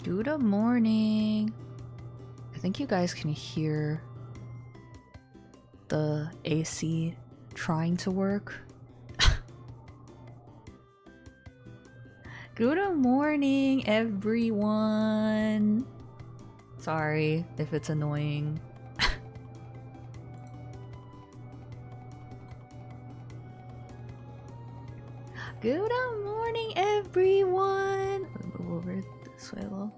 Good morning. I think you guys can hear the AC trying to work. Good morning, everyone. Sorry if it's annoying. Good morning, everyone. I'll move over this way a little.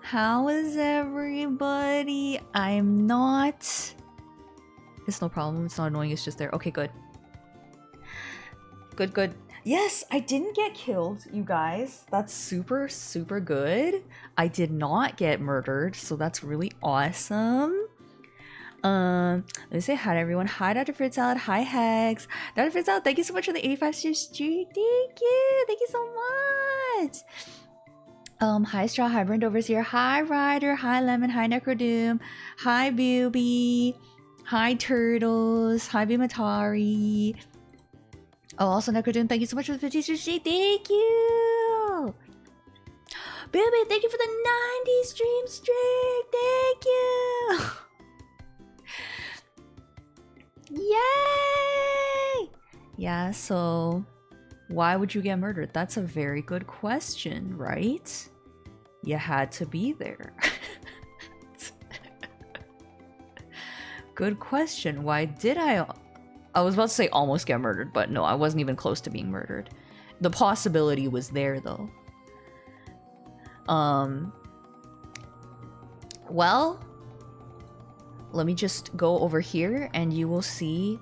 How is everybody? I'm not... It's no problem. It's not annoying. It's just there. Okay, good. Good, good. Yes, I didn't get killed, you guys. That's super, super good. I did not get murdered, so that's really awesome. Let me say hi to everyone. Hi, Dr. Fruit Salad. Hi, Hex. Dr. Fruit Salad, thank you so much for the 85 streak. Thank you. Thank you so much. Hi Straw, hi Brent Overseer, hi Ryder, hi Lemon, hi Necrodoom, hi Booby, hi Turtles, hi Bimatari. Oh, also Necrodoom, thank you so much for the 50 streak. Thank you. Booby, thank you for the 90 stream streak. Thank you. Yay! Yeah, so why would you get murdered? That's a very good question, right? You had to be there. Good question. Why did I was about to say almost get murdered, but no, I wasn't even close to being murdered. The possibility was there, though. Well, let me just go over here and you will see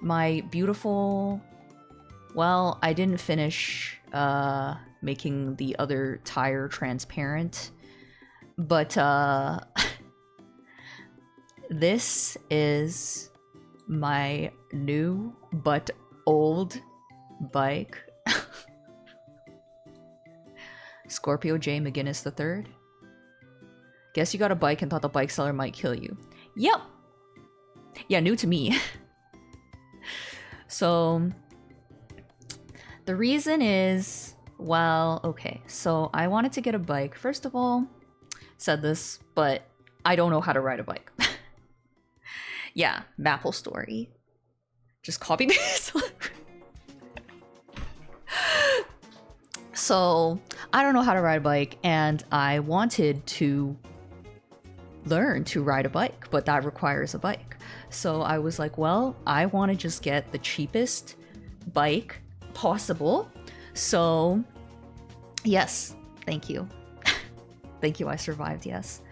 my beautiful... Well, I didn't finish making the other tire transparent, but this is my new but old bike. Scorpio J. McGinnis III. Guess you got a bike and thought the bike seller might kill you. Yep. Yeah, new to me. So... the reason is, well, okay, so I wanted to get a bike. First of all, said this, but I don't know how to ride a bike. Yeah, Maple story. Just copy this. So, I don't know how to ride a bike, and I wanted to learn to ride a bike, but that requires a bike. So I was like, well, I want to just get the cheapest bike possible. So yes, thank you. Thank you, I survived, yes.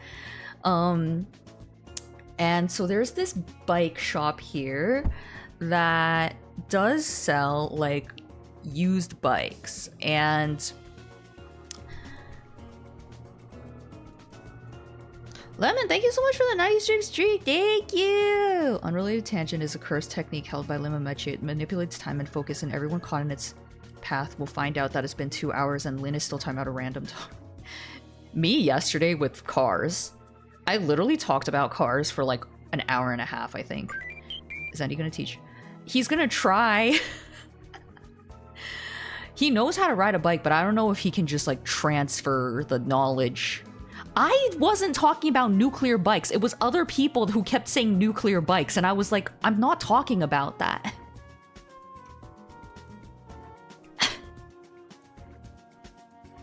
And so there's this bike shop here that does sell like used bikes, and Lemon, thank you so much for the 90 stream streak. Thank you. Unrelated tangent is a curse technique held by Mametchi. It manipulates time and focus, and everyone caught in its path will find out that it's been 2 hours and Lynn is still talking about a random talk. Me yesterday with cars. I literally talked about cars for like an hour and a half, I think. Is Andy gonna teach? He's gonna try. He knows how to ride a bike, but I don't know if he can just like transfer the knowledge. I wasn't talking about nuclear bikes. It was other people who kept saying nuclear bikes, and I was like, I'm not talking about that.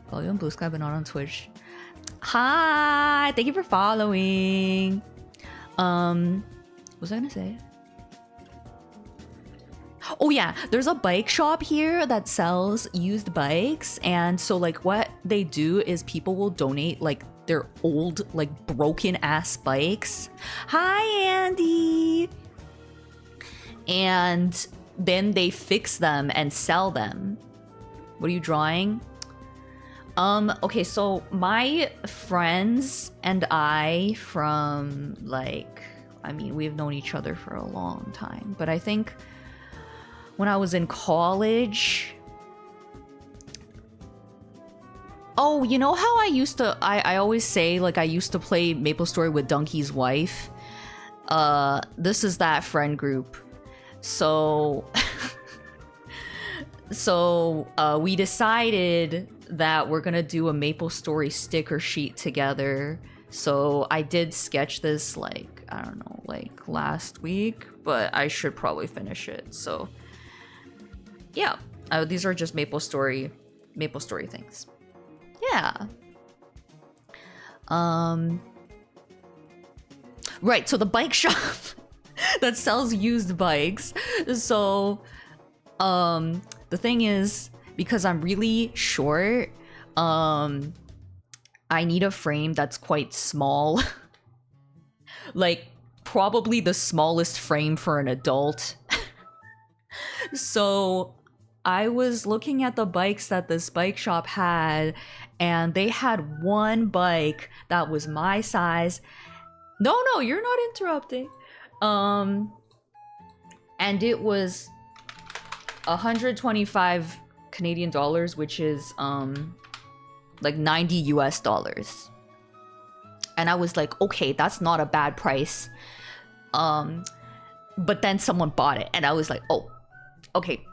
Volume Blue Sky, but not on Twitch. Hi! Thank you for following. What was I gonna say? Oh yeah, there's a bike shop here that sells used bikes, and so like what they do is people will donate like their old like broken ass bikes. Hi Andy! And then they fix them and sell them. What are you drawing? Okay, so my friends and I from like, I mean, we've known each other for a long time, but I think when I was in college... Oh, you know how I used to... I always say, like, I used to play MapleStory with Donkey's wife? This is that friend group. So... we decided that we're gonna do a Maple Story sticker sheet together. So I did sketch this like, I don't know, like last week, but I should probably finish it. So yeah, these are just Maple Story things. Yeah. Right, so the bike shop that sells used bikes. So the thing is, because I'm really short, I need a frame that's quite small. Like probably the smallest frame for an adult. So I was looking at the bikes that this bike shop had, and they had one bike that was my size. No, you're not interrupting. And it was 125 Canadian dollars, which is like 90 US dollars. And I was like, okay, that's not a bad price. But then someone bought it and I was like, oh, okay.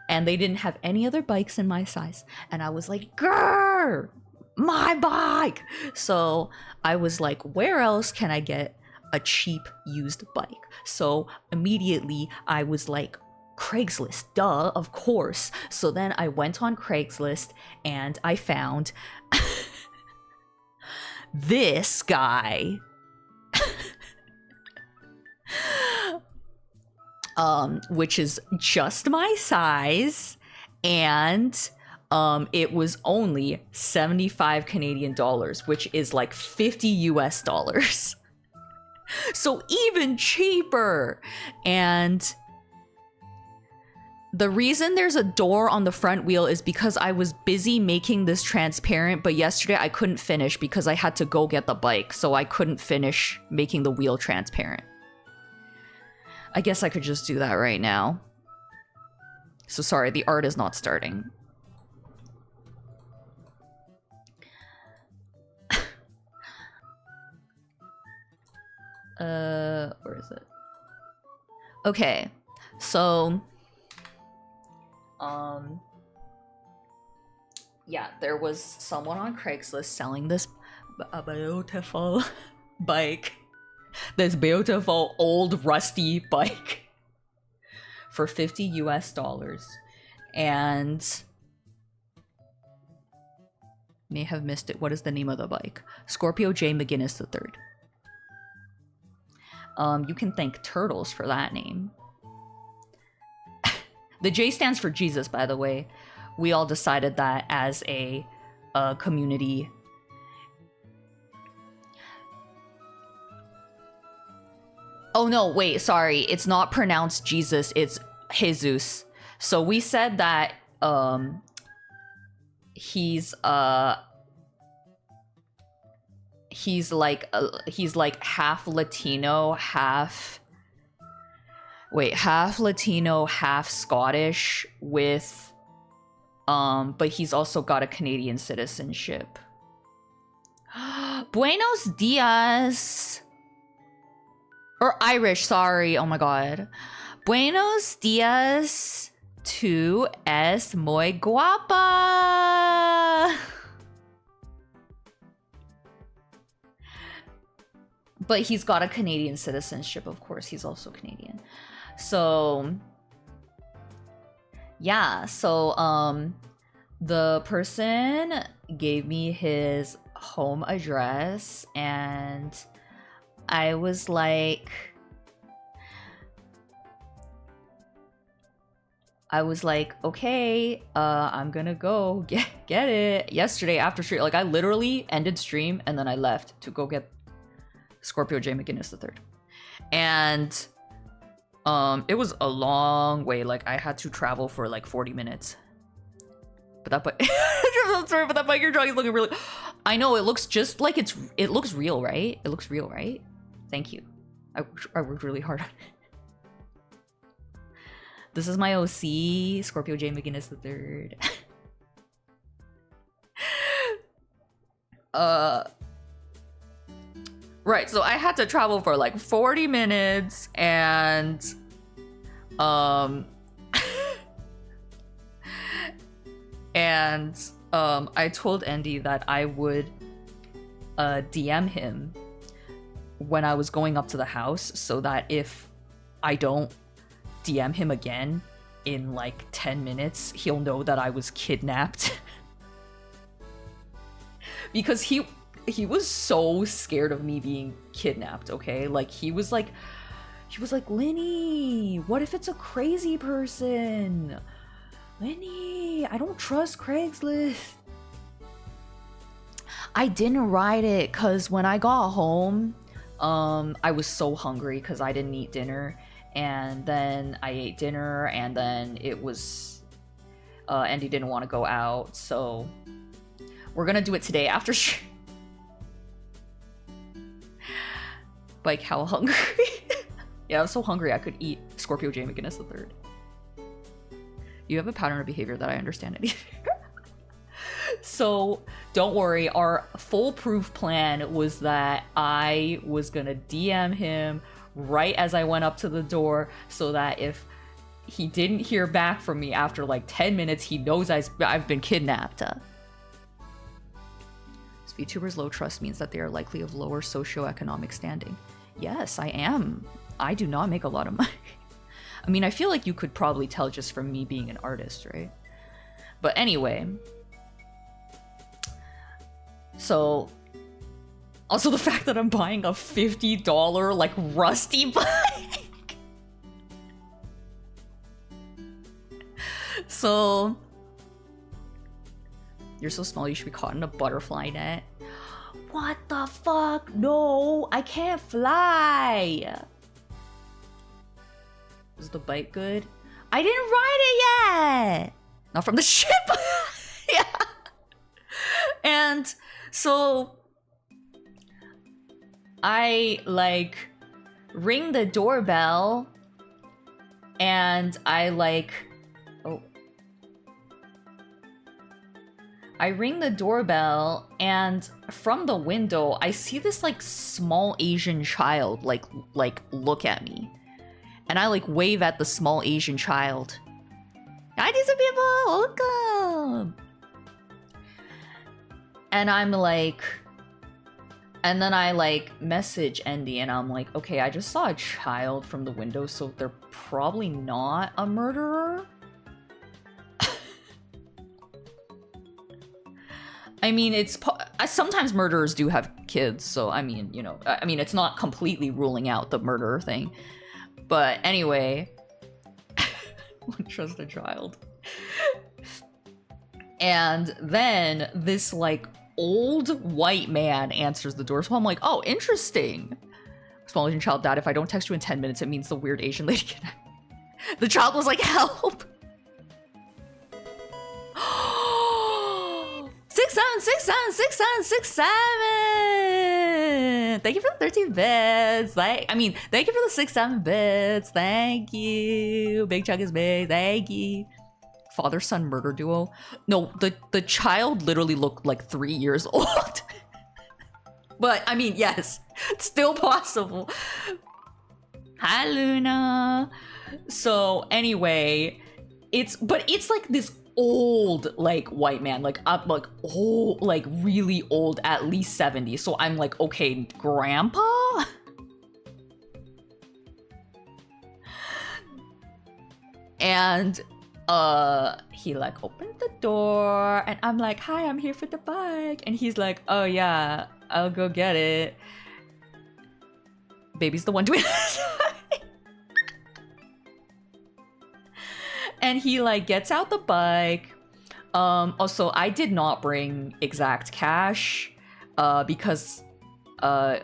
And they didn't have any other bikes in my size. And I was like, grrr, my bike. So I was like, where else can I get a cheap used bike? So immediately I was like, Craigslist, duh, of course. So then I went on Craigslist and I found this guy. Which is just my size, and it was only 75 Canadian dollars, which is like 50 US dollars. So even cheaper. And the reason there's a door on the front wheel is because I was busy making this transparent, but yesterday I couldn't finish because I had to go get the bike, so I couldn't finish making the wheel transparent. I guess I could just do that right now. So sorry, the art is not starting. Where is it? Okay, so yeah, there was someone on Craigslist selling this beautiful bike. This beautiful old rusty bike for 50 US dollars. And may have missed it. What is the name of the bike? Scorpio J. McGinnis III. You can thank Turtles for that name. The J stands for Jesus, by the way. We all decided that as a community. Oh no, wait, sorry. It's not pronounced Jesus, it's Jesus. So we said that he's like half Latino, half Latino, half Scottish with but he's also got a Canadian citizenship. Buenos dias. Or Irish, sorry. Oh my god. Buenos dias, tú es muy guapa. But he's got a Canadian citizenship, of course. He's also Canadian. So yeah, so the person gave me his home address and I was like, okay, I'm gonna go get it. Yesterday after stream, like I literally ended stream and then I left to go get Scorpio J. McGinnis III. And it was a long way. Like I had to travel for like 40 minutes. But that bike, I'm sorry, but that bike you're drawing is looking really. I know it looks just like it looks real, right? It looks real, right? Thank you. I worked really hard on it. This is my OC, Scorpio J. McGinnis III. Right, so I had to travel for like 40 minutes and and I told Andy that I would DM him when I was going up to the house, so that if I don't DM him again in like 10 minutes, he'll know that I was kidnapped. Because he was so scared of me being kidnapped, okay? Like he was like, Linny, what if it's a crazy person? Linny, I don't trust Craigslist. I didn't write it because when I got home, I was so hungry because I didn't eat dinner. And then I ate dinner, and then it was... Andy didn't want to go out, so... We're gonna do it today after like, how hungry? Yeah, I was so hungry I could eat Scorpio J. McGinnis III. You have a pattern of behavior that I understand it. So, don't worry, our foolproof plan was that I was gonna DM him right as I went up to the door, so that if he didn't hear back from me after like 10 minutes, he knows I've been kidnapped. VTubers' low trust means that they are likely of lower socioeconomic standing. Yes, I am. I do not make a lot of money. I mean, I feel like you could probably tell just from me being an artist, right? But anyway. So, also the fact that I'm buying a $50 like rusty bike. So, you're so small, you should be caught in a butterfly net. What the fuck? No, I can't fly. Is the bike good? I didn't ride it yet. Not from the ship. Yeah. And so I like ring the doorbell and I like, oh. I ring the doorbell, and from the window, I see this like small Asian child like look at me, and I like wave at the small Asian child. Hi, these people, welcome. And I'm like, and then I like message Andy, and I'm like, okay, I just saw a child from the window, so they're probably not a murderer. I mean, sometimes murderers do have kids, so I mean, you know, I mean, it's not completely ruling out the murderer thing. But anyway, won't trust a child. And then this like old white man answers the door, so I'm like, oh, interesting. Small Asian child, Dad, if I don't text you in 10 minutes, it means the weird Asian lady can... The child was like, help. 67676767. Thank you for the 13 bits. Thank you for the 6-7 bits. Thank you. Big chunk is big. Thank you. Father-son murder duo. No, the child literally looked like 3 years old. But I mean, yes, it's still possible. Hi, Luna. So anyway, it's like this old like white man, like up like old, like really old, at least 70. So I'm like, okay, grandpa. And he like opened the door, and I'm like, hi, I'm here for the bike. And he's like, oh yeah, I'll go get it. Baby's the one doing it. And he like gets out the bike. Also, I did not bring exact cash because I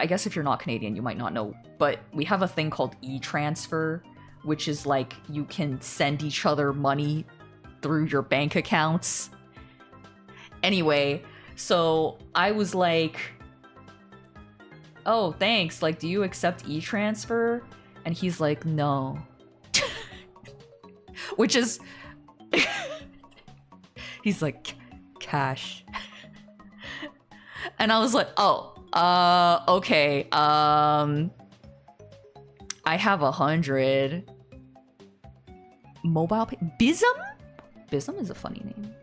guess if you're not Canadian, you might not know, but we have a thing called e-transfer, which is like you can send each other money through your bank accounts. Anyway, so I was like, oh, thanks. Like, do you accept e-transfer? And he's like, no. Which is... he's like, cash. And I was like, oh, okay. I have 100. Mobile pay. Bism? Bism is a funny name.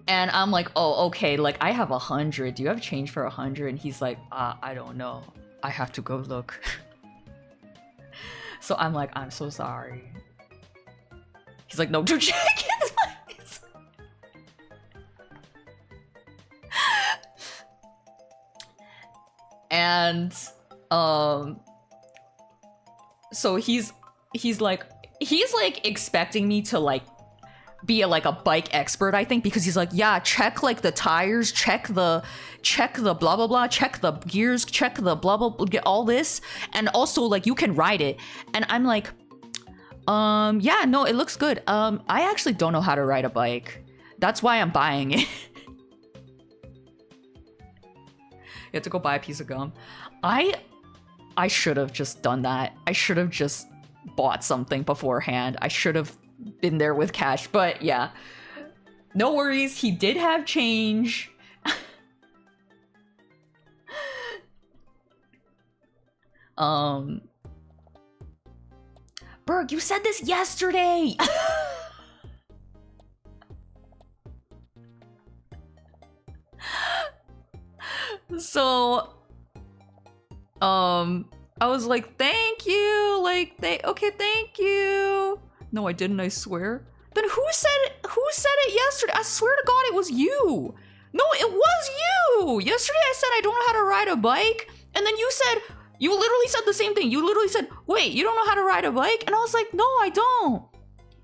And I'm like, oh, okay, like I have 100. Do you have change for 100? And he's like, I don't know. I have to go look. So I'm like, I'm so sorry. He's like, no, do check it. And so he's like expecting me to like be like a bike expert, I think, because he's like, yeah, check like the tires, check the blah blah blah, check the gears, check the blah blah, get all this, and also like you can ride it. And I'm like, yeah, no, it looks good. I actually don't know how to ride a bike. That's why I'm buying it. You have to go buy a piece of gum. I should have just done that. I should have just bought something beforehand. I should have been there with cash, but yeah. No worries, he did have change. Berg, you said this yesterday! So, I was like, thank you, like, okay, thank you. No, I didn't, I swear. Then who said it yesterday? I swear to God, it was you. No, it was you. Yesterday I said I don't know how to ride a bike, and then you said, you literally said the same thing. You literally said, wait, you don't know how to ride a bike? And I was like, no, I don't.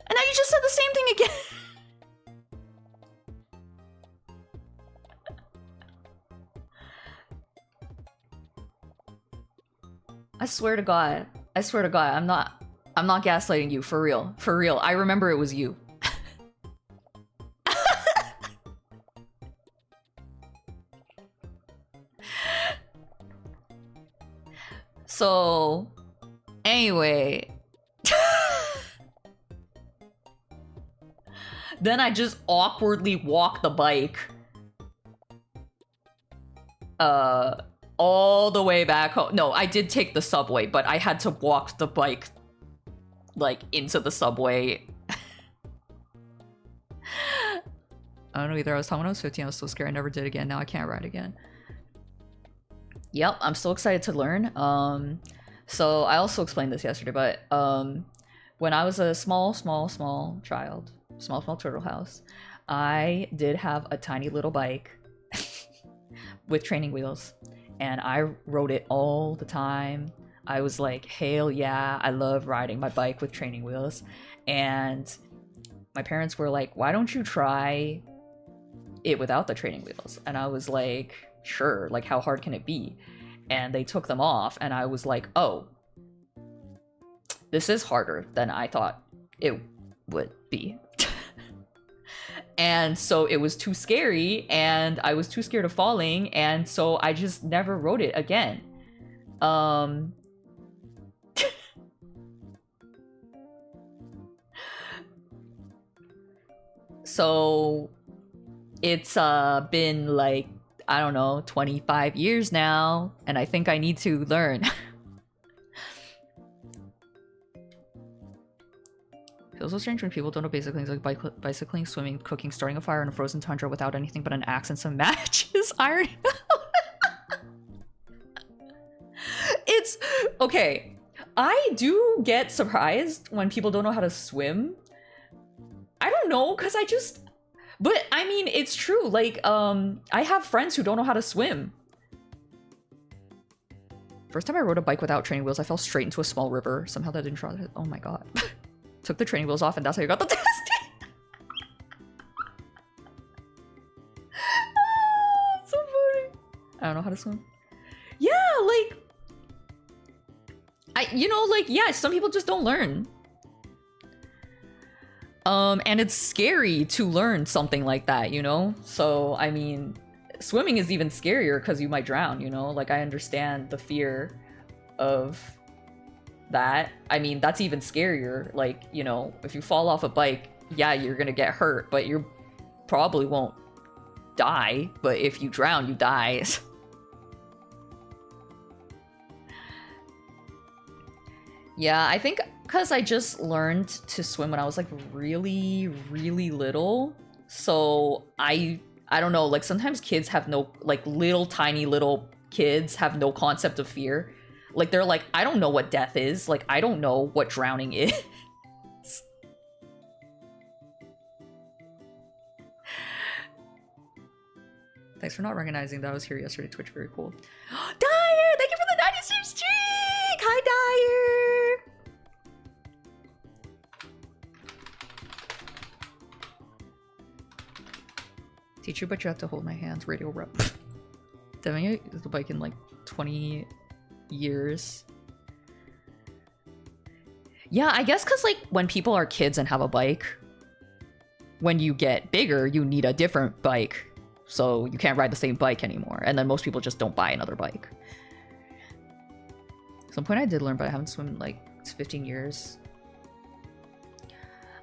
And now you just said the same thing again. I swear to God, I'm not gaslighting you, for real. For real, I remember it was you. So, anyway. Then I just awkwardly walk the bike. All the way back home. No, I did take the subway, but I had to walk the bike, like, into the subway. I don't know either. I was talking when I was 15. I was so scared. I never did again. Now I can't ride again. Yep, I'm still excited to learn. So I also explained this yesterday, but when I was a small child, small turtle house, I did have a tiny little bike with training wheels, and I rode it all the time. I was like, hell yeah, I love riding my bike with training wheels. And my parents were like, why don't you try it without the training wheels? And I was like, sure, like how hard can it be? And they took them off, and I was like, oh, this is harder than I thought it would be. And so it was too scary, and I was too scared of falling, and so I just never rode it again. So it's been like, I don't know, 25 years now, and I think I need to learn. Feels so strange when people don't know basic things like bicycling, swimming, cooking, starting a fire in a frozen tundra without anything but an axe and some matches. Iron. It's okay. I do get surprised when people don't know how to swim. I don't know, because but I mean, it's true. Like, I have friends who don't know how to swim. First time I rode a bike without training wheels, I fell straight into a small river. Somehow that didn't try. Oh my God. Took the training wheels off, and that's how you got the test. So funny. I don't know how to swim. Yeah, like, yeah, some people just don't learn. And it's scary to learn something like that, you know? So, I mean, swimming is even scarier because you might drown, you know? Like, I understand the fear of that. I mean, that's even scarier. Like, you know, if you fall off a bike, yeah, you're gonna get hurt, but you probably won't die. But if you drown, you die. Yeah, I think because I just learned to swim when I was like really, really little. So I don't know, like sometimes kids have no, like little tiny little kids have no concept of fear. Like they're like, I don't know what death is. Like I don't know what drowning is. Thanks for not recognizing that I was here yesterday. Twitch, very cool. Dyer, thank you for the 96 streak. Hi, Dyer. Teacher, but you have to hold my hands. Radio rep. Definitely the bike in like 20 years. Yeah, I guess because like when people are kids and have a bike, when you get bigger, you need a different bike. So you can't ride the same bike anymore. And then most people just don't buy another bike. At some point I did learn, but I haven't swum in like 15 years.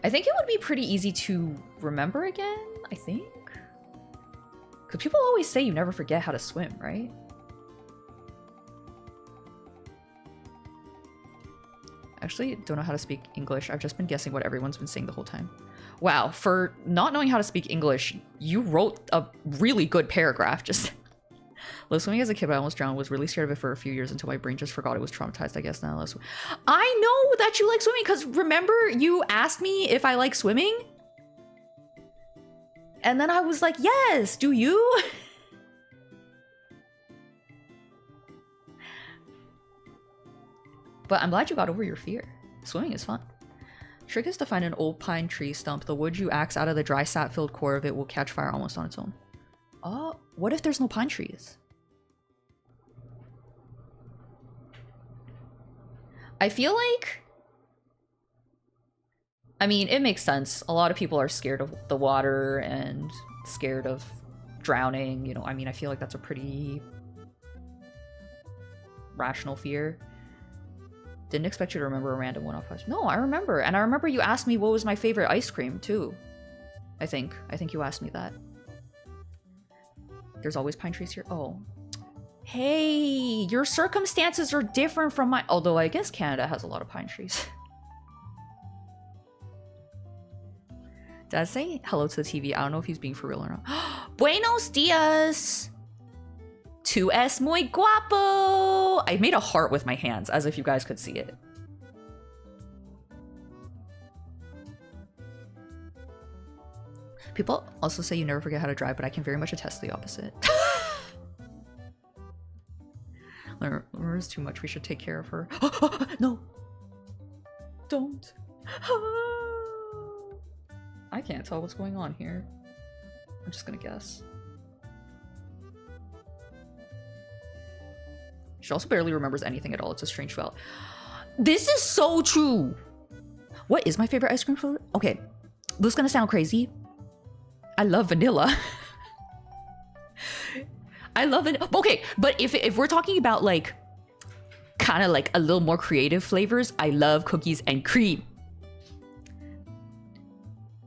I think it would be pretty easy to remember again, I think. Because people always say you never forget how to swim, right? Actually, don't know how to speak English. I've just been guessing what everyone's been saying the whole time. Wow, for not knowing how to speak English, you wrote a really good paragraph. Just love swimming as a kid, but I almost drowned. Was really scared of it for a few years until my brain just forgot it was traumatized. I guess now I know that you like swimming because remember you asked me if I like swimming? And then I was like, yes, do you? But I'm glad you got over your fear. Swimming is fun. Trick is to find an old pine tree stump. The wood you axe out of the dry sap-filled core of it will catch fire almost on its own. Oh, what if there's no pine trees? I feel like... I mean, it makes sense. A lot of people are scared of the water and scared of drowning. You know, I mean, I feel like that's a pretty rational fear. Didn't expect you to remember a random one-off question. No, I remember. And I remember you asked me what was my favorite ice cream, too. I think you asked me that. There's always pine trees here. Oh. Hey, your circumstances are different from mine. Although I guess Canada has a lot of pine trees. Did I say hello to the TV? I don't know if he's being for real or not. Buenos dias! Tu es muy guapo! I made a heart with my hands, as if you guys could see it. People also say you never forget how to drive, but I can very much attest to the opposite. Laura's too much. We should take care of her. No! Don't! I can't tell what's going on here. I'm just gonna guess. She also barely remembers anything at all. It's a strange felt. This is so true. What is my favorite ice cream flavor? Okay, this is gonna sound crazy. I love vanilla. I love it. Okay, but if we're talking about like kind of like a little more creative flavors, I love cookies and cream.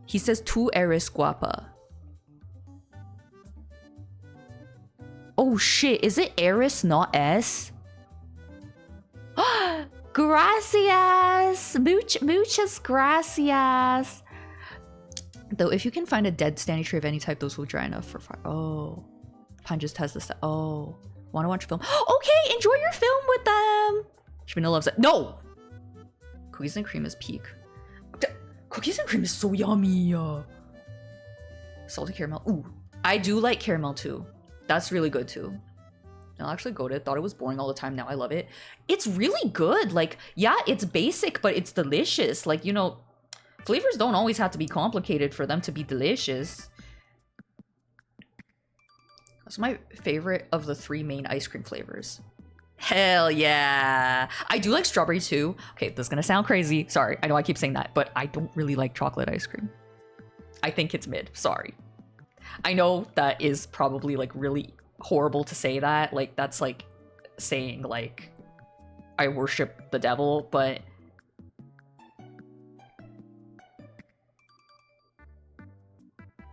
He says tu eres guapa. Oh shit, is it Eris, not S? Gracias! Muchas gracias! Though if you can find a dead standing tree of any type, those will dry enough for fire. Oh. Pine just has this. Oh. Wanna watch film? Okay, enjoy your film with them! Vanilla loves it. No! Cookies and cream is peak. Cookies and cream is so yummy! Salted caramel. Ooh. I do like caramel too. That's really good too. I'll actually go to it. Thought it was boring all the time. Now I love it. It's really good. Like, yeah, it's basic, but it's delicious. Like, you know, flavors don't always have to be complicated for them to be delicious. That's my favorite of the 3 main ice cream flavors. Hell yeah. I do like strawberry too. Okay, this is gonna sound crazy. Sorry, I know I keep saying that, but I don't really like chocolate ice cream. I think it's mid. Sorry. I know that is probably like really horrible to say that. Like that's like saying like I worship the devil, but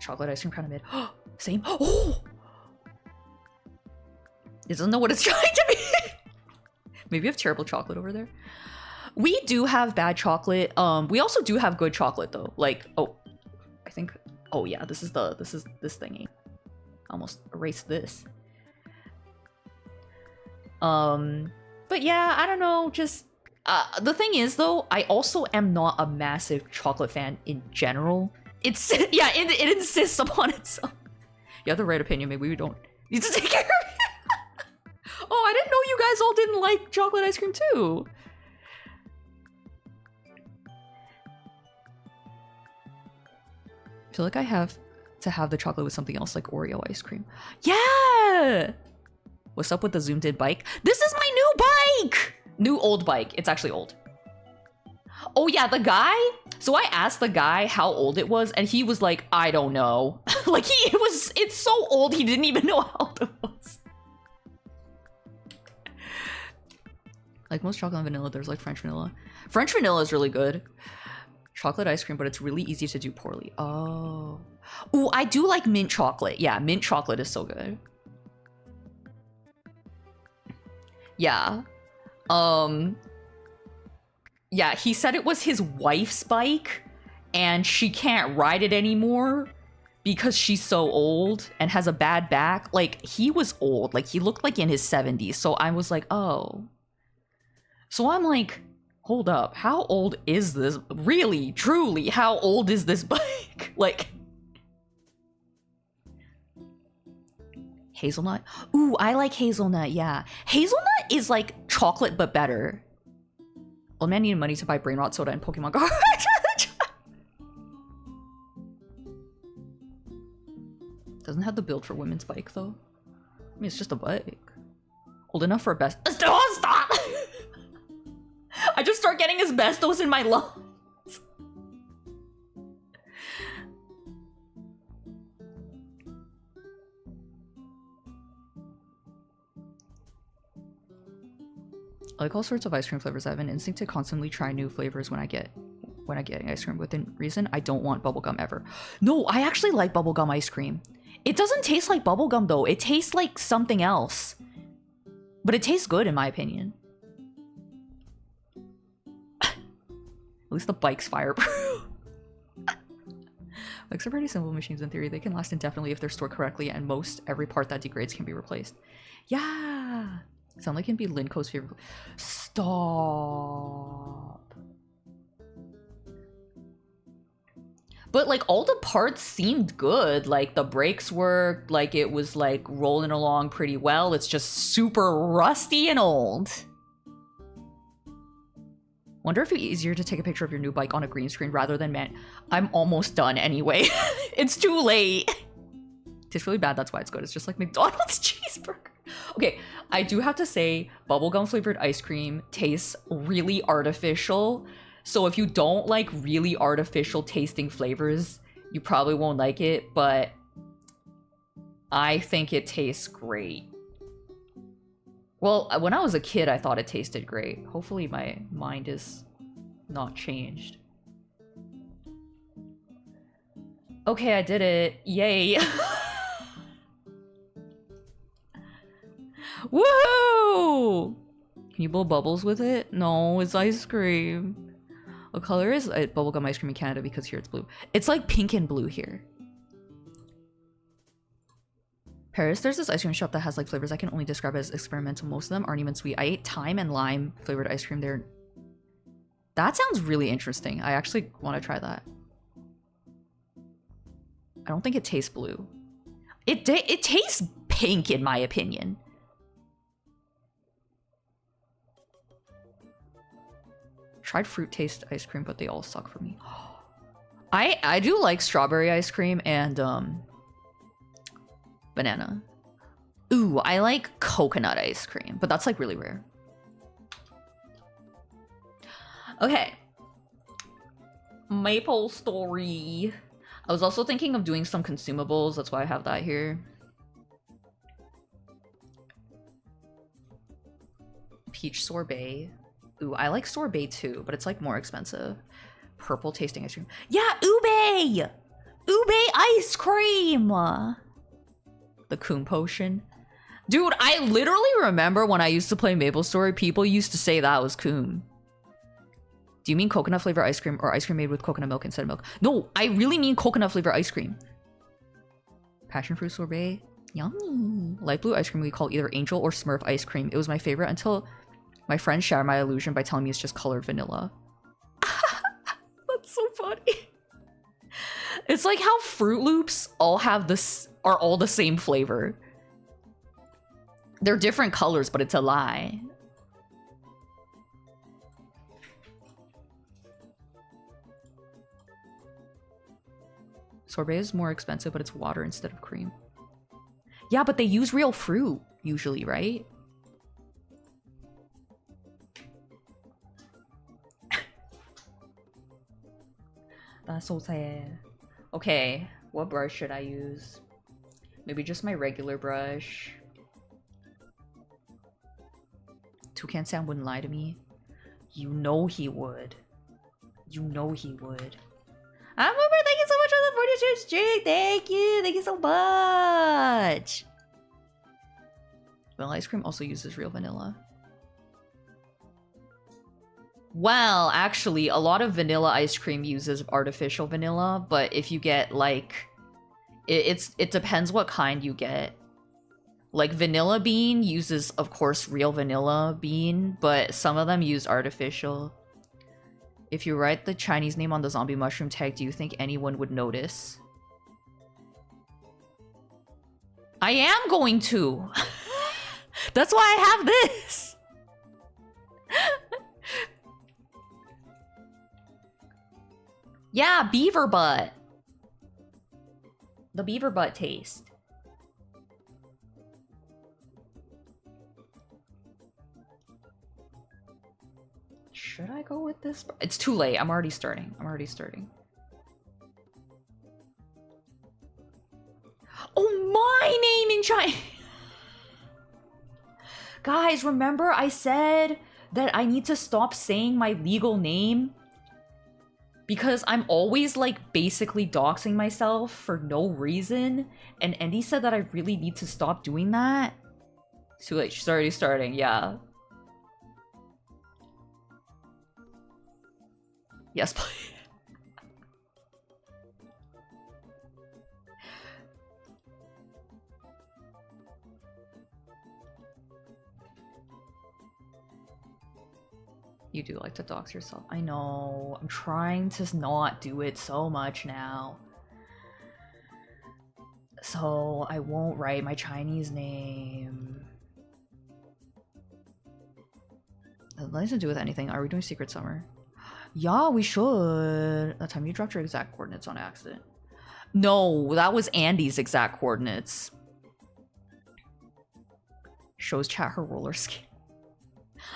chocolate ice cream kind of mid. Same. Oh! It doesn't know what it's trying to be. Maybe you have terrible chocolate over there. We do have bad chocolate. We also do have good chocolate though. Like, oh, I think Oh yeah, this is this thingy. Almost erased this. But yeah, I don't know, just the thing is though, I also am not a massive chocolate fan in general. It's yeah, it insists upon itself. You have the right opinion, maybe we don't need to take care of it. Oh, I didn't know you guys all didn't like chocolate ice cream too. I feel like I have to have the chocolate with something else like Oreo ice cream. Yeah! What's up with the zoomed in bike? This is my new bike! New old bike. It's actually old. Oh yeah, the guy? So I asked the guy how old it was and he was like, I don't know. Like it's so old he didn't even know how old it was. Like most chocolate and vanilla, there's like French vanilla. French vanilla is really good. Chocolate ice cream, but it's really easy to do poorly. Oh. Ooh, I do like mint chocolate. Yeah, mint chocolate is so good. Yeah. Yeah, he said it was his wife's bike and she can't ride it anymore because she's so old and has a bad back. Like, he was old. Like, he looked like in his 70s. So I was like, oh. So I'm like, hold up. How old is this? Really, truly, how old is this bike? Like... Hazelnut? Ooh, I like hazelnut, yeah. Hazelnut is like chocolate, but better. Old man needed money to buy brain rot soda and Pokemon cards. Doesn't have the build for women's bike, though. I mean, it's just a bike. Old enough for a best- Oh, stop! I just start getting asbestos in my lungs. I like all sorts of ice cream flavors. I have an instinct to constantly try new flavors when I get ice cream. Within reason, I don't want bubblegum ever. No, I actually like bubblegum ice cream. It doesn't taste like bubblegum though. It tastes like something else. But it tastes good in my opinion. At least the bike's fireproof. Bikes are pretty simple machines in theory. They can last indefinitely if they're stored correctly, and most every part that degrades can be replaced. Yeah. Sound like it can be Linco's favorite. Stop. But like all the parts seemed good. Like the brakes worked. Like it was like rolling along pretty well. It's just super rusty and old. Wonder if it's easier to take a picture of your new bike on a green screen rather than man. I'm almost done anyway. It's too late. Tastes really bad. That's why it's good. It's just like McDonald's cheeseburger. Okay, I do have to say bubblegum flavored ice cream tastes really artificial. So if you don't like really artificial tasting flavors, you probably won't like it, but I think it tastes great. Well, when I was a kid, I thought it tasted great. Hopefully my mind is not changed. Okay, I did it. Yay. Woohoo! Can you blow bubbles with it? No, it's ice cream. What color is bubblegum ice cream in Canada? Because here it's blue. It's like pink and blue here. Paris, there's this ice cream shop that has like flavors I can only describe as experimental. Most of them aren't even sweet. I ate thyme and lime flavored ice cream there. That sounds really interesting. I actually want to try that. I don't think it tastes blue. It tastes pink in my opinion. Tried fruit taste ice cream, but they all suck for me. I do like strawberry ice cream and banana. Ooh, I like coconut ice cream, but that's like really rare. Okay. Maple story. I was also thinking of doing some consumables. That's why I have that here. Peach sorbet. Ooh, I like sorbet too, but it's like more expensive. Purple tasting ice cream. Yeah, ube! Ube ice cream! The Coon potion. Dude, I literally remember when I used to play MapleStory, people used to say that was Coon. Do you mean coconut flavor ice cream or ice cream made with coconut milk instead of milk? No, I really mean coconut flavor ice cream. Passion fruit sorbet. Yummy. Light blue ice cream we call either Angel or Smurf ice cream. It was my favorite until my friend shattered my illusion by telling me it's just colored vanilla. That's so funny. It's like how Fruit Loops all have this, are all the same flavor. They're different colors, but it's a lie. Sorbet is more expensive, but it's water instead of cream. Yeah, but they use real fruit, usually, right? That's so sad. Okay, what brush should I use? Maybe just my regular brush. Toucan Sam wouldn't lie to me. You know he would. You know he would. I'm over. Thank you so much for the 42 streak. Thank you. Thank you so much. Vanilla ice cream also uses real vanilla. Well, actually, a lot of vanilla ice cream uses artificial vanilla, but if you get like, it depends what kind you get. Like vanilla bean uses, of course, real vanilla bean, but some of them use artificial. If you write the Chinese name on the zombie mushroom tag, do you think anyone would notice? I am going to. That's why I have this. Yeah, beaver butt. The beaver butt taste. Should I go with this? It's too late. I'm already starting. I'm already starting. Oh, my name in China. Guys, remember I said that I need to stop saying my legal name? Because I'm always like basically doxing myself for no reason. And Andy said that I really need to stop doing that. It's too late. She's already starting. Yeah. Yes, please. You do like to dox yourself. I know. I'm trying to not do it so much now. So I won't write my Chinese name. It has nothing to do with anything. Are we doing Secret Summer? Yeah, we should. That time you dropped your exact coordinates on accident. No, that was Andy's exact coordinates. Shows chat her roller skate.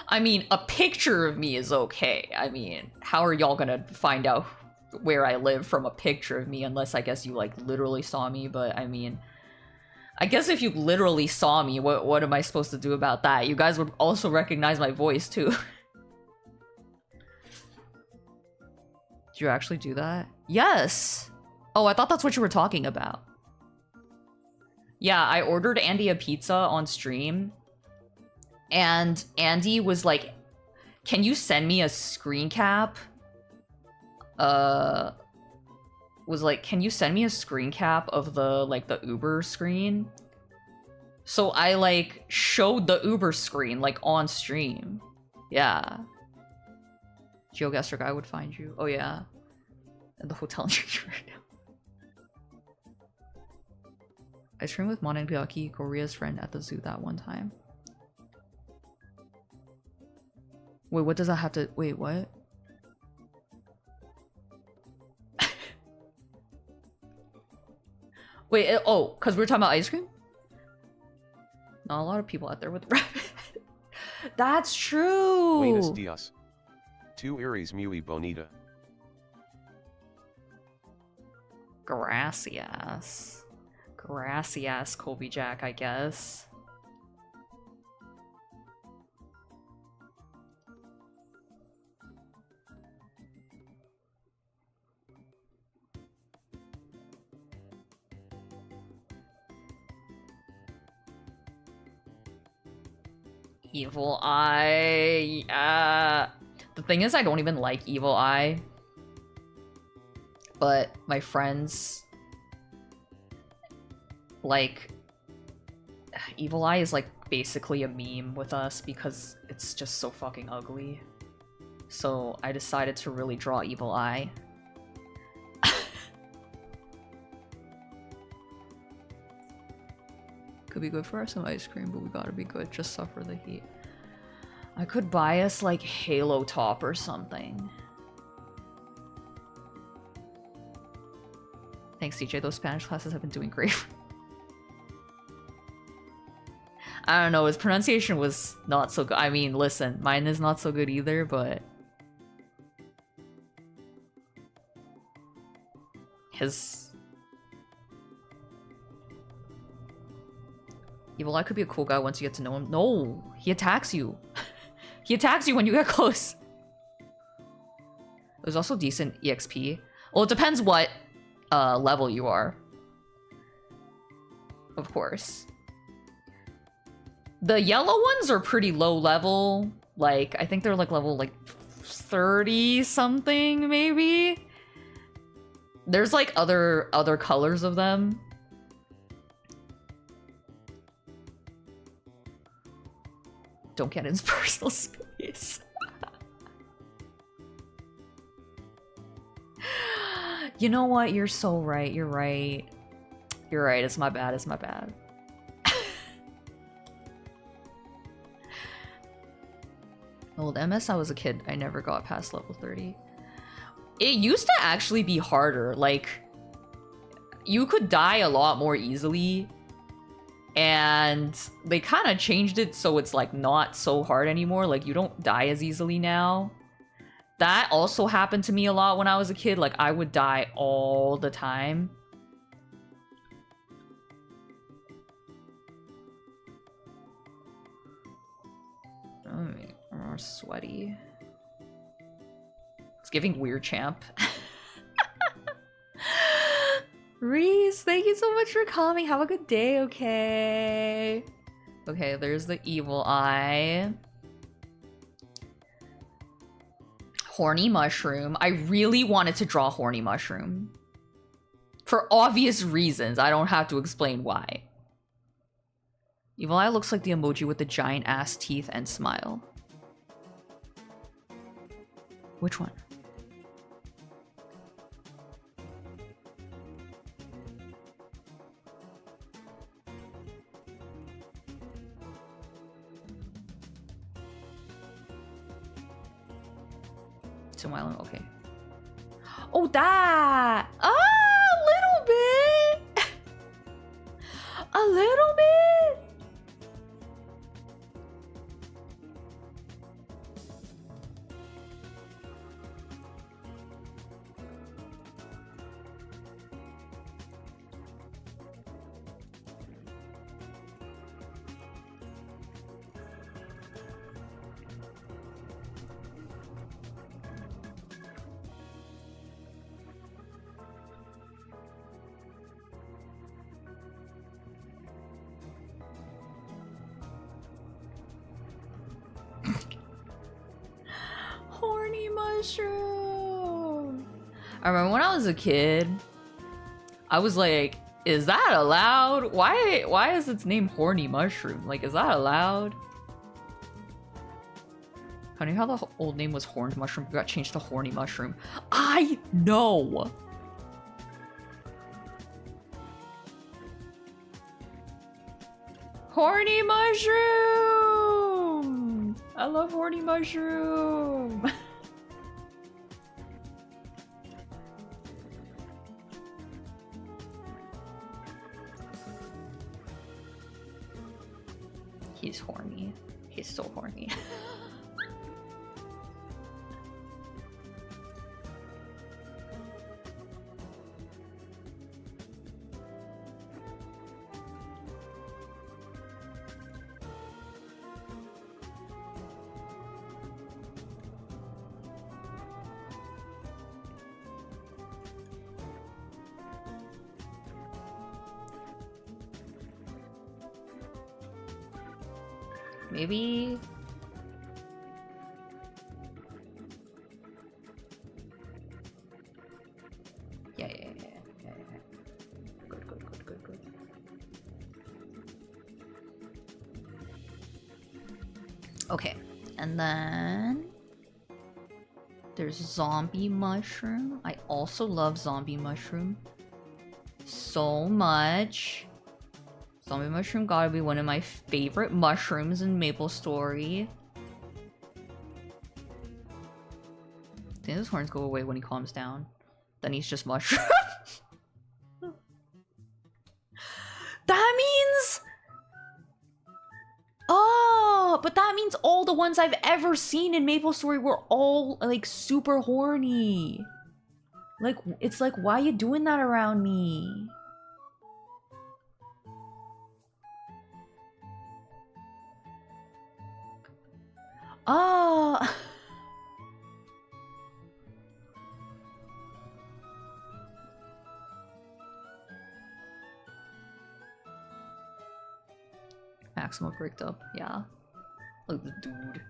I mean, a picture of me is okay. I mean, how are y'all gonna find out where I live from a picture of me unless I guess you like literally saw me? But I mean, I guess if you literally saw me, what am I supposed to do about that? You guys would also recognize my voice too. Did you actually do that? Yes! Oh, I thought that's what you were talking about. Yeah, I ordered Andy a pizza on stream. And Andy was like, can you send me a screen cap? Was like, can you send me a screen cap of the, like, the Uber screen? So I, like, showed the Uber screen, like, on stream. Yeah. GeoGuessr guy would find you. Oh, yeah. And the hotel right now. Ice cream with Monongyaki, Korea's friend at the zoo that one time. Wait, what does that have to... Wait, what? Wait, oh, because we were talking about ice cream? Not a lot of people out there with rabbit. That's true! Buenos dias. Tu eres muy bonita. Gracias. Gracias, Colby Jack, I guess. Evil Eye. The thing is, I don't even like Evil Eye. But my friends... Like... Evil Eye is like basically a meme with us because it's just so fucking ugly. So I decided to really draw Evil Eye. Could be good for some ice cream, but we gotta be good. Just suffer the heat. I could buy us like Halo top or something. Thanks, CJ. Those Spanish classes have been doing great. I don't know. His pronunciation was not so good. I mean, listen, mine is not so good either, but his... Evil Eye could be a cool guy once you get to know him. No, he attacks you. He attacks you when you get close. There's also decent EXP. Well, it depends what level you are. Of course. The yellow ones are pretty low level. Like, I think they're like level like 30 something maybe. There's like other colors of them. Don't get in his personal space. You know what? You're so right. You're right. You're right. It's my bad. It's my bad. Old MS, I was a kid. I never got past level 30. It used to actually be harder. Like, you could die a lot more easily. And they kind of changed it so it's like not so hard anymore. Like, you don't die as easily now. That also happened to me a lot when I was a kid. Like, I would die all the time. Oh, sweaty. It's giving weird champ. Reese, thank you so much for coming. Have a good day, okay? Okay, there's the Evil Eye. Horny Mushroom. I really wanted to draw Horny Mushroom. For obvious reasons. I don't have to explain why. Evil Eye looks like the emoji with the giant ass teeth and smile. Which one? Smiling, okay. Oh, that! Ah, a little bit! A little bit! Horny mushroom. I remember when I was a kid, I was like, is that allowed? Why is its name Horny Mushroom? Like, is that allowed? Funny how the old name was Horned Mushroom, got changed to Horny Mushroom. I know! Horny Mushroom! I love Horny Mushroom! He's horny. He's so horny. Maybe... Okay, and then there's zombie mushroom. I also love zombie mushroom so much. Zombie mushroom gotta be one of my favorite mushrooms in MapleStory. I think his horns go away when he calms down. Then he's just mushroom. That means... Oh, but that means all the ones I've ever seen in MapleStory were all, like, super horny. Like, it's like, why are you doing that around me? Oh... Maximo bricked up, yeah. Look at the dude.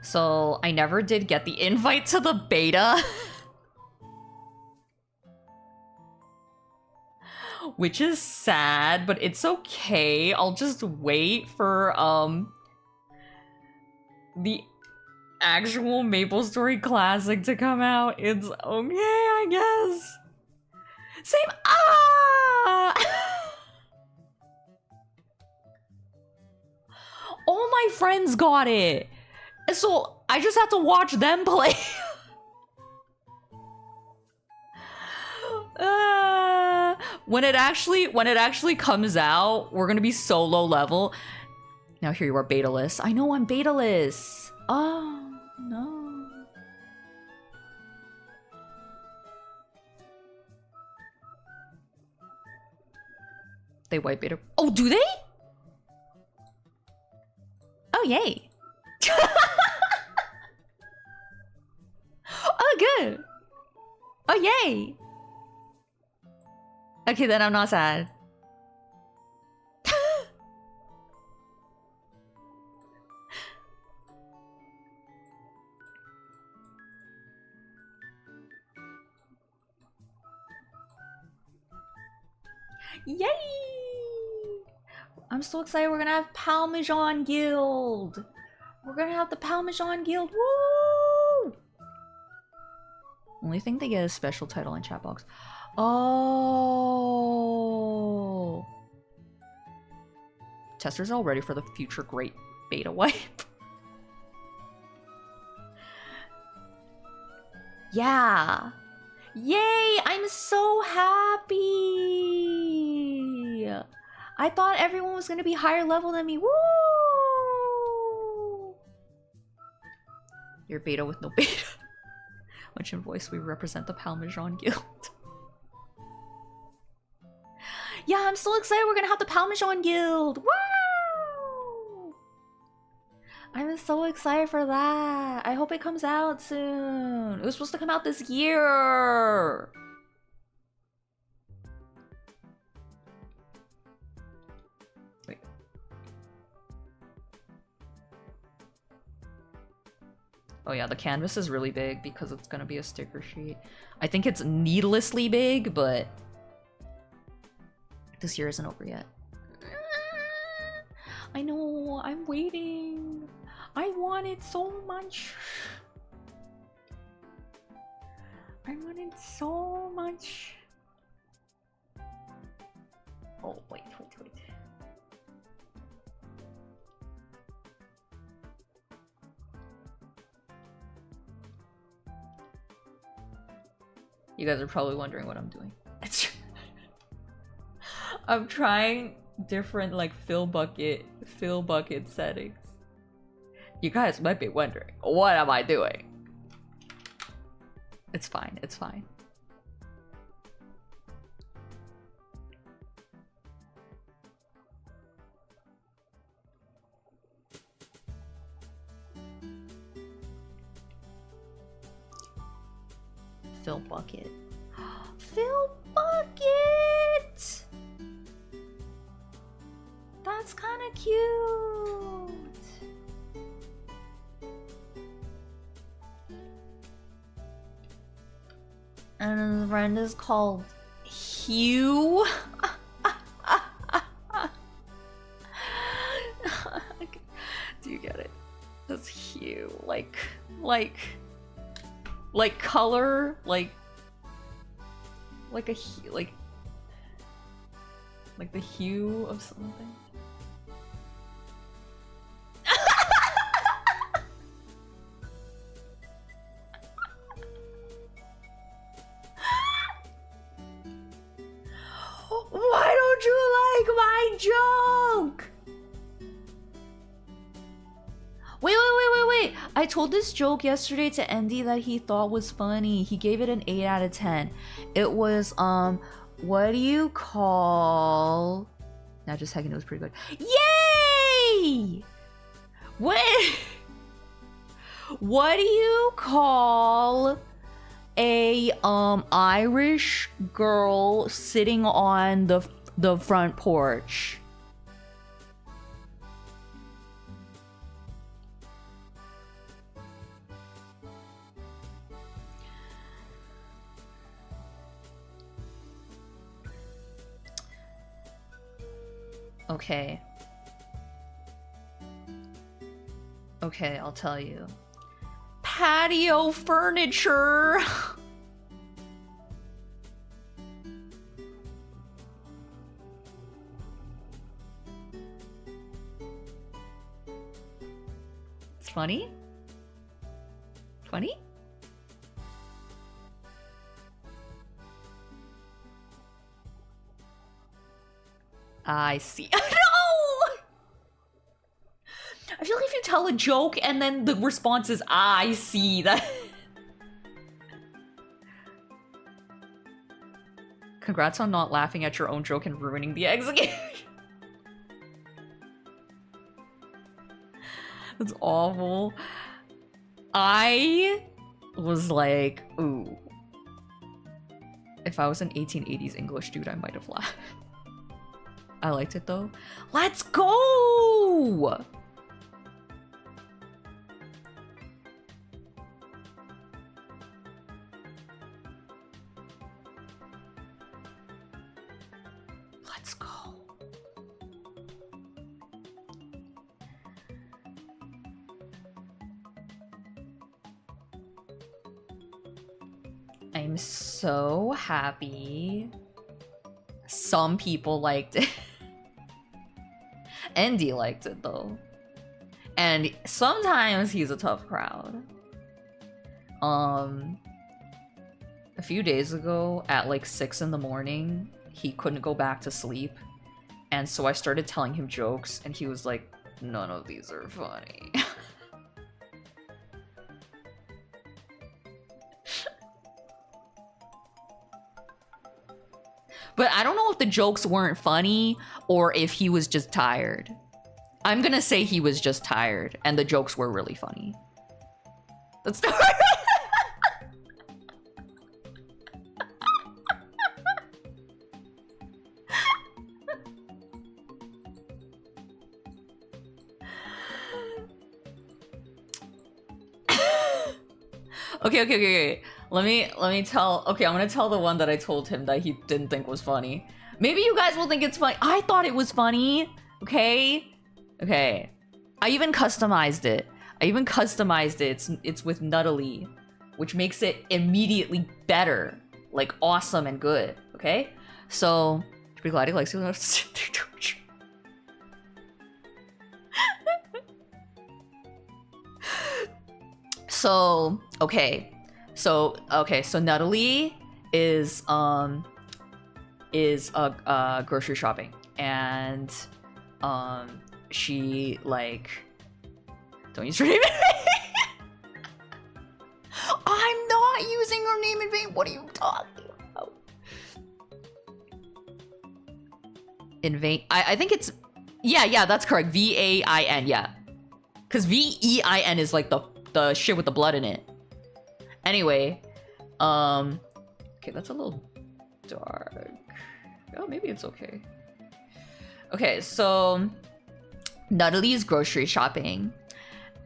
So, I never did get the invite to the beta. Which is sad, but it's okay. I'll just wait for, the actual MapleStory Classic to come out. It's okay, I guess. Same. Ah! All my friends got it, so I just have to watch them play. When it actually comes out, we're gonna be so low level. Now here you are, betaless. I know I'm betaless. Oh no. They wipe beta. Oh, do they? Oh yay. Oh good. Oh yay. Okay, then I'm not sad. Yay! I'm so excited. We're gonna have Parmesan Guild. We're gonna have the Parmesan Guild. Woo! Only thing they get is special title and chat box. Oh. Testers all ready for the future great beta wipe. Yeah. Yay! I'm so happy! I thought everyone was gonna be higher level than me. Woo! You're beta with no beta. Which in voice we represent the Parmesan Guild. Yeah, I'm so excited we're gonna have the Parmesan Guild! Woo! I'm so excited for that. I hope it comes out soon. It was supposed to come out this year. Wait. Oh yeah, the canvas is really big because it's gonna be a sticker sheet. I think it's needlessly big, but this year isn't over yet. I know, I'm waiting. I want it so much. I want it so much. Oh, wait. You guys are probably wondering what I'm doing. I'm trying different like fill bucket settings. You guys might be wondering, what am I doing? It's fine, it's fine. Fill bucket. Fill bucket! That's kind of cute. And the friend is called hue. Do you get it? That's hue, like color, like a like the hue of something. Why don't you like my joke? Wait. I told this joke yesterday to Andy that he thought was funny. He gave it an 8 out of 10. It was, what do you call... Now just hecking, it was pretty good. Yay! What do you call a, Irish girl sitting on the front porch? Okay. Okay, I'll tell you. Patio furniture. It's funny? Funny? I see. No! I feel like if you tell a joke and then the response is, I see, that... Congrats on not laughing at your own joke and ruining the execution. That's awful. I was like, ooh. If I was an 1880s English dude, I might have laughed. I liked it though. Let's go! Let's go. I'm so happy. Some people liked it. Andy liked it though. And sometimes he's a tough crowd. A few days ago at like 6 in the morning, he couldn't go back to sleep. And so I started telling him jokes and he was like, none of these are funny. But I don't know if the jokes weren't funny or if he was just tired. I'm gonna say he was just tired and the jokes were really funny. Let's start. Okay. Let me tell. Okay, I'm gonna tell the one that I told him that he didn't think was funny. Maybe you guys will think it's funny. I thought it was funny. Okay. I even customized it. It's with Nuttily, which makes it immediately better, like awesome and good. Okay. So, should be glad he likes you. So Nuttily is grocery shopping and she like don't use her name in vain. I'm not using her name in vain. What are you talking about? In vain. I think it's yeah, that's correct. V-A-I-N, yeah. Cause V-E-I-N is like the shit with the blood in it. Anyway, okay, that's a little dark. Oh, maybe it's okay. Okay, so Nuttily grocery shopping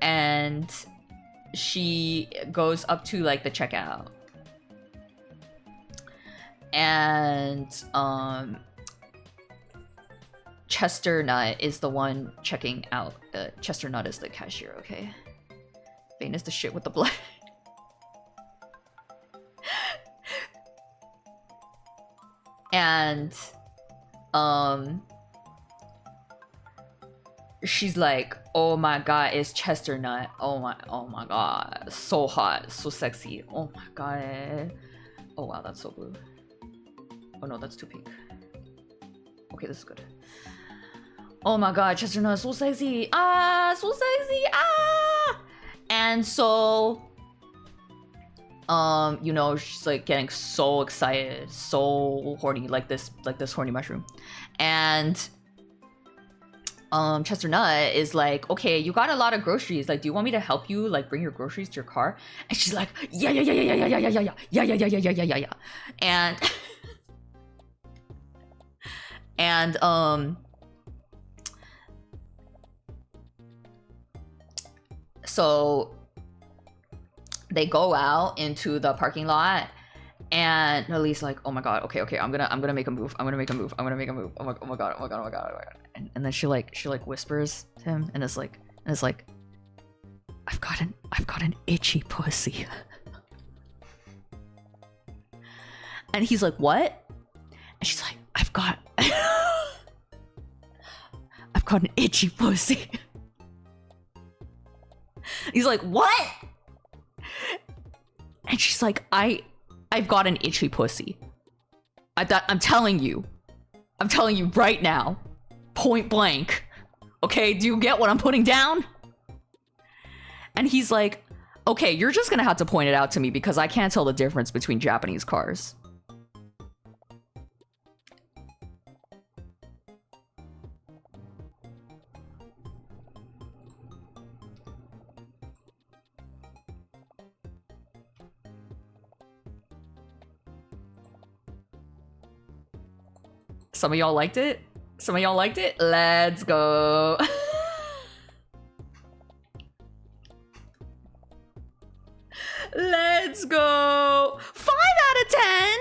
and she goes up to like the checkout And Chesternut is the one checking out. Chesternut is the cashier, okay? Bane is the shit with the blood. And she's like, oh my god, it's Chesternut. Oh my god, so hot, so sexy. Oh my god. Oh wow, that's so blue. Oh no, that's too pink. Okay, this is good. Oh my god, Chesternut, so sexy. Ah, so sexy. Ah. And so you know, she's like getting so excited, so horny, like this horny mushroom. And Chesternut is like, okay, you got a lot of groceries. Like, do you want me to help you, like, bring your groceries to your car? And she's like, yeah. And and so they go out into the parking lot, and Nalie's like, oh my god, okay, I'm gonna make a move. I'm gonna make a move. Oh my god. And then she like whispers to him, and it's like, I've got an itchy pussy. And he's like, what? And she's like, I've got an itchy pussy. He's like, what? And she's like, I've got an itchy pussy. I'm telling you right now, point blank. Okay, do you get what I'm putting down? And he's like, okay, you're just gonna have to point it out to me because I can't tell the difference between Japanese cars. Some of y'all liked it? Let's go. Let's go. 5 out of 10?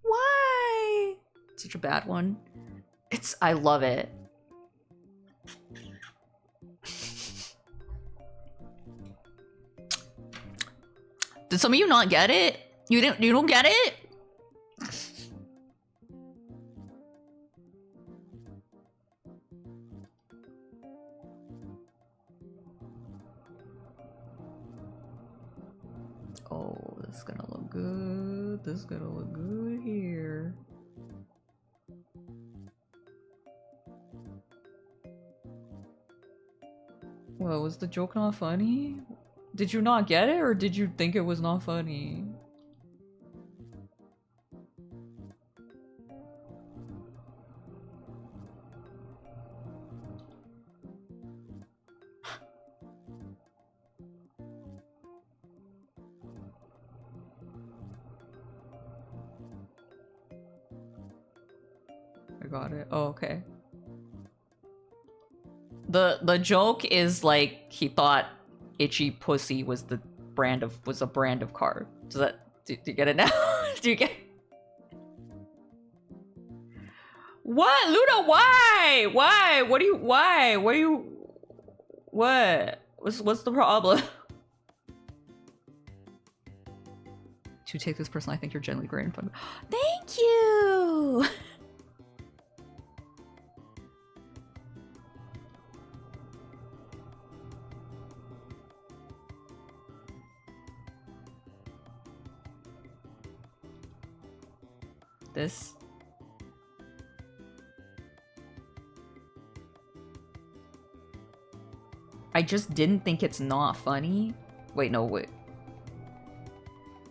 Why? Such a bad one. I love it. Did some of you not get it? You don't get it? Oh, this is gonna look good. This is gonna look good here. Well, was the joke not funny? Did you not get it, or did you think it was not funny? I got it. Oh, okay. The joke is like he thought itchy pussy was a brand of car. Do you get it now? Do you get? What, Luna? Why? Why? What do you? Why? What do you? What? What's the problem? To take this person, I think you're generally great and fun. Thank you. This. I just didn't think it's not funny. Wait, no, wait.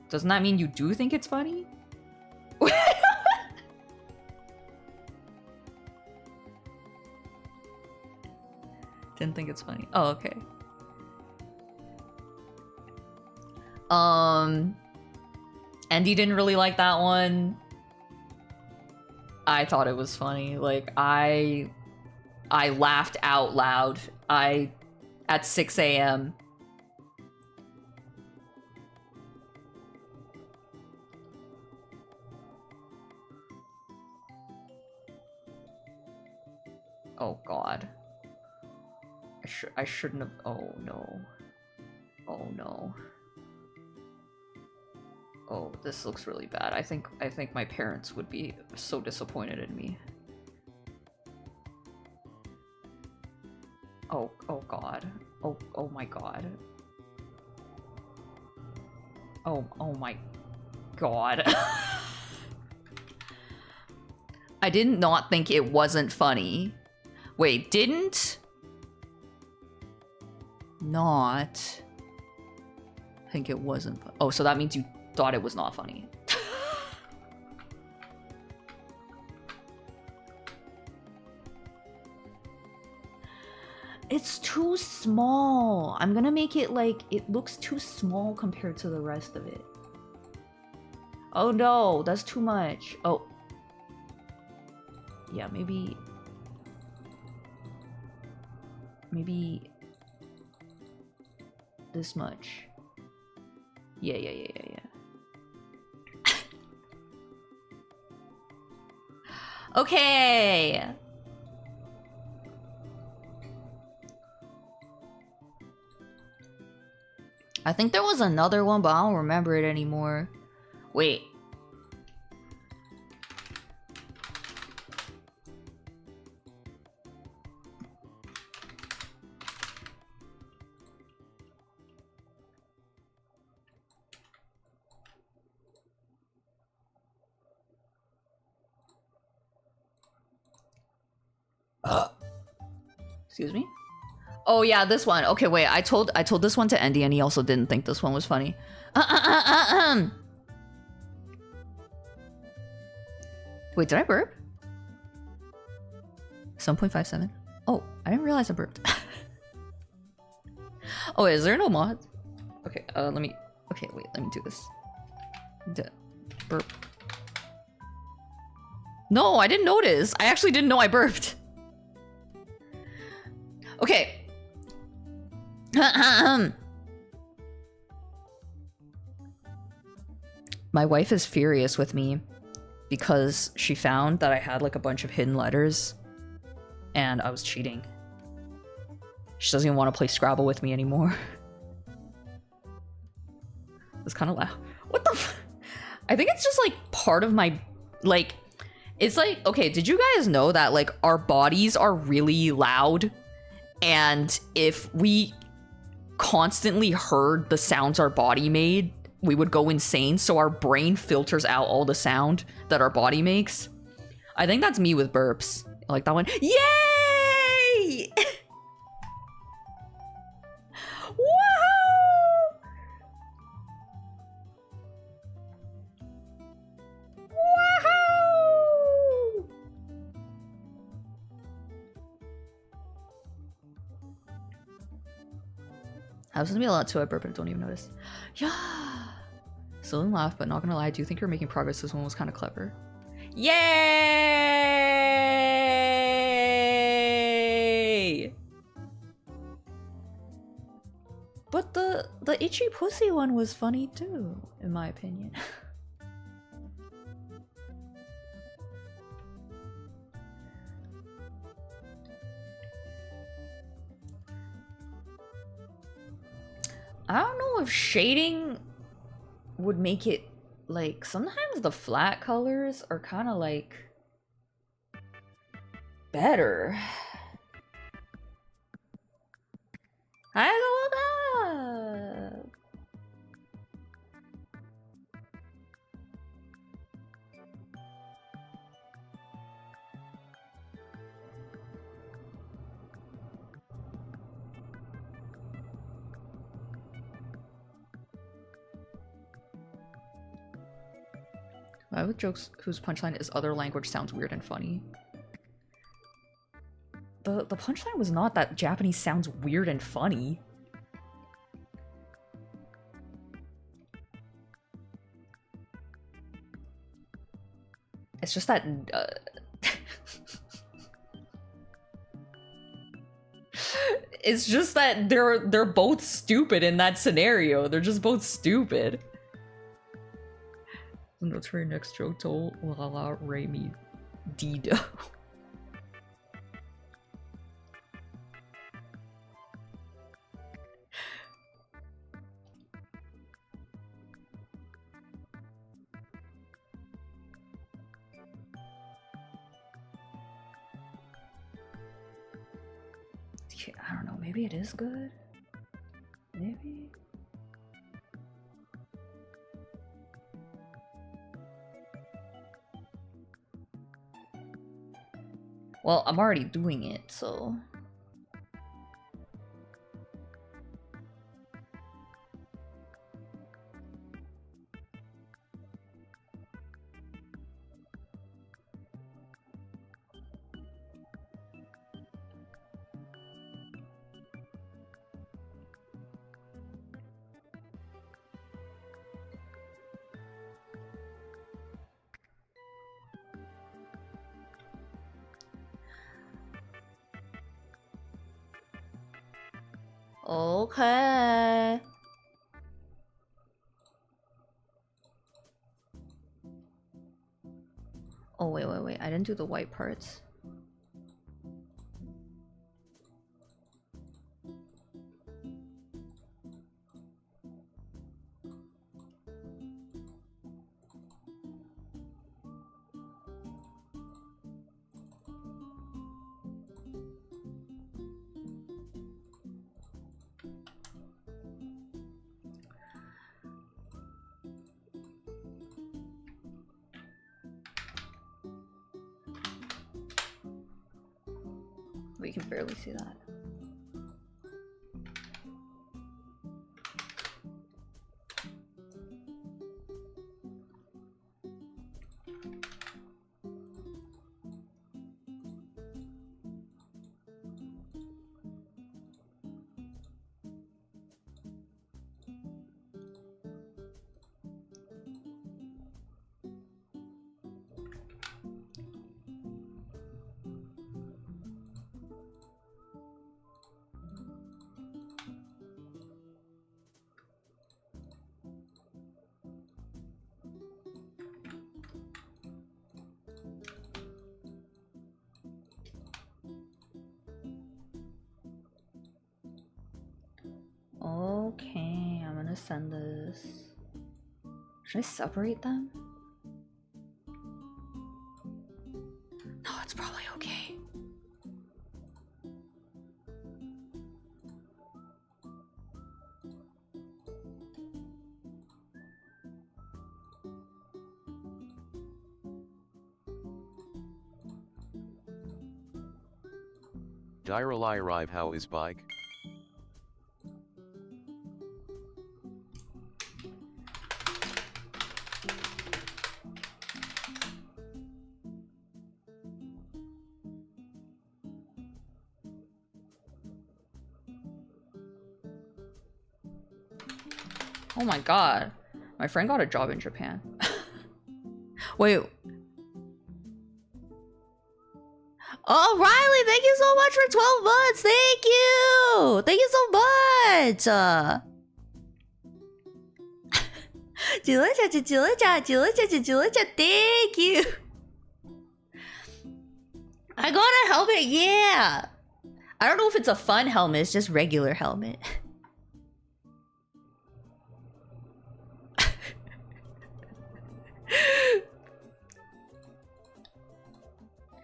Doesn't that mean you do think it's funny? Didn't think it's funny. Oh, okay. Andy didn't really like that one. I thought it was funny. Like, I laughed out loud. At 6 a.m. Oh god. I shouldn't have. Oh no. Oh no. Oh, this looks really bad. I think my parents would be so disappointed in me. Oh god. Oh my god. Oh my god. I did not think it wasn't funny. Wait, didn't? Not think it wasn't. Oh, so that means you thought it was not funny. It's too small. I'm gonna make it like it looks too small compared to the rest of it. Oh no, that's too much. Oh. Yeah, maybe this much. Yeah. Okay. I think there was another one, but I don't remember it anymore. Wait. Excuse me? Oh yeah, this one. Okay, wait. I told this one to Andy, and he also didn't think this one was funny. Wait, did I burp? 7.57. Oh, I didn't realize I burped. Oh, is there no mod? Okay, let me. Okay, wait. Let me do this. Burp. No, I didn't notice. I actually didn't know I burped. Okay. My wife is furious with me because she found that I had like a bunch of hidden letters and I was cheating. She doesn't even want to play Scrabble with me anymore. It's kind of loud. What the f— I think it's just like part of my, like, it's like, okay, did you guys know that like our bodies are really loud? And if we constantly heard the sounds our body made, we would go insane. So our brain filters out all the sound that our body makes. I think that's me with burps. Like that one. Yay! Woohoo! Woohoo! I was gonna be a lot too. I burp, but don't even notice. Yeah. Still didn't laugh, but not gonna lie, I do think you're making progress. This one was kind of clever. Yay! But the itchy pussy one was funny too, in my opinion. I don't know if shading would make it, like, sometimes the flat colors are kind of like better. I don't know. I have jokes whose punchline is other language sounds weird and funny. The punchline was not that Japanese sounds weird and funny. It's just that it's just that they're both stupid in that scenario. They're just both stupid. What's for your next joke? Told la la Remy Dido. I don't know, maybe it is good? Maybe? Well, I'm already doing it, so... Okay. Oh, wait. I didn't do the white parts. We can barely see that. Okay, I'm gonna send this. Should I separate them? No, it's probably okay. Direly arrive how is bike? Oh my god. My friend got a job in Japan. Wait. Oh, Riley, thank you so much for 12 months. Thank you. Thank you so much. Thank you. I got a helmet, yeah. I don't know if it's a fun helmet, it's just regular helmet.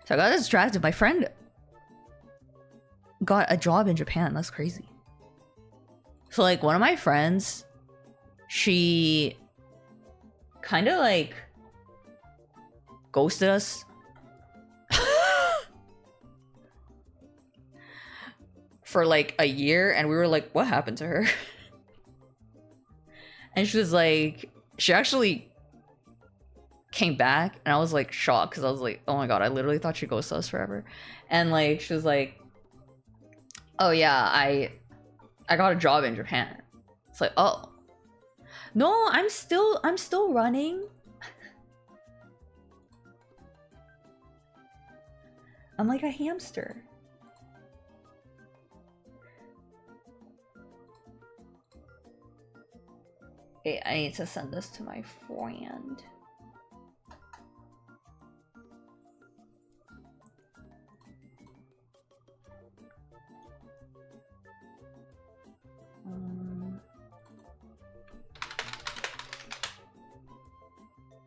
So I got distracted. My friend got a job in Japan. That's crazy. So like one of my friends, she kind of like ghosted us. For like a year, and we were like, what happened to her? And she was like, she actually came back, and I was like shocked because I was like, oh my god, I literally thought she ghosted us forever. And like she was like, oh yeah, I got a job in Japan. It's like, oh no, I'm still running. I'm like a hamster. Okay, I need to send this to my friend.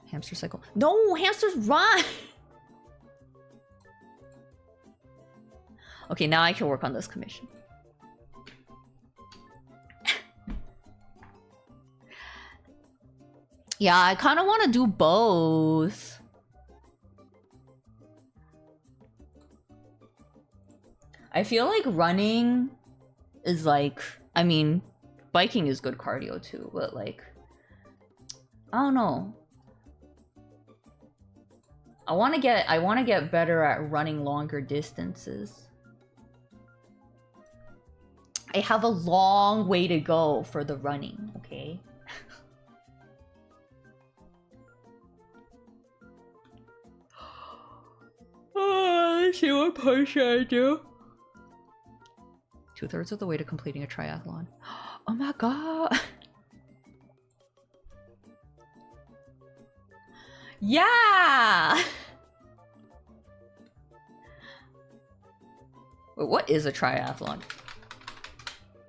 Hamster cycle. No, hamsters run! Okay, now I can work on this commission. Yeah, I kind of want to do both. I feel like running is like, I mean, biking is good cardio too, but like, I don't know. I want to get better at running longer distances. I have a long way to go for the running, okay? Let's see what push I do. 2/3 of the way to completing a triathlon. Oh my god. Yeah! Wait, what is a triathlon?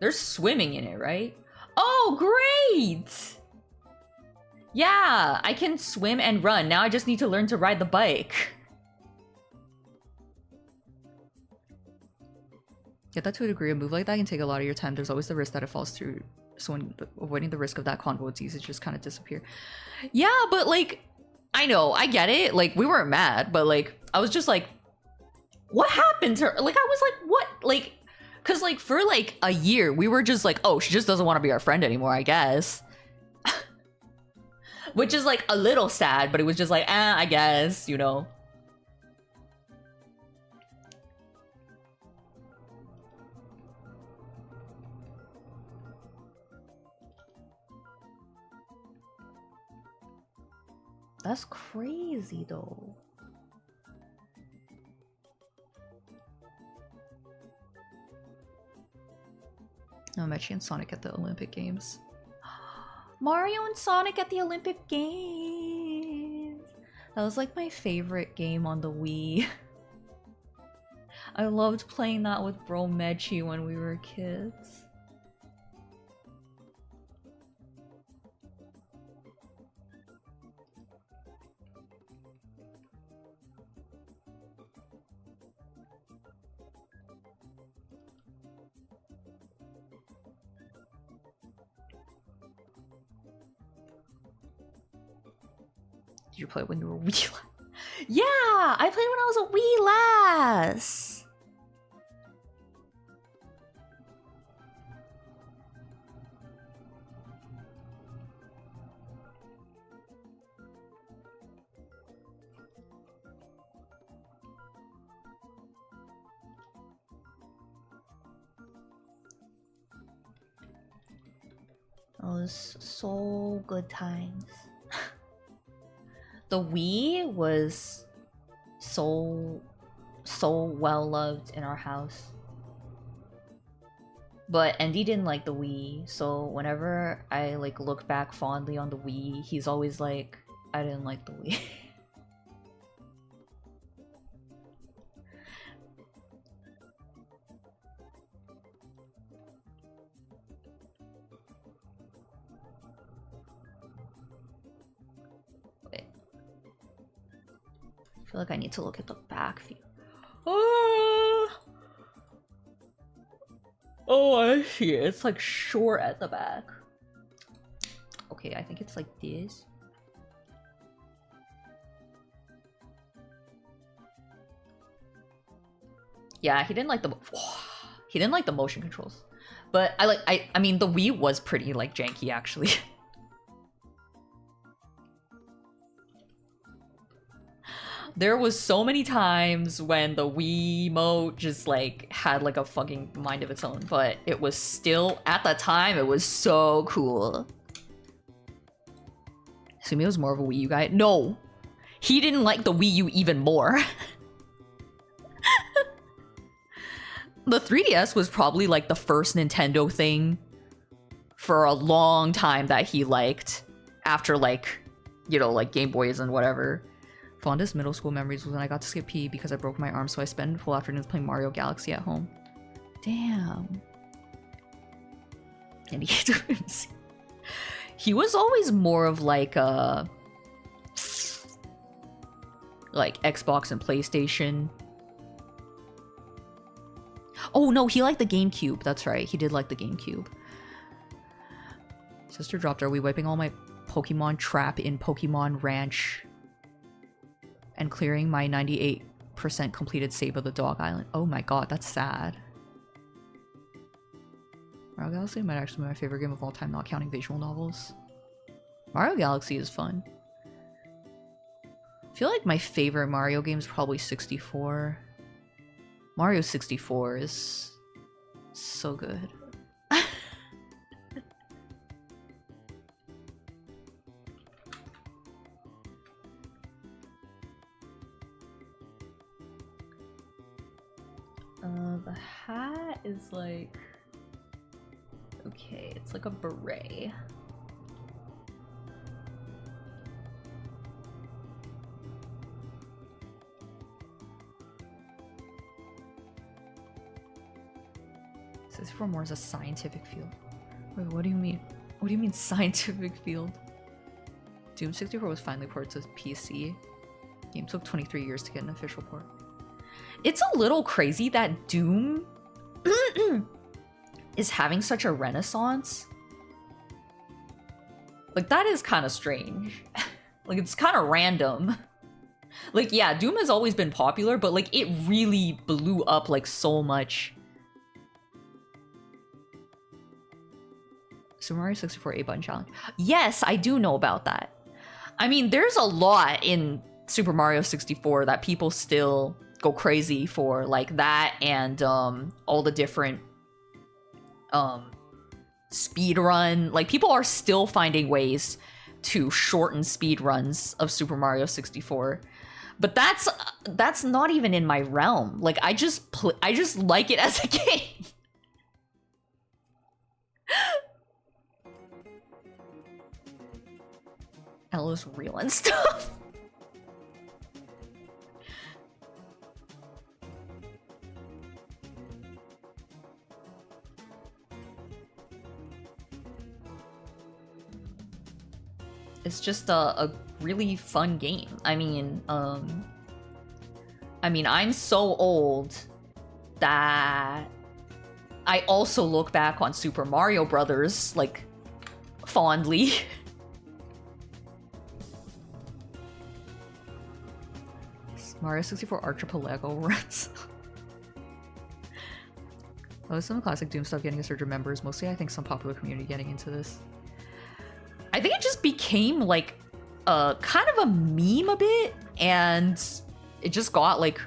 There's swimming in it, right? Oh, great! Yeah, I can swim and run. Now I just need to learn to ride the bike. Get that to a degree. A move like that can take a lot of your time. There's always the risk that it falls through. So when avoiding the risk of that convo, it's easy to just kind of disappear. Yeah, but like, I know, I get it. Like, we weren't mad, but like, I was just like, what happened to her? Like, I was like, what? Like, cause like for like a year, we were just like, oh, she just doesn't want to be our friend anymore, I guess. Which is like a little sad, but it was just like, I guess, you know. That's crazy though. Mametchi and Sonic at the Olympic Games. Mario and Sonic at the Olympic Games. That was like my favorite game on the Wii. I loved playing that with bro Mametchi when we were kids. Did you play when you were wee lass? Yeah, I played when I was a wee lass. It was so good times. The Wii was so well loved in our house. But Andy didn't like the Wii, so whenever I like look back fondly on the Wii, he's always like, I didn't like the Wii. I feel like I need to look at the back view. Oh, I see it. It's like short at the back. Okay, I think it's like this. Yeah, he didn't like the motion controls. But I mean the Wii was pretty like janky actually. There was so many times when the Wiimote just like had like a fucking mind of its own, but it was still, at the time, it was so cool. Sumi was more of a Wii U guy. No! He didn't like the Wii U even more. The 3DS was probably like the first Nintendo thing for a long time that he liked. After like, you know, like Game Boys and whatever. Fondest middle school memories was when I got to skip PE because I broke my arm, so I spent full afternoons playing Mario Galaxy at home. Damn. And he was always more of like a like Xbox and PlayStation. Oh no, he liked the GameCube. That's right, he did like the GameCube. Sister dropped. Are we wiping all my Pokemon trap in Pokemon Ranch and clearing my 98% completed save of the Dog Island. Oh my god, that's sad. Mario Galaxy might actually be my favorite game of all time, not counting visual novels. Mario Galaxy is fun. I feel like my favorite Mario game is probably 64. Mario 64 is so good. The hat is like... okay, it's like a beret. This is for more as a scientific field. Wait, what do you mean? What do you mean scientific field? Doom 64 was finally ported to PC. Game took 23 years to get an official port. It's a little crazy that Doom is having such a renaissance. Like, that is kind of strange. Like, it's kind of random. Like, yeah, Doom has always been popular, but like, it really blew up like so much. Super Mario 64 8-button challenge. Yes, I do know about that. I mean, there's a lot in Super Mario 64 that people still go crazy for, like that and all the different speed run. Like, people are still finding ways to shorten speed runs of Super Mario 64. But that's not even in my realm. Like, I just like it as a game. Ella's real and stuff. It's just a really fun game. I mean, I'm so old that I also look back on Super Mario Brothers, like, fondly. Mario 64 Archipelago runs. Oh, some classic Doom stuff getting a surge of members. Mostly, I think some popular community getting into this. I think it just became like a kind of a meme a bit, and it just got like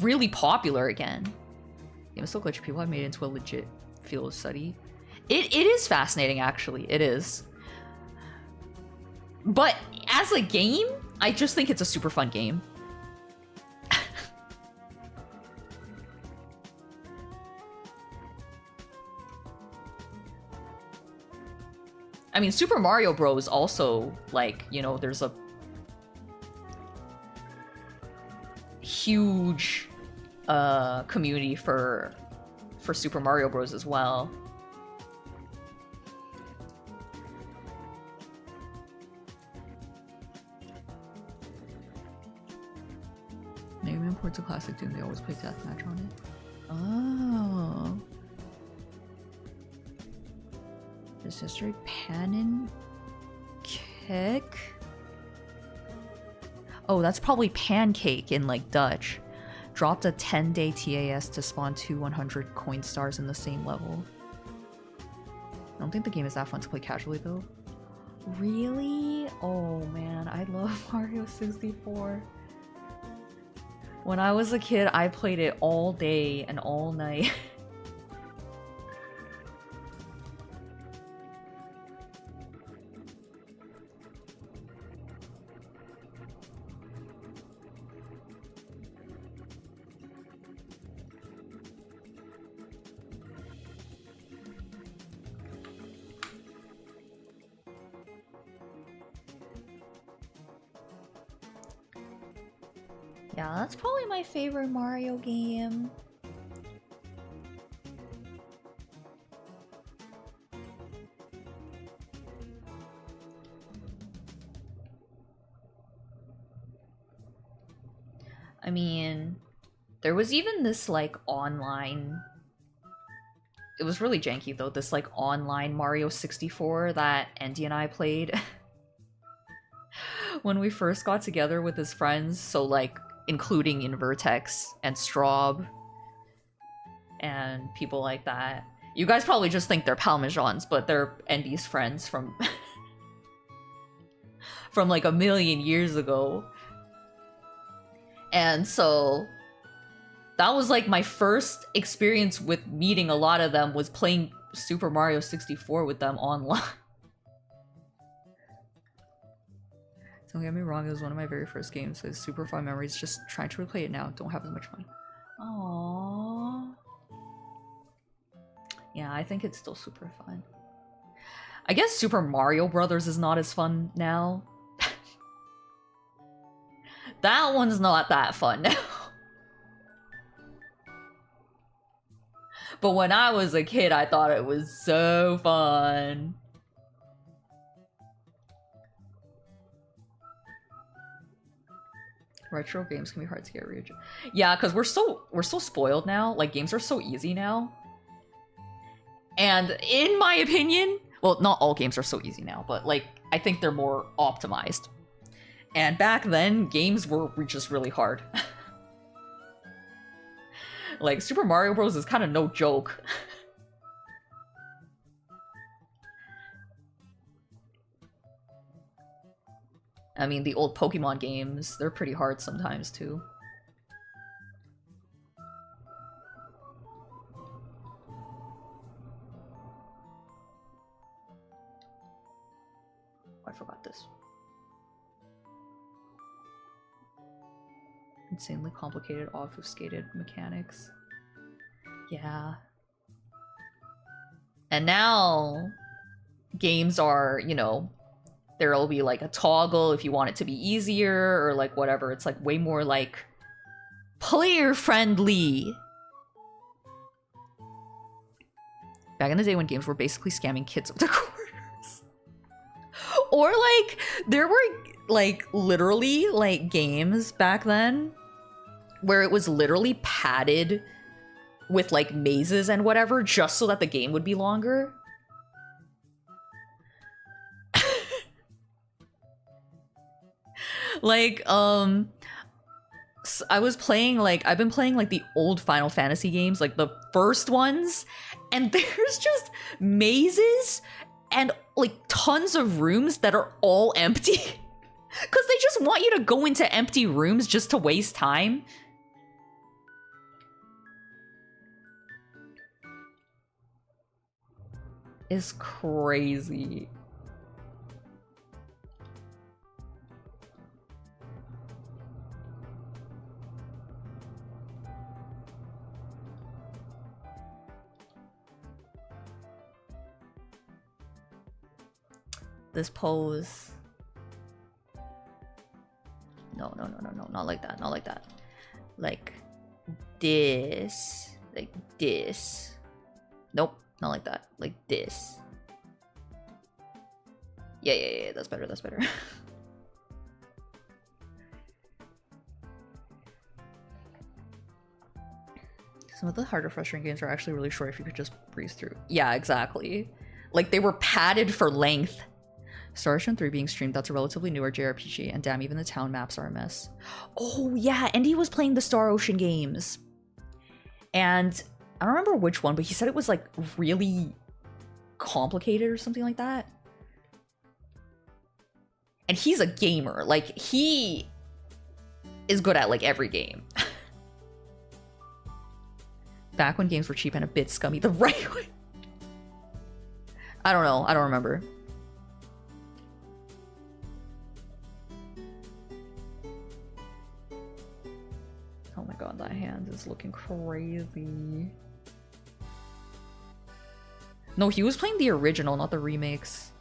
really popular again. Game is so glitchy. People have made it into a legit field of study. It is fascinating, actually. It is. But as a game, I just think it's a super fun game. I mean, Super Mario Bros. Also, like, you know, there's a huge community for Super Mario Bros. As well. Maybe imports a classic Doom, they always play deathmatch on it. Oh. Is history Pancake? Oh, that's probably pancake in like Dutch. Dropped a 10-day TAS to spawn 2 100 coin stars in the same level. I don't think the game is that fun to play casually though. Really? Oh man, I love Mario 64. When I was a kid, I played it all day and all night. Yeah, that's probably my favorite Mario game. I mean, there was even this like online It was really janky though, this like online Mario 64 that Andy and I played when we first got together with his friends, so like including in Vertex and Straub and people like that. You guys probably just think they're Parmesans, but they're Andy's friends from from like a million years ago. And so that was like my first experience with meeting a lot of them, was playing Super Mario 64 with them online. Don't get me wrong, it was one of my very first games. So it's super fun memories. Just trying to replay it now. Don't have as much fun. Aww. Yeah, I think it's still super fun. I guess Super Mario Brothers is not as fun now. That one's not that fun now. But when I was a kid, I thought it was so fun. Retro games can be hard to get reach. Yeah, because we're so spoiled now. Like, games are so easy now. And in my opinion, well, not all games are so easy now, but like, I think they're more optimized. And back then, games were just really hard. Like, Super Mario Bros. Is kind of no joke. I mean, the old Pokemon games, they're pretty hard sometimes, too. I forgot this. Insanely complicated, obfuscated mechanics. Yeah. And now, games are, you know, there'll be like a toggle if you want it to be easier or like whatever. It's like way more like player friendly. Back in the day when games were basically scamming kids with the quarters. Or like there were like literally like games back then where it was literally padded with like mazes and whatever just so that the game would be longer. Like, I was playing, like, I've been playing, like, the old Final Fantasy games, like, the first ones, and there's just mazes and, like, tons of rooms that are all empty. Because they just want you to go into empty rooms just to waste time. It's crazy. This pose. No, not like that, not like that. Like this. Like this. Nope, not like that. Like this. Yeah, that's better, that's better. Some of the harder, frustrating games are actually really short if you could just breeze through. Yeah, exactly. Like, they were padded for length. Star Ocean 3 being streamed, that's a relatively newer JRPG, and damn, even the town maps are a mess. Oh, yeah, Andy was playing the Star Ocean games. And I don't remember which one, but he said it was, like, really complicated or something like that. And he's a gamer. Like, he is good at, like, every game. Back when games were cheap and a bit scummy the right way. I don't know. I don't remember. Oh my god, that hand is looking crazy. No, he was playing the original, not the remakes.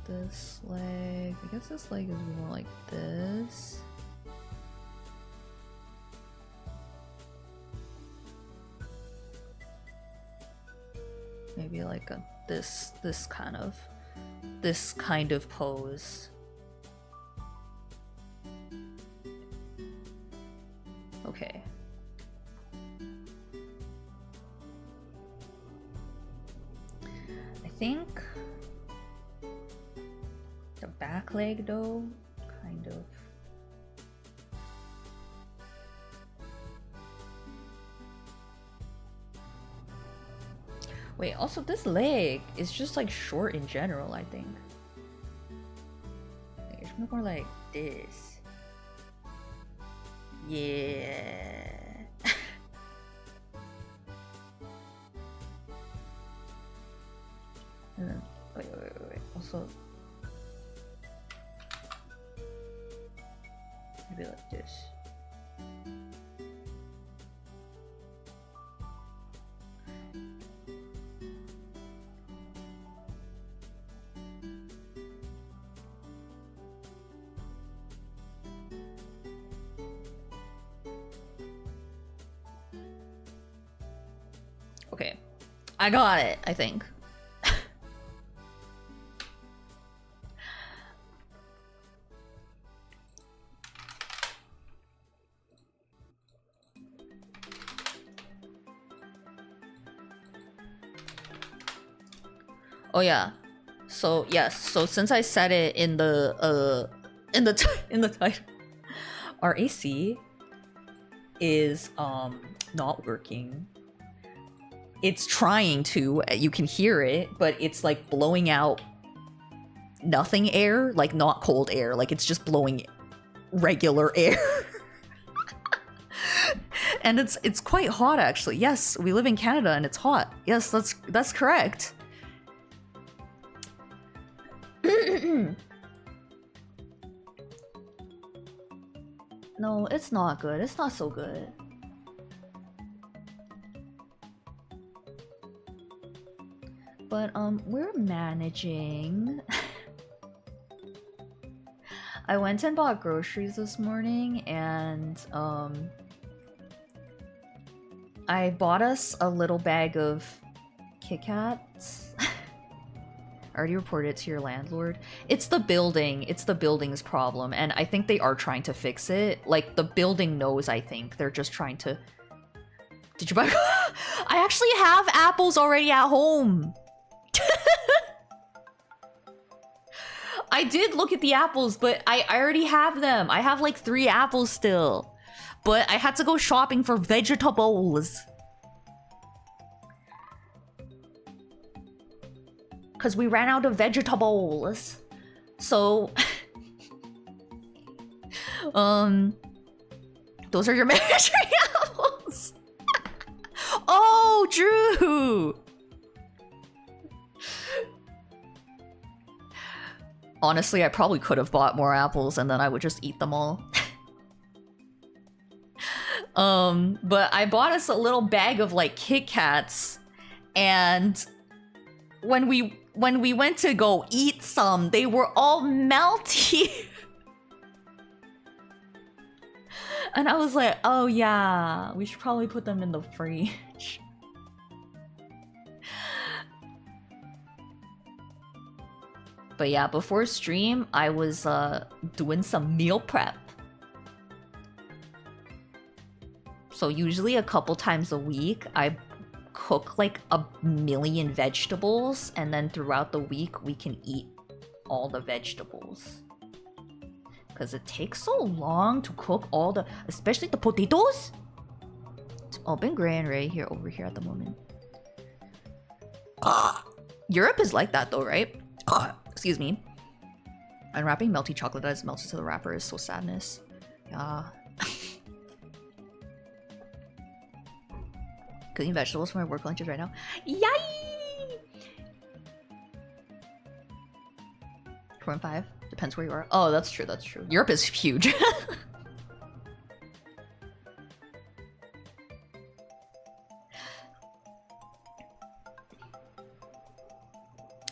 This leg, I guess this leg is more like this. Maybe like a this kind of this kind of pose. Okay. I think the back leg though, kind of. Wait, also this leg is just like short in general, I think. Like, it should be more like this. Yeah. And then, wait. Also, maybe like this. Okay, I got it, I think. Oh yeah. So yes, so since I said it in the in the title, our AC is not working. It's trying to, you can hear it, but it's like blowing out nothing air, like not cold air, like it's just blowing regular air. And it's quite hot actually. Yes, we live in Canada and it's hot. Yes, that's correct. No, it's not good. It's not so good. But we're managing. I went and bought groceries this morning and I bought us a little bag of Kit Kats. I already reported it to your landlord. It's the building. It's the building's problem, and I think they are trying to fix it. Like, the building knows, I think. They're just trying to... Did you buy... I actually have apples already at home! I did look at the apples, but I already have them. I have like 3 apples still. But I had to go shopping for vegetables. Because we ran out of vegetables. So... those are your Mametchi apples! Oh, Drew! Honestly, I probably could have bought more apples and then I would just eat them all. But I bought us a little bag of like Kit Kats, and when we went to go eat some, they were all melty. And I was like, oh yeah, we should probably put them in the fridge. But yeah, before stream, I was doing some meal prep. So usually a couple times a week, I cook like 1,000,000 vegetables, and then throughout the week, we can eat all the vegetables. Because it takes so long to cook all the... especially the potatoes! It's all been grand right here, over here at the moment. Europe is like that though, right? Excuse me. Unwrapping melty chocolate as it melts into the wrapper is so sadness. Yeah. Cooking vegetables for my work lunches right now. Yay! 4 and 5. Depends where you are. Oh, that's true, that's true. Europe is huge.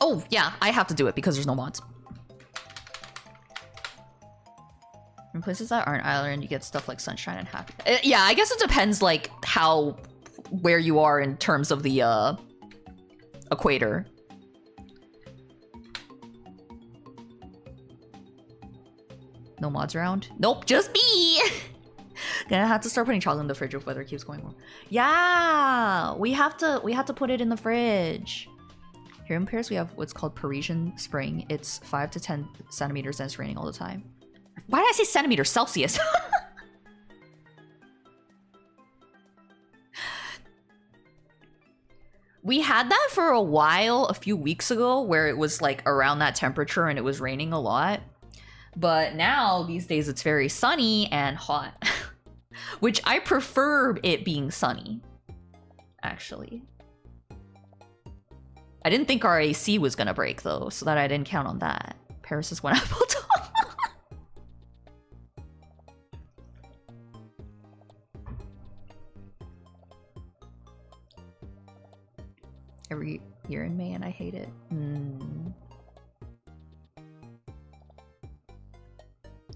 Oh, yeah, I have to do it because there's no mods. In places that aren't island, you get stuff like sunshine and happy. Yeah, I guess it depends, like, where you are in terms of the, equator. No mods around? Nope, just me! Gonna have to start putting chocolate in the fridge if weather keeps going on. Yeah! We have to put it in the fridge. Here in Paris, we have what's called Parisian spring. It's 5 to 10 centimeters and it's raining all the time. Why did I say centimeters? Celsius. We had that for a while, a few weeks ago, where it was like around that temperature and it was raining a lot. But now, these days, it's very sunny and hot. Which I prefer it being sunny, actually. I didn't think our AC was gonna break though, so that I didn't count on that. Paris is when I built on. Every year in May and I hate it.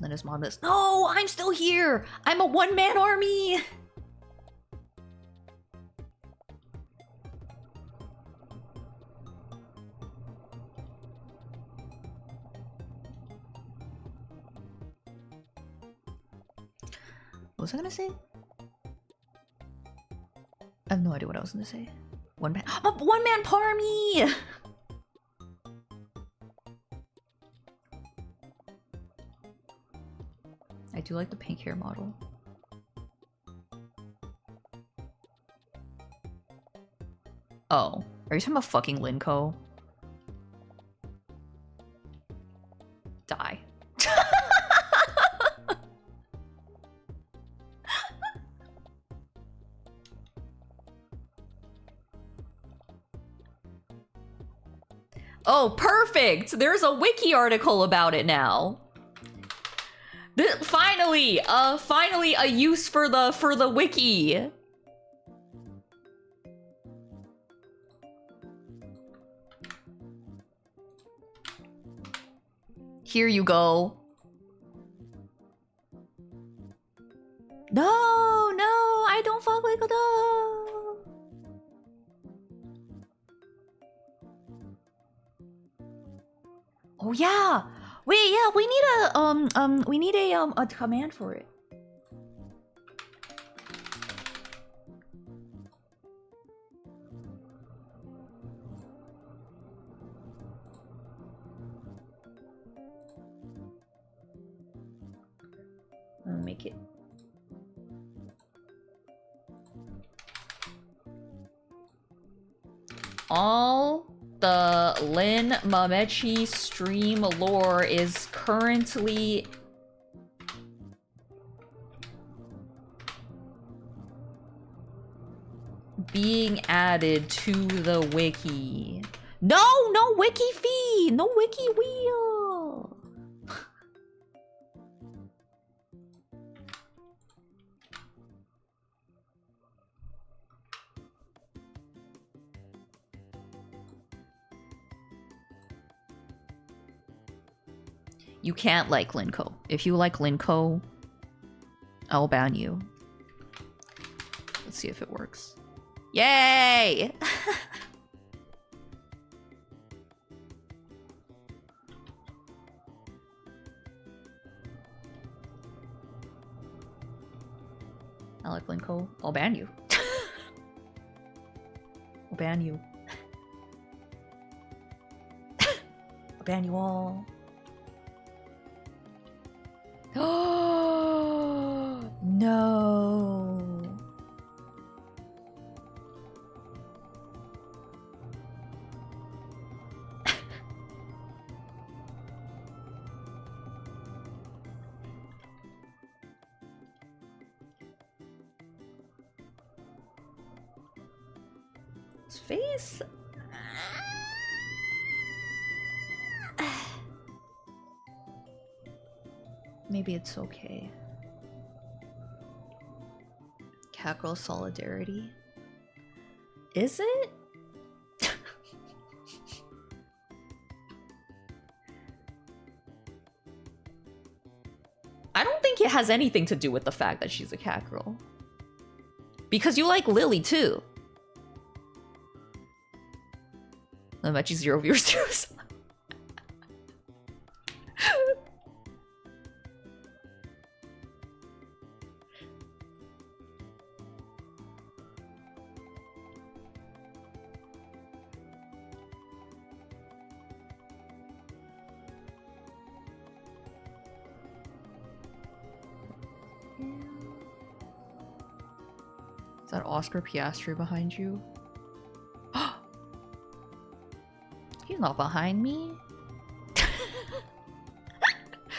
Then his mom says, "No, I'm still here! I'm a one-man army!" What was I gonna say? I have no idea what I was gonna say. One-man parmy! I do like the pink hair model. Oh, are you talking about fucking Linko? Die. Oh, perfect! There's a wiki article about it now. Finally a use for the wiki. Here you go. No, I don't fuck with no. Oh yeah. Wait, yeah, we need a command for it. I'll make it. All the Lin Mametchi stream lore is currently being added to the wiki. No wiki fee! No wiki wheel! You can't like Linko. If you like Linko, I'll ban you. Let's see if it works. Yay! I like Linko. I'll ban you. I'll ban you. I'll ban you all. Oh no. His face. Maybe it's okay. Catgirl solidarity. Is it? I don't think it has anything to do with the fact that she's a catgirl. Because you like Lily too. Mametchi 0 viewers. Is that Oscar Piastri behind you? He's not behind me.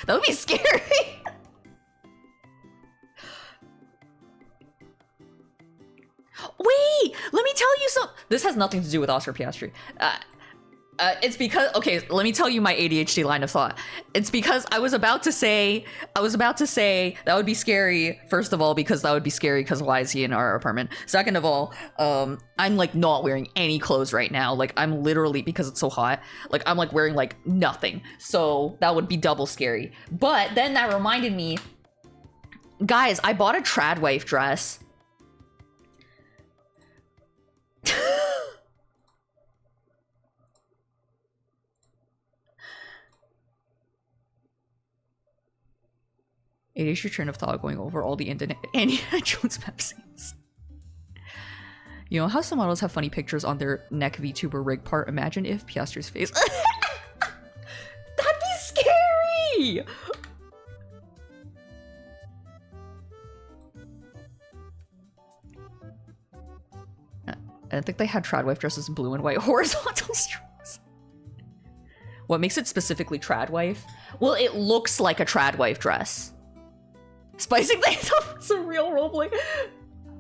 That would be scary. Wait, let me tell you some. This has nothing to do with Oscar Piastri. It's because, okay, let me tell you my ADHD line of thought. It's because I was about to say that would be scary. First of all, because that would be scary because why is he in our apartment? Second of all, I'm like not wearing any clothes right now. Like I'm literally, because it's so hot, like I'm like wearing like nothing. So that would be double scary. But then that reminded me, guys, I bought a trad wife dress. It is your train of thought going over all the Indiana Jones map scenes. You know how some models have funny pictures on their neck VTuber rig part? Imagine if Piastri's face. That'd be scary! I think they had trad wife dresses in blue and white horizontal stripes. What makes it specifically trad wife? Well, it looks like a trad wife dress. Spicing things up with some real roleplay.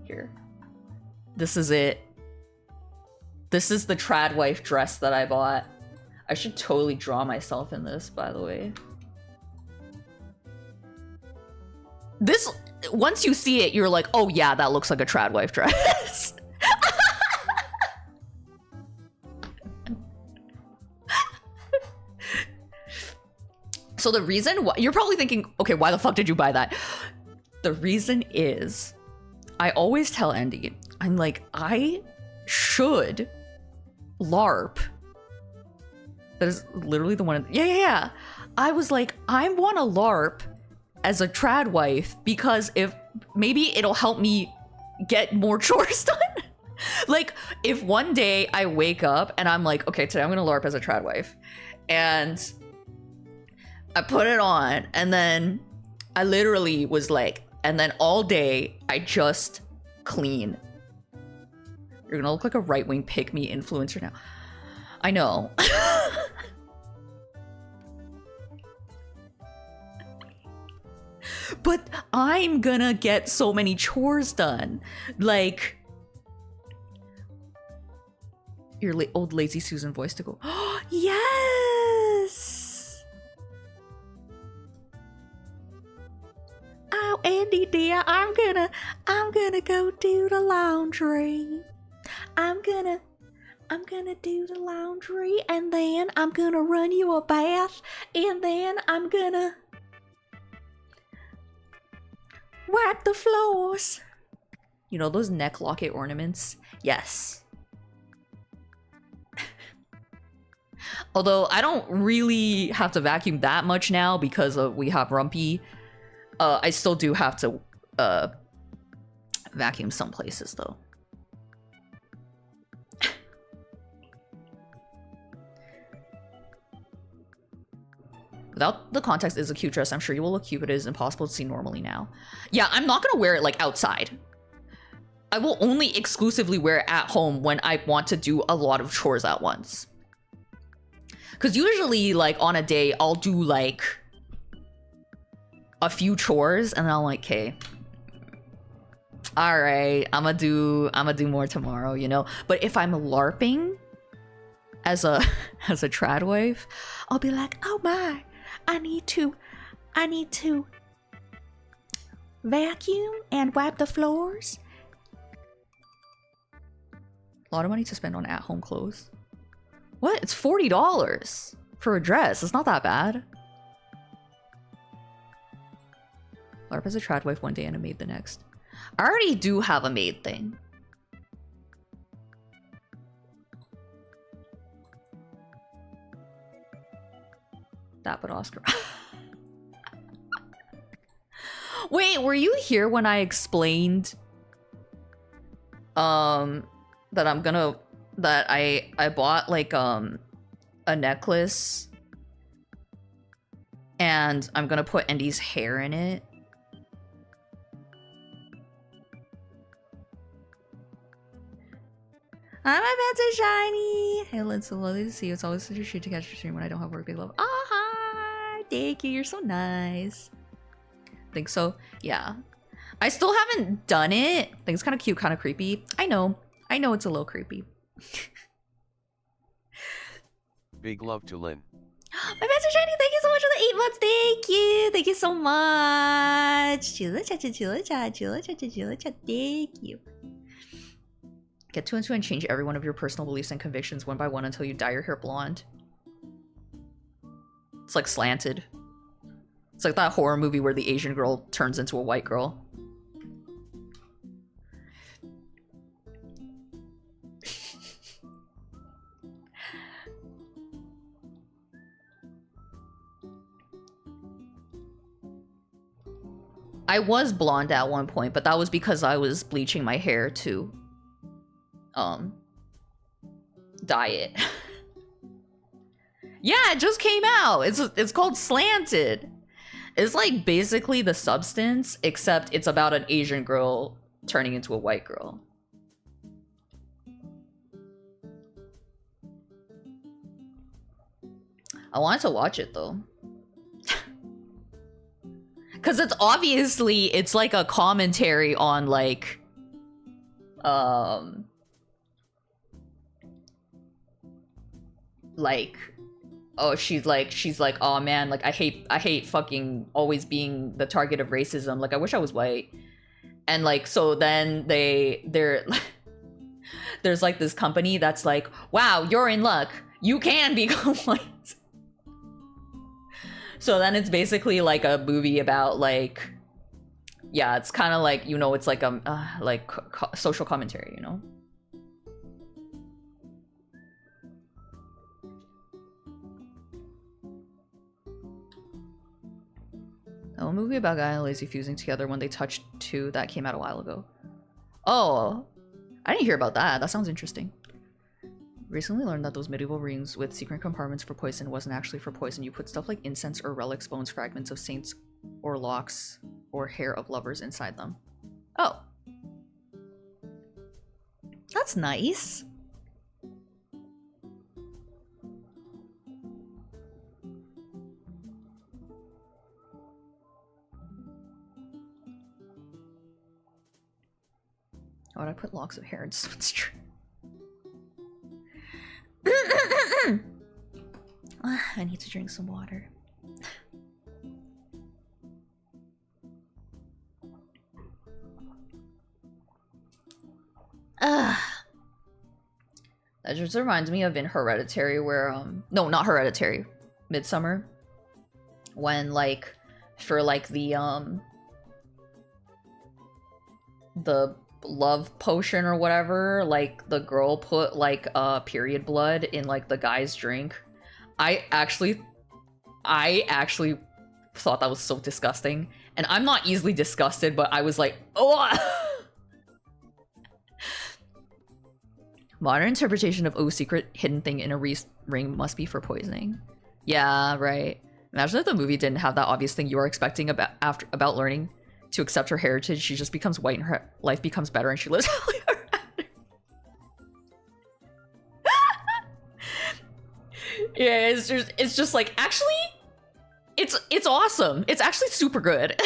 Here. This is it. This is the trad wife dress that I bought. I should totally draw myself in this, by the way. This, once you see it, you're like, oh yeah, that looks like a trad wife dress. So the reason why, you're probably thinking, okay, why the fuck did you buy that? The reason is, I always tell Andy, I'm like, I should LARP. That is literally the one, yeah. I was like, I want to LARP as a trad wife because if, maybe it'll help me get more chores done. Like, if one day I wake up and I'm like, okay, today I'm gonna LARP as a trad wife. And I put it on, and then I literally was like, and then all day I just clean. You're gonna look like a right-wing pick-me influencer now. I know. But I'm gonna get so many chores done. Like, your old lazy Susan voice to go, oh, yes! Oh, Andy dear, I'm gonna go do the laundry. I'm gonna do the laundry, and then I'm gonna run you a bath, and then I'm gonna wipe the floors. You know those neck locket ornaments? Yes. Although I don't really have to vacuum that much now because we have Rumpy. I still do have to vacuum some places though. Without the context, is a cute dress. I'm sure you will look cute, but it is impossible to see normally now. Yeah, I'm not gonna wear it like outside. I will only exclusively wear it at home when I want to do a lot of chores at once. Because usually, like, on a day, I'll do like a few chores, and then I'm like, okay, all right, I'm gonna do more tomorrow, you know. But if I'm LARPing as a trad wife, I'll be like, oh my, I need to vacuum and wipe the floors. A lot of money to spend on at-home clothes. What? It's $40 for a dress. It's not that bad. LARP as a trad wife one day and a maid the next. I already do have a maid thing. That but Oscar. Wait, were you here when I explained that I bought like a necklace and I'm gonna put Andy's hair in it? Hi, my pets are shiny. Hey, it's so lovely to see you. It's always such a treat to catch your stream when I don't have work. Big love. Ah, hi. Thank you. You're so nice. Think so? Yeah. I still haven't done it. I think it's kind of cute, kind of creepy. I know. I know it's a little creepy. Big love to Lynn. My pets are shiny. Thank you so much for the 8 months. Thank you. Thank you so much. Chula cha cha chula cha chula cha cha chula cha. Thank you. Get 2 and 2 and change every one of your personal beliefs and convictions one by one until you dye your hair blonde. It's like slanted. It's like that horror movie where the Asian girl turns into a white girl. I was blonde at one point, but that was because I was bleaching my hair to dye it. Yeah, it just came out. It's called Slanted. It's like basically the substance, except it's about an Asian girl turning into a white girl. I wanted to watch it though. Cause it's obviously, it's like a commentary on like oh, she's like, oh man, like I hate fucking always being the target of racism. Like I wish I was white. And like, so then they're there's like this company that's like, wow, you're in luck. You can become white. So then it's basically like a movie about like, yeah, it's kind of like, you know, it's like social commentary, you know? Oh, a movie about Guy and Lazy fusing together when they touched two that came out a while ago. Oh, I didn't hear about that. That sounds interesting. Recently learned that those medieval rings with secret compartments for poison wasn't actually for poison. You put stuff like incense or relics, bones, fragments of saints, or locks, or hair of lovers inside them. Oh. That's nice. Why would I put locks of hair in someone's tree? I need to drink some water. That just reminds me of in Hereditary where no, not Hereditary, Midsummer, when like for like the love potion or whatever, like the girl put like period blood in like the guy's drink. I actually thought that was so disgusting, and I'm not easily disgusted, but I was like, oh. Modern interpretation of oh, secret hidden thing in a ring must be for poisoning. Yeah, right. Imagine if the movie didn't have that obvious thing you are expecting about learning to accept her heritage. She just becomes white and her life becomes better and she lives happily ever after. Yeah, it's just like, actually, it's awesome. It's actually super good.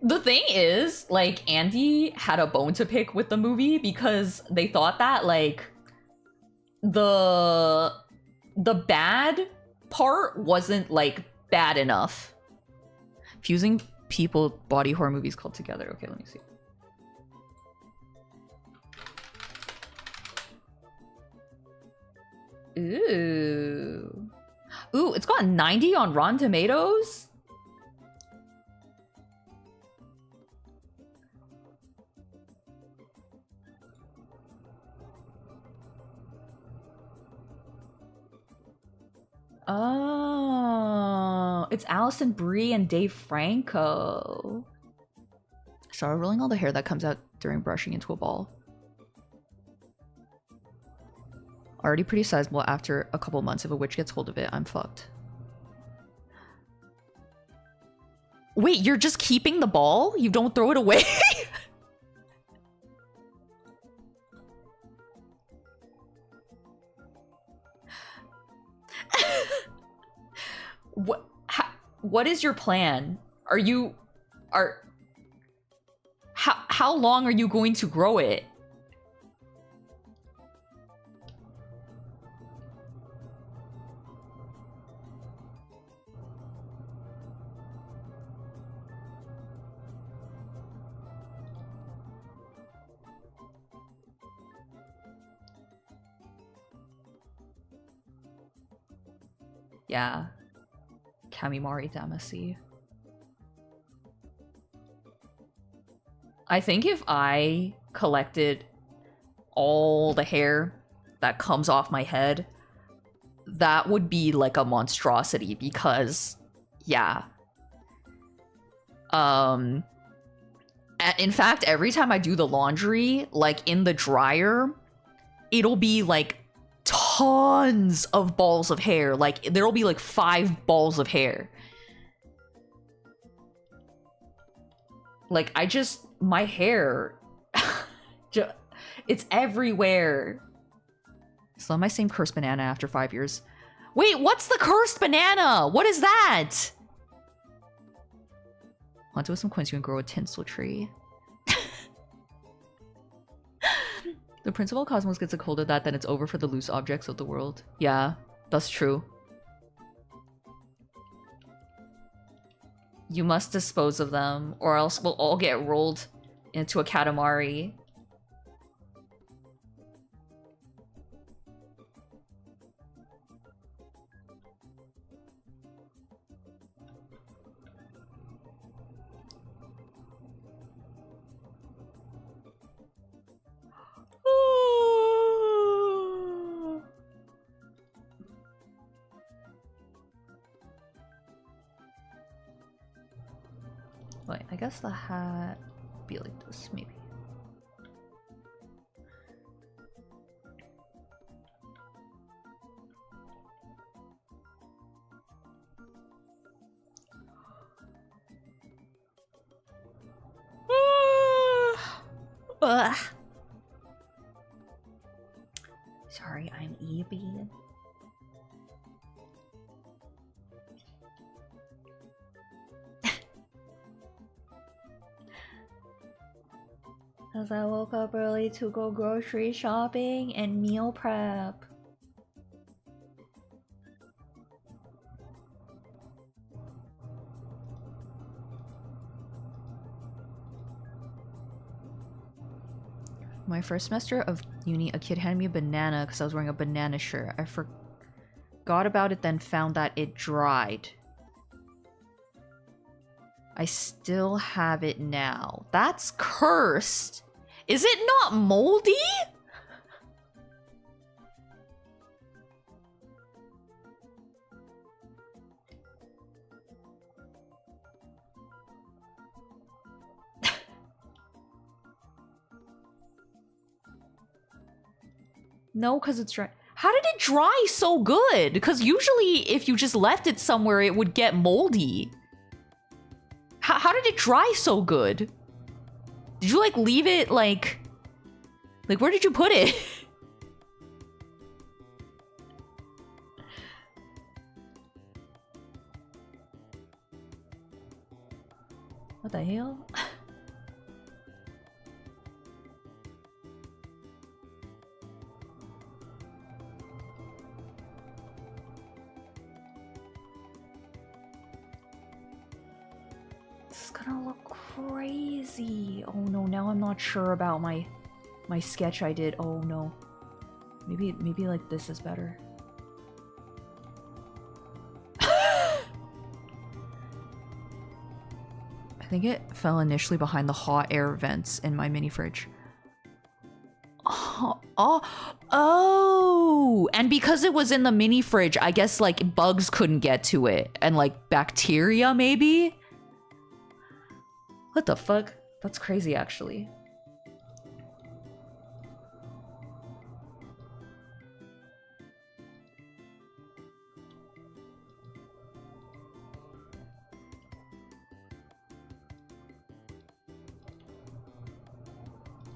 The thing is, like, Andy had a bone to pick with the movie because they thought that, like, the bad part wasn't, like, bad enough. Fusing people body horror movies called together. Okay, let me see. Ooh. Ooh, it's got 90 on Rotten Tomatoes? Oh, it's Alison Brie and Dave Franco. Started rolling all the hair that comes out during brushing into a ball. Already pretty sizable after a couple months. If a witch gets hold of it, I'm fucked. Wait, you're just keeping the ball? You don't throw it away? What is your plan? How long are you going to grow it? Yeah. Kamimari Damacy. I think if I collected all the hair that comes off my head, that would be like a monstrosity because, yeah. In fact, every time I do the laundry, like in the dryer, it'll be like tons of balls of hair. Like there'll be like 5 balls of hair. Like my hair, it's everywhere. Still have my same cursed banana after 5 years. Wait, what's the cursed banana? What is that? Hunt with some coins, you can grow a tinsel tree. The principal cosmos gets a hold of that, then it's over for the loose objects of the world. Yeah, that's true. You must dispose of them, or else we'll all get rolled into a Katamari. Wait, I guess the hat would be like this, maybe. Ugh. Sorry, I'm Evie. Cause I woke up early to go grocery shopping and meal prep. My first semester of uni, a kid handed me a banana because I was wearing a banana shirt. I forgot about it, then found that it dried. I still have it now. That's cursed. Is it not moldy? No, because it's dry. How did it dry so good? Because usually if you just left it somewhere, it would get moldy. How did it dry so good? Did you like leave it like where did you put it? What the hell? Gonna look crazy. Oh no, now I'm not sure about my sketch I did. Oh no. Maybe like this is better. I think it fell initially behind the hot air vents in my mini fridge. Oh, and because it was in the mini fridge, I guess like bugs couldn't get to it and like bacteria maybe? What the fuck? That's crazy, actually.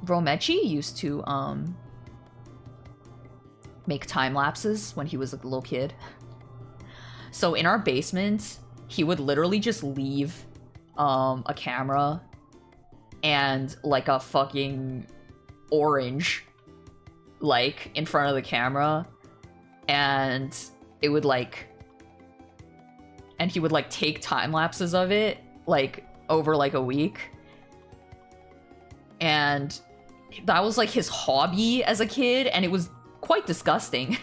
Mametchi used to make time lapses when he was a little kid. So in our basement, he would literally just leave a camera and like a fucking orange like in front of the camera, and it would like, and he would like take time lapses of it like over like a week, and that was like his hobby as a kid, and it was quite disgusting.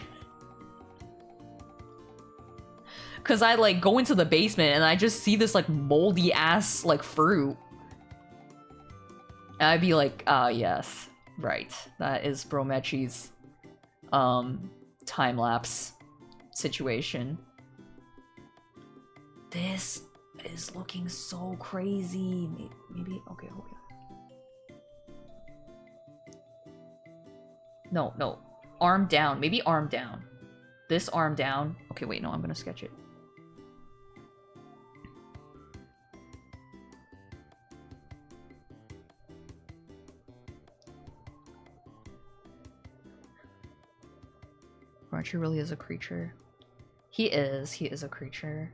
Cause I like go into the basement and I just see this like moldy ass like fruit, and I'd be like, ah, yes, right, that is Mametchi's time lapse situation. This is looking so crazy. Maybe okay, okay. No, arm down. Maybe arm down. This arm down. Okay, wait, no, I'm gonna sketch it. Archie really is a creature. He is a creature.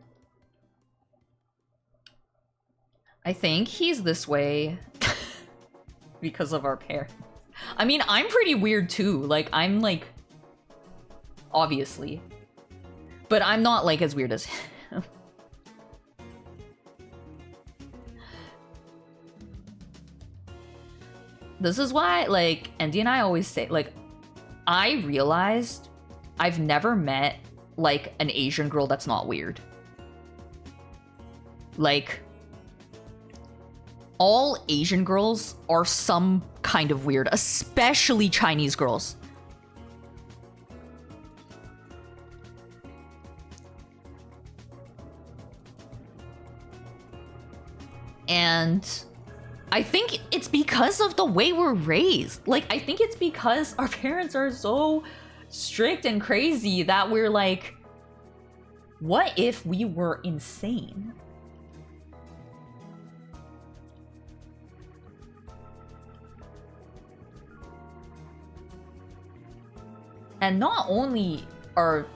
I think he's this way because of our parents. I mean, I'm pretty weird too. Like, I'm like, obviously. But I'm not like as weird as him. This is why, like, Andy and I always say, like, I realized I've never met, like, an Asian girl that's not weird. Like, all Asian girls are some kind of weird, especially Chinese girls. And I think it's because of the way we're raised. Like, I think it's because our parents are so strict and crazy that we're like, what if we were insane? And not only are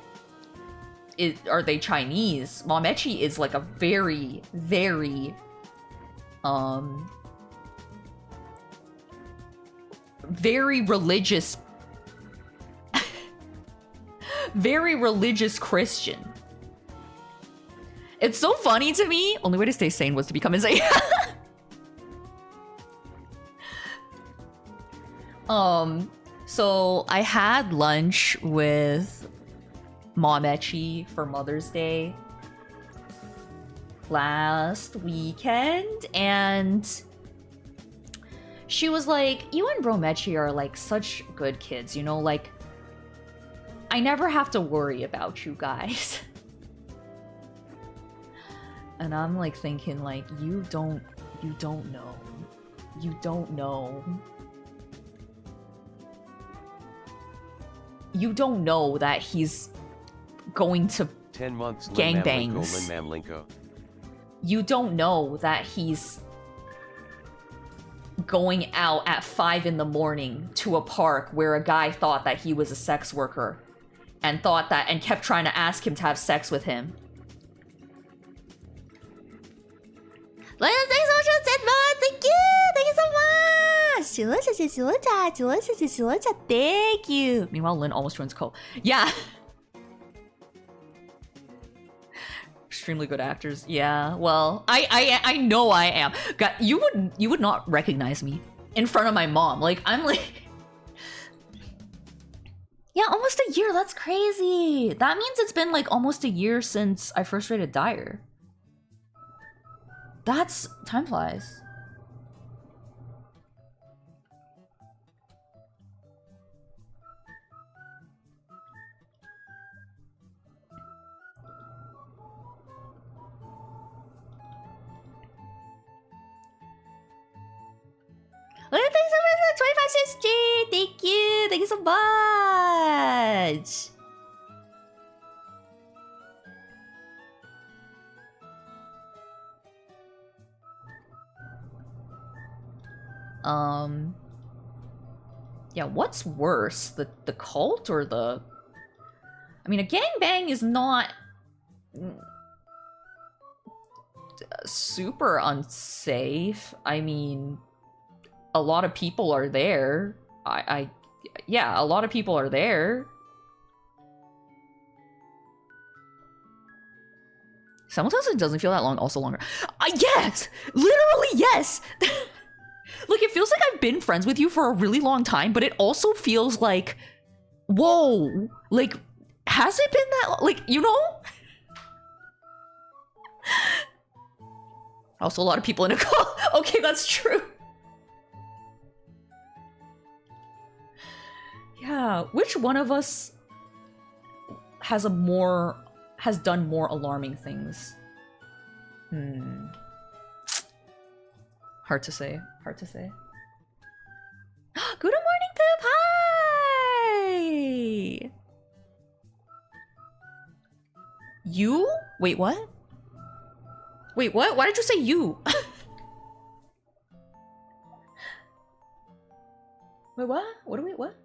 they Chinese, Mametchi is like a very, very very religious very religious Christian. It's so funny to me. Only way to stay sane was to become insane. So I had lunch with Mametchi for Mother's Day last weekend, and she was like, you and Mametchi are like such good kids, you know, like I never have to worry about you guys. And I'm like thinking like, you don't know. You don't know. You don't know that he's going to 10 months gangbangs. You don't know that he's going out at 5 in the morning to a park where a guy thought that he was a sex worker and thought that and kept trying to ask him to have sex with him. Thank you. Meanwhile, Lynn almost joins Cole. Yeah. Extremely good actors. Yeah. Well, I know I am. God, you would not recognize me in front of my mom. Like I'm like, yeah, almost a year. That's crazy. That means it's been like almost a year since I first rated Dyer. That's time flies. Thank you so much for the 25 Thank you. Thank you so much. Yeah, what's worse? The cult or the... I mean, a gangbang is not... super unsafe. I mean, a lot of people are there. Yeah, a lot of people are there. Sometimes it doesn't feel that long, also longer. Yes! Literally, yes! Look, it feels like I've been friends with you for a really long time, but it also feels like, whoa, like, has it been that long? Like, you know? Also, a lot of people in a call. Okay, that's true. Yeah, which one of us has done more alarming things? Hard to say. Hard to say. Good morning, Poop! Hi! You? Wait, what? Wait, what? Why did you say you? Wait, what? What do we, what?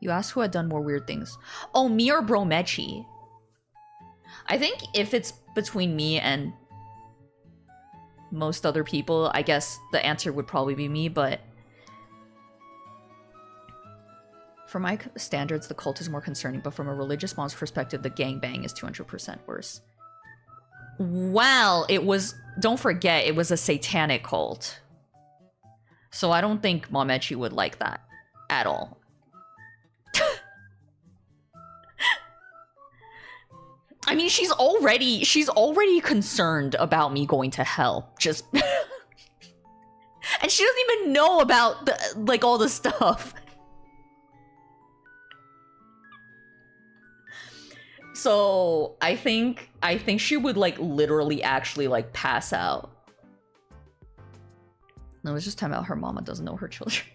You asked who had done more weird things. Oh, me or Mametchi? I think if it's between me and most other people, I guess the answer would probably be me, but... For my standards, the cult is more concerning, but from a religious mom's perspective, the gangbang is 200% worse. Well, it was... Don't forget, it was a satanic cult. So I don't think Mametchi would like that. At all. I mean, she's already concerned about me going to hell. Just... And she doesn't even know about, like, all the stuff. So, I think she would, like, literally actually, like, pass out. No, it's just time out her mama doesn't know her children.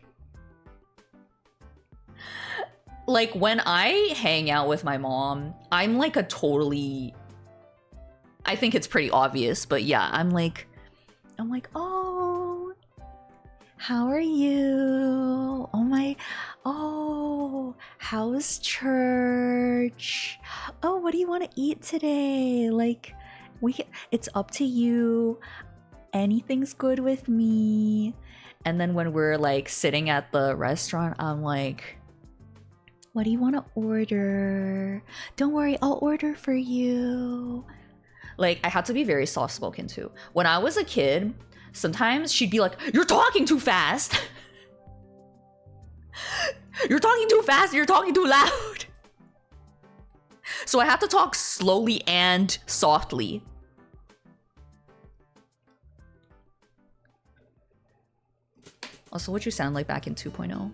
Like, when I hang out with my mom, I'm like a totally... I think it's pretty obvious, but yeah, I'm like, oh, how are you? Oh, how's church? Oh, what do you want to eat today? Like, it's up to you. Anything's good with me. And then when we're like sitting at the restaurant, I'm like, what do you want to order? Don't worry, I'll order for you. Like, I had to be very soft-spoken too. When I was a kid, sometimes she'd be like, you're talking too fast. You're talking too fast, you're talking too loud. So I have to talk slowly and softly. Also, what you sound like back in 2.0?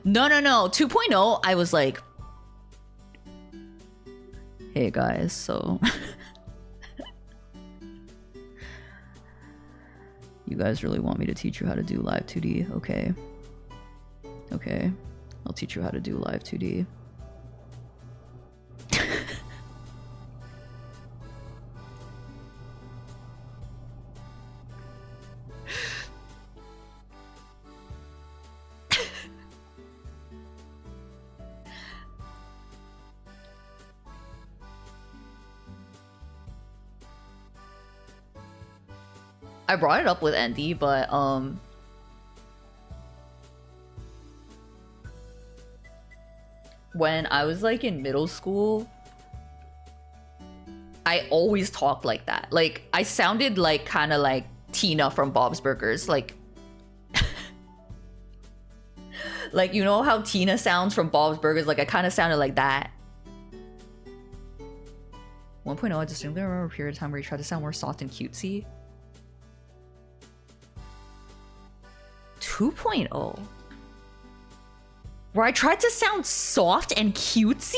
No. 2.0, I was like, hey guys, so... You guys really want me to teach you how to do live 2D? Okay. Okay. I'll teach you how to do live 2D. I brought it up with Andy, but when I was like in middle school, I always talked like that. Like, I sounded like kind of like Tina from Bob's Burgers, like like, you know how Tina sounds from Bob's Burgers? Like, I kind of sounded like that. 1.0, I distinctly remember a period of time where you tried to sound more soft and cutesy. 2.0, where I tried to sound soft and cutesy?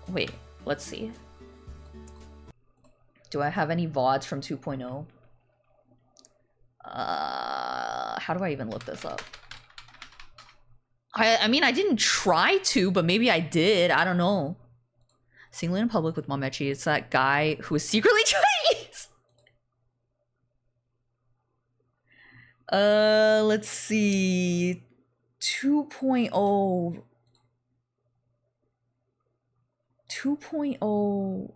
Wait, let's see. Do I have any VODs from 2.0? How do I even look this up? I mean, I didn't try to, but maybe I did. I don't know. Singling in public with Mametchi. It's that guy who is secretly Chinese. Let's see. 2.0. 2.0.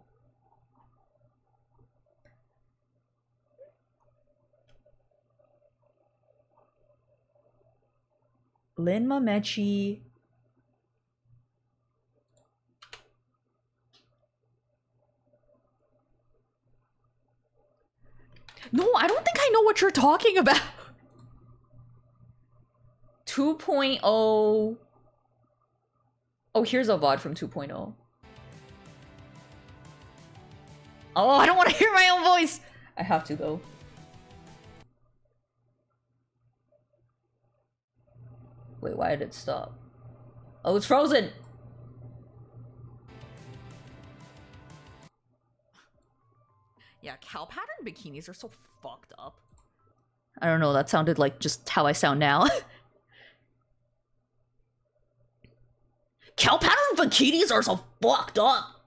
Lin Mametchi. No, I don't think I know what you're talking about. 2.0. Oh, here's a VOD from 2.0. Oh, I don't want to hear my own voice. I have to, though. Wait, why did it stop? Oh, it's frozen! Yeah, cow pattern bikinis are so fucked up. I don't know, that sounded like just how I sound now. Cow pattern bikinis are so fucked up!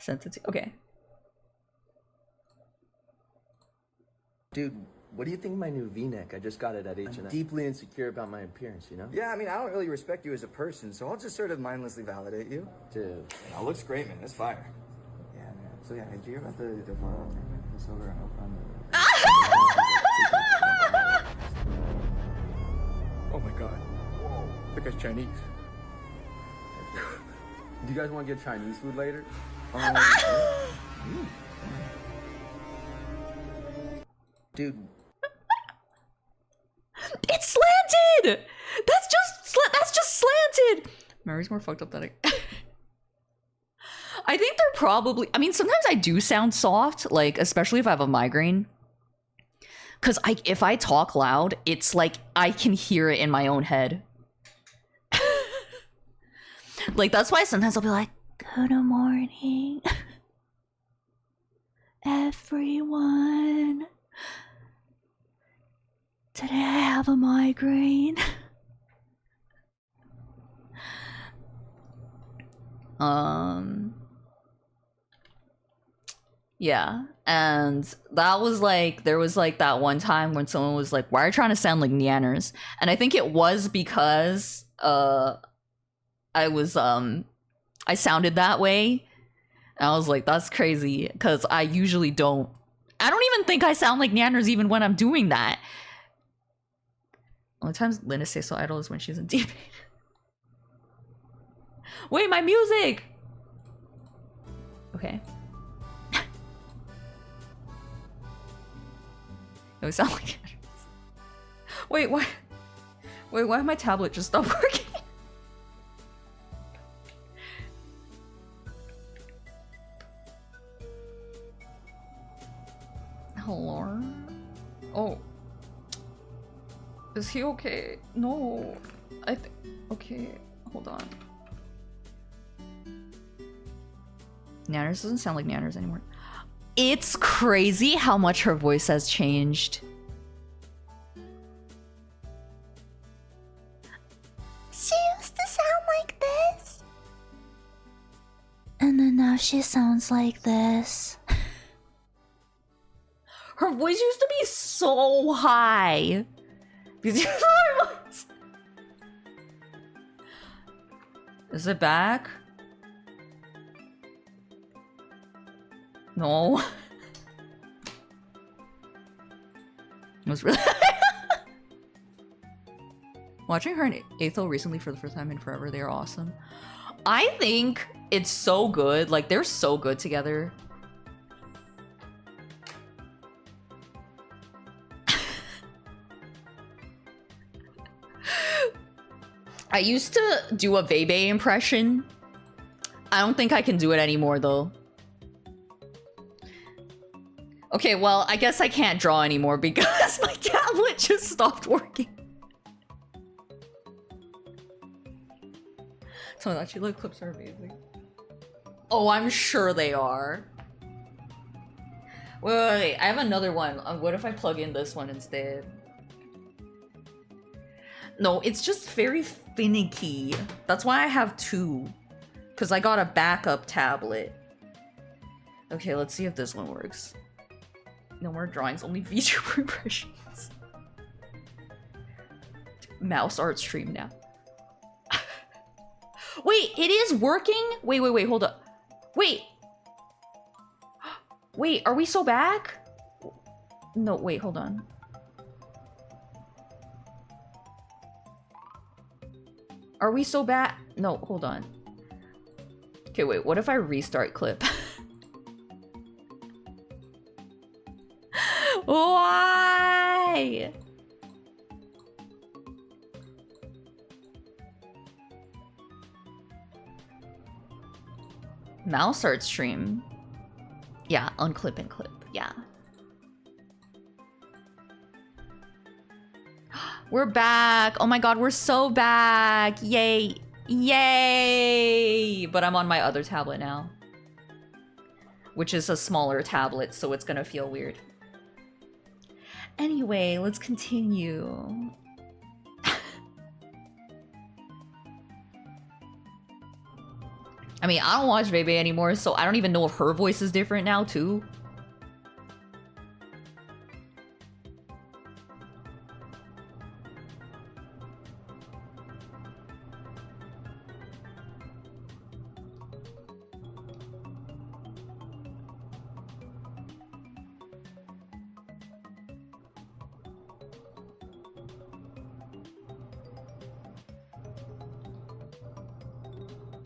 Sensitive. Okay. Dude, what do you think of my new V-neck? I just got it at H&M. I'm deeply insecure about my appearance, you know? Yeah, I mean, I don't really respect you as a person, so I'll just sort of mindlessly validate you. Dude. It looks great, man. It's fire. Yeah, man. So yeah, did you hear about the photo the silver on the... Oh my god. Whoa. That guy's Chinese. Do you guys want to get Chinese food later? Dude. It's slanted! That's just slanted! Mary's more fucked up than I think they're probably... I mean, sometimes I do sound soft, like, especially if I have a migraine. Because if I talk loud, it's like I can hear it in my own head. Like, that's why sometimes I'll be like, good morning, everyone. Today I have a migraine. Yeah, and that was like, there was like that one time when someone was like, why are you trying to sound like Neanners? And I think it was because I sounded that way. And I was like, that's crazy, because I usually don't. I don't even think I sound like Neanners even when I'm doing that. Only times Linda stays so idle is when she's in deep. Wait, my music! Okay. It sound like Neanners. Wait, why? Wait, why my tablet just stopped working? Hello? Oh. Is he okay? No. Okay, hold on. Neanners doesn't sound like Neanners anymore. It's crazy how much her voice has changed. She used to sound like this. And then now she sounds like this. Her voice used to be so high. Is it back? No. It was really watching her and Aethel recently for the first time in forever. They are awesome. I think it's so good. Like, they're so good together. I used to do a Bebe impression. I don't think I can do it anymore, though. Okay, well, I guess I can't draw anymore because my tablet just stopped working. So that you look clips are amazing. Oh, I'm sure they are. Wait, I have another one. What if I plug in this one instead? No, it's just very finicky. That's why I have two. Because I got a backup tablet. Okay, let's see if this one works. No more drawings, only VTuber impressions. Mouse art stream now. Wait, it is working? Wait, hold up. Wait. Wait, are we so back? No, wait, hold on. Are we so bad? No, hold on. Okay, wait, what if I restart clip? Why? Mouse art stream. Yeah, unclip and clip. Yeah. We're back. Oh my god, we're so back. Yay. Yay. But I'm on my other tablet now. Which is a smaller tablet, so it's gonna feel weird. Anyway, let's continue. I mean, I don't watch Bebe anymore, so I don't even know if her voice is different now, too.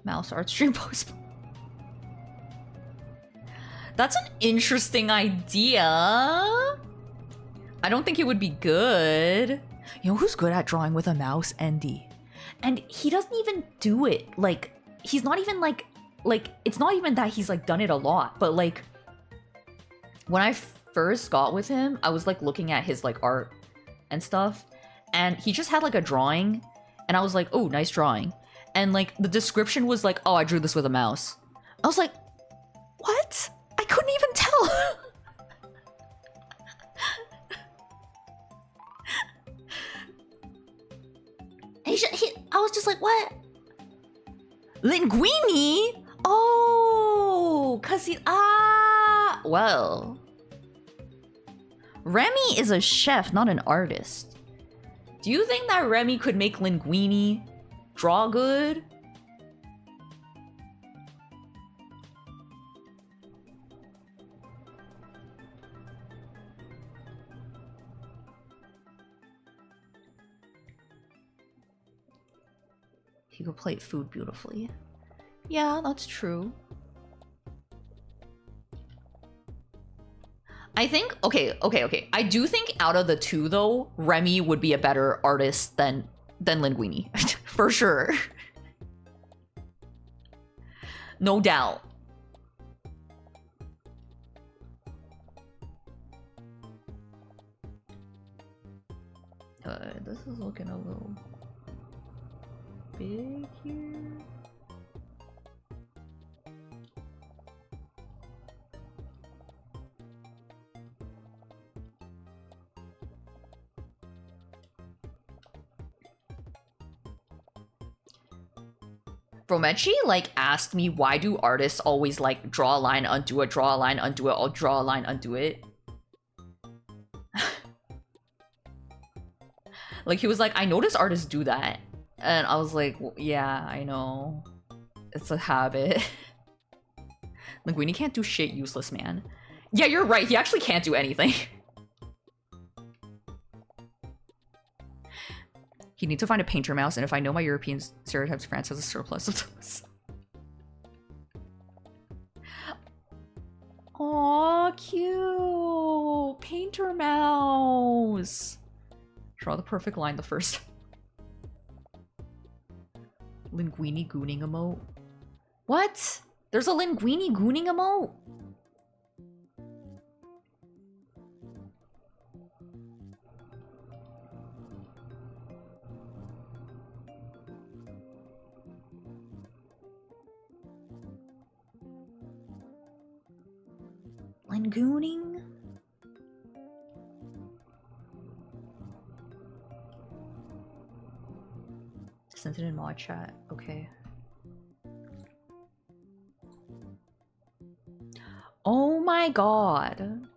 Mouse art stream post. That's an interesting idea. I don't think it would be good. You know who's good at drawing with a mouse? Andy. And he doesn't even do it. Like, he's not even like, it's not even that he's like done it a lot, but like, when I first got with him, I was like looking at his like art and stuff, and he just had like a drawing, and I was like, oh, nice drawing. And like the description was like, oh, I drew this with a mouse. I was like, what? I couldn't even tell. I was just like, what? Linguini? Oh, cause he, well. Remy is a chef, not an artist. Do you think that Remy could make linguini draw good? He could plate food beautifully. Yeah, that's true. I think, okay. I do think out of the two though, Remy would be a better artist than Linguini. For sure. No doubt. This is looking a little big here. Mametchi like asked me, why do artists always like draw a line, undo it, draw a line, undo it, or draw a line, undo it? Like he was like, I notice artists do that. And I was like, well, yeah, I know. It's a habit. Linguini can't do shit, useless man. Yeah, you're right, he actually can't do anything. You need to find a painter mouse, and if I know my European stereotypes, France has a surplus of those. Aw, cute! Painter mouse! Draw the perfect line the first. Linguini gooning emote. What? There's a Linguini gooning emote? Lingooning? Sent it in mod chat. Okay. Oh my god.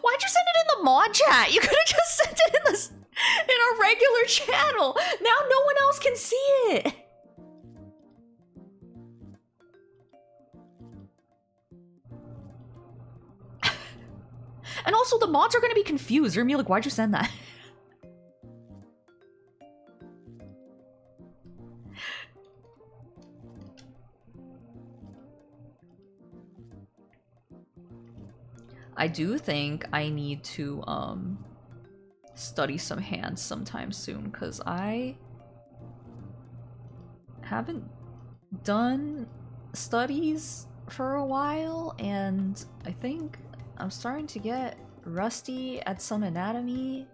Why'd you send it in the mod chat? You could have just sent it in this in a regular channel. Now no one else can see it. And also the mods are gonna be confused. They're gonna be like, why'd you send that? I do think I need to study some hands sometime soon, because I haven't done studies for a while, and I think I'm starting to get rusty at some anatomy.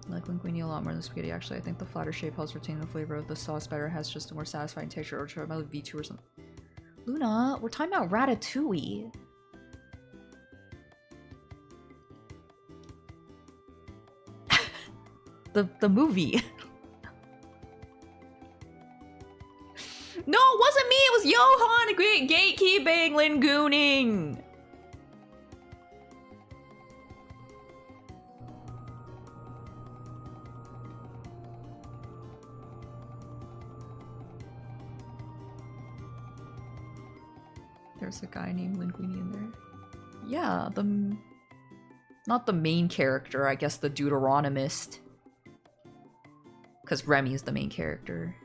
I like linguine a lot more than spaghetti, actually. I think the flatter shape helps retain the flavor of the sauce better, has just a more satisfying texture, or try about V2 or something. Luna, we're talking about ratatouille. the movie. No, it wasn't me, it was Johan gatekeeping lingooning. There's a guy named Linguini in there. Yeah, not the main character, I guess the Deuteronomist. Because Remy is the main character.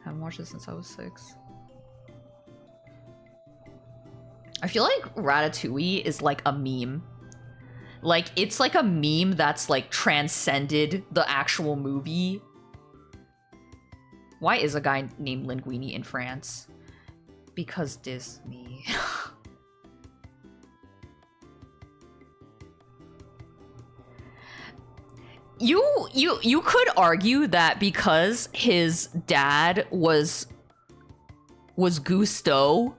Haven't watched this since I was 6. I feel like Ratatouille is like a meme. Like, it's like a meme that's like transcended the actual movie. Why is a guy named Linguini in France? Because Disney. You could argue that because his dad was Gusteau,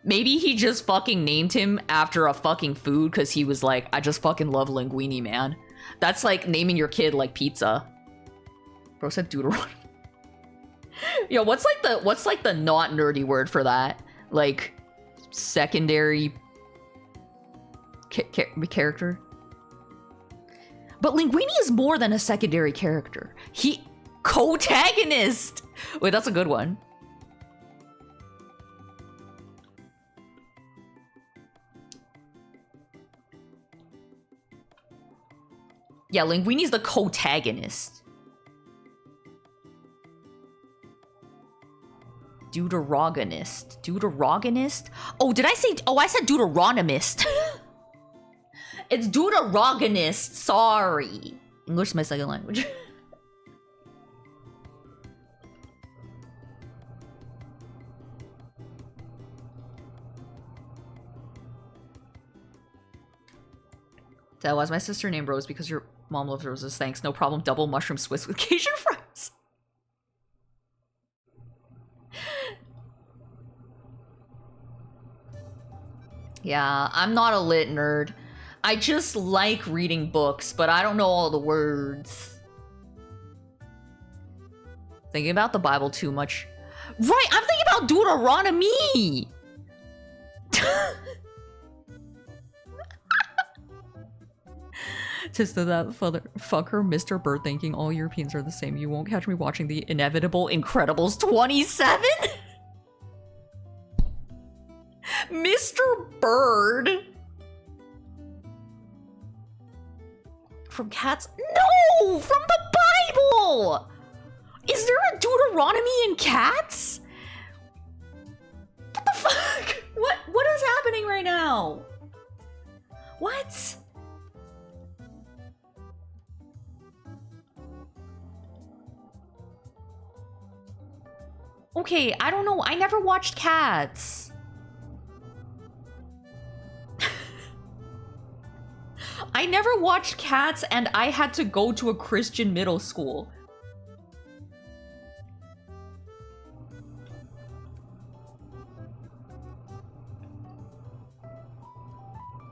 maybe he just fucking named him after a fucking food because he was like, I just fucking love linguine, man. That's like naming your kid like pizza. Bro said Deuteronomy. Yo, what's like the not nerdy word for that? Like secondary character? But Linguini is more than a secondary character. He protagonist. Wait, that's a good one. Yeah, Linguini's the protagonist. Deuterogonist? Oh, did I say... Oh, I said Deuteronomist. It's Deuterogonist, sorry. English is my second language. That was my sister named Rose because your mom loves roses. Thanks, no problem. Double mushroom Swiss with Cajun fries. Yeah, I'm not a lit nerd. I just like reading books, but I don't know all the words. Thinking about the Bible too much. Right, I'm thinking about Deuteronomy! Sister, that fucker, Mr. Bird, thinking all Europeans are the same. You won't catch me watching the inevitable Incredibles 27? Mr. Bird? From Cats? No! From the Bible! Is there a Deuteronomy in Cats? What the fuck? What is happening right now? What? Okay, I don't know. I never watched Cats. I never watched Cats and I had to go to a Christian middle school.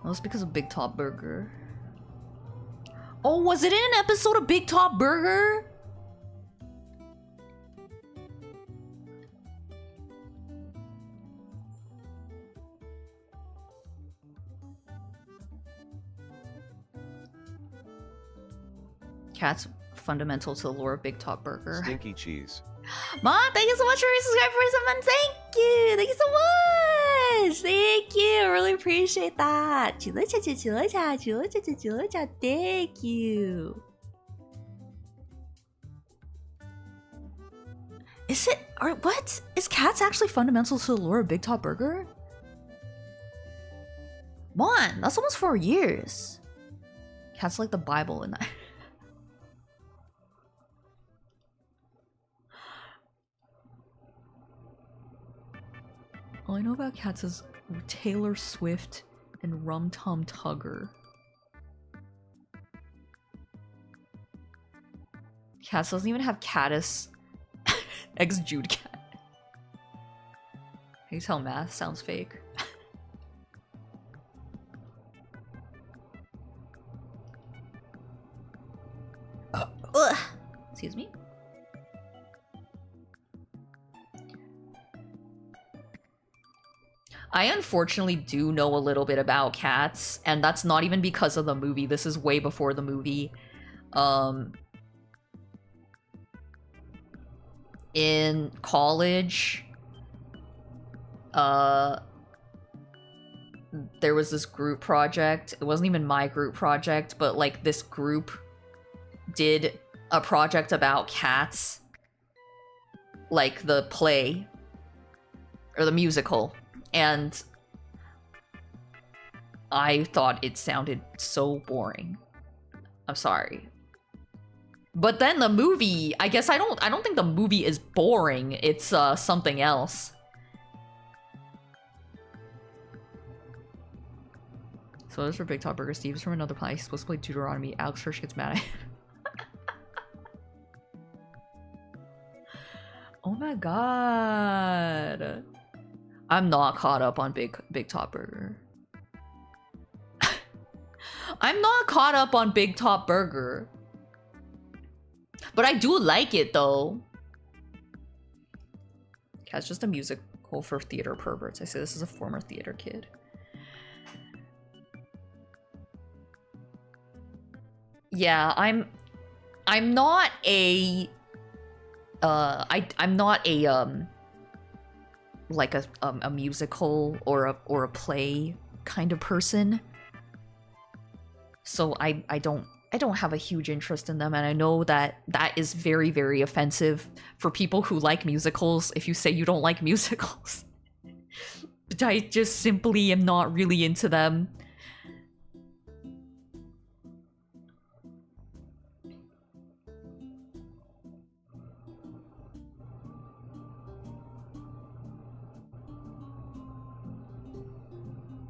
That was because of Big Top Burger. Oh, was it in an episode of Big Top Burger? Cats fundamental to the lore of Big Top Burger. Stinky cheese. Mom, thank you so much for subscribing for some months. Thank you. Thank you so much. Thank you. I really appreciate that. Thank you. Is it? Or what? Is Cats actually fundamental to the lore of Big Top Burger? Man, that's almost 4 years. Cats like the Bible in that. All I know about Cats is Taylor Swift and Rum Tum Tugger. Cats doesn't even have Caddis. Ex-Jude Cat. Can you tell math sounds fake? Excuse me? I unfortunately do know a little bit about Cats, and that's not even because of the movie. This is way before the movie. In college, there was this group project. It wasn't even my group project, but like this group did a project about Cats, like the play or the musical. And I thought it sounded so boring. I'm sorry. But then the movie, I guess I don't think the movie is boring. It's something else. So this for Big Top Burger. Steve's from another place. Supposed to play Deuteronomy. Alex Hirsch gets mad at him. Oh my god. I'm not caught up on Big Top Burger. I'm not caught up on Big Top Burger. But I do like it though. Cat's just a musical for theater perverts. I say this is a former theater kid. Yeah, I'm not a I'm not a like a musical or a play kind of person. So I don't have a huge interest in them, and I know that that is very, very offensive for people who like musicals if you say you don't like musicals. But I just simply am not really into them.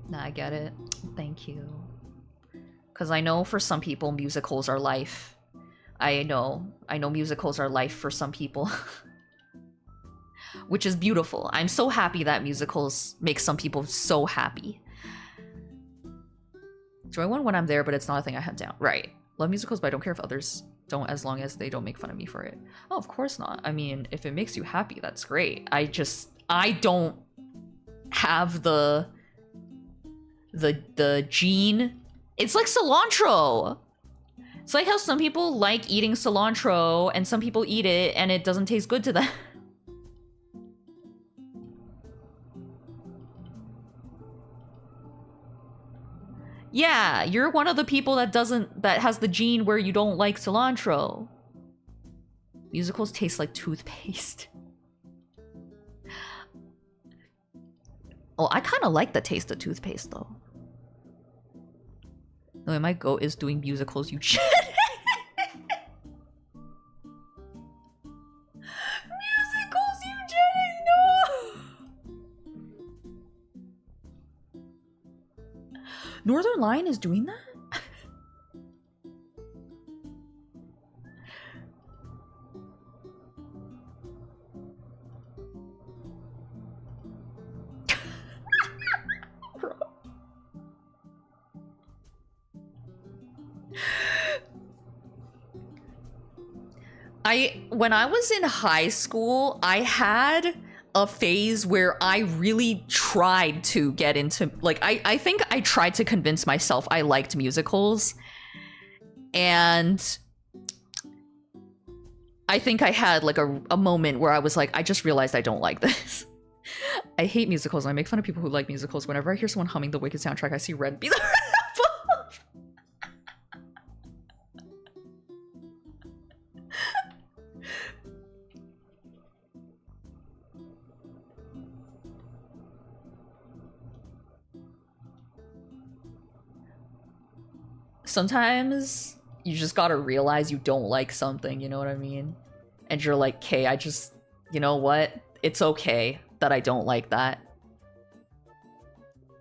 Nah, I get it. Thank you. Because I know for some people, musicals are life. I know musicals are life for some people. Which is beautiful. I'm so happy that musicals make some people so happy. Enjoy one when I'm there, but it's not a thing I hunt down. Right. Love musicals, but I don't care if others don't, as long as they don't make fun of me for it. Oh, of course not. I mean, if it makes you happy, that's great. I don't have the gene. It's like cilantro. It's like how some people like eating cilantro and some people eat it and it doesn't taste good to them. Yeah, you're one of the people that has the gene where you don't like cilantro. Musicals taste like toothpaste. Oh, I kind of like the taste of toothpaste, though. No, my goat is doing musicals, eugenics. Musicals, eugenics, no! Northern Lion is doing that? When I was in high school, I had a phase where I really tried to get into, like, I think I tried to convince myself I liked musicals. And I think I had like a moment where I was like, I just realized I don't like this. I hate musicals. I make fun of people who like musicals. Whenever I hear someone humming the Wicked soundtrack, I see red be the Sometimes you just gotta realize you don't like something, you know what I mean? And you're like, okay, you know what? It's okay that I don't like that.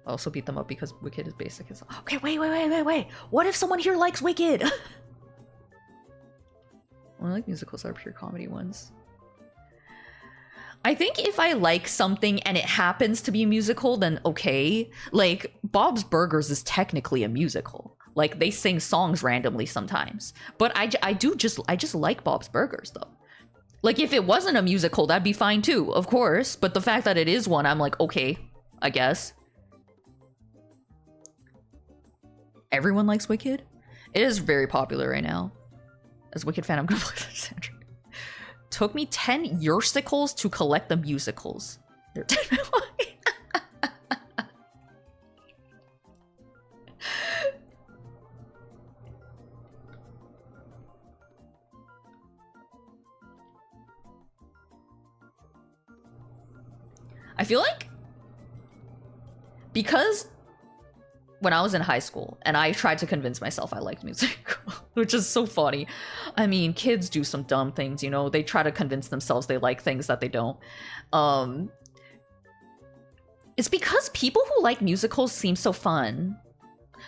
I also beat them up because Wicked is basic as— okay, wait. What if someone here likes Wicked? I like musicals that are pure comedy ones. I think if I like something and it happens to be a musical, then okay. Like, Bob's Burgers is technically a musical. Like, they sing songs randomly sometimes. But I just like Bob's Burgers, though. Like, if it wasn't a musical, that'd be fine too, of course. But the fact that it is one, I'm like, okay, I guess. Everyone likes Wicked? It is very popular right now. As a Wicked fan, I'm gonna play the soundtrack. Took me 10 yearsicles to collect the musicals. They're 10 I feel like because when I was in high school and I tried to convince myself I liked music, which is so funny. I mean, kids do some dumb things, you know, they try to convince themselves they like things that they don't. It's because people who like musicals seem so fun.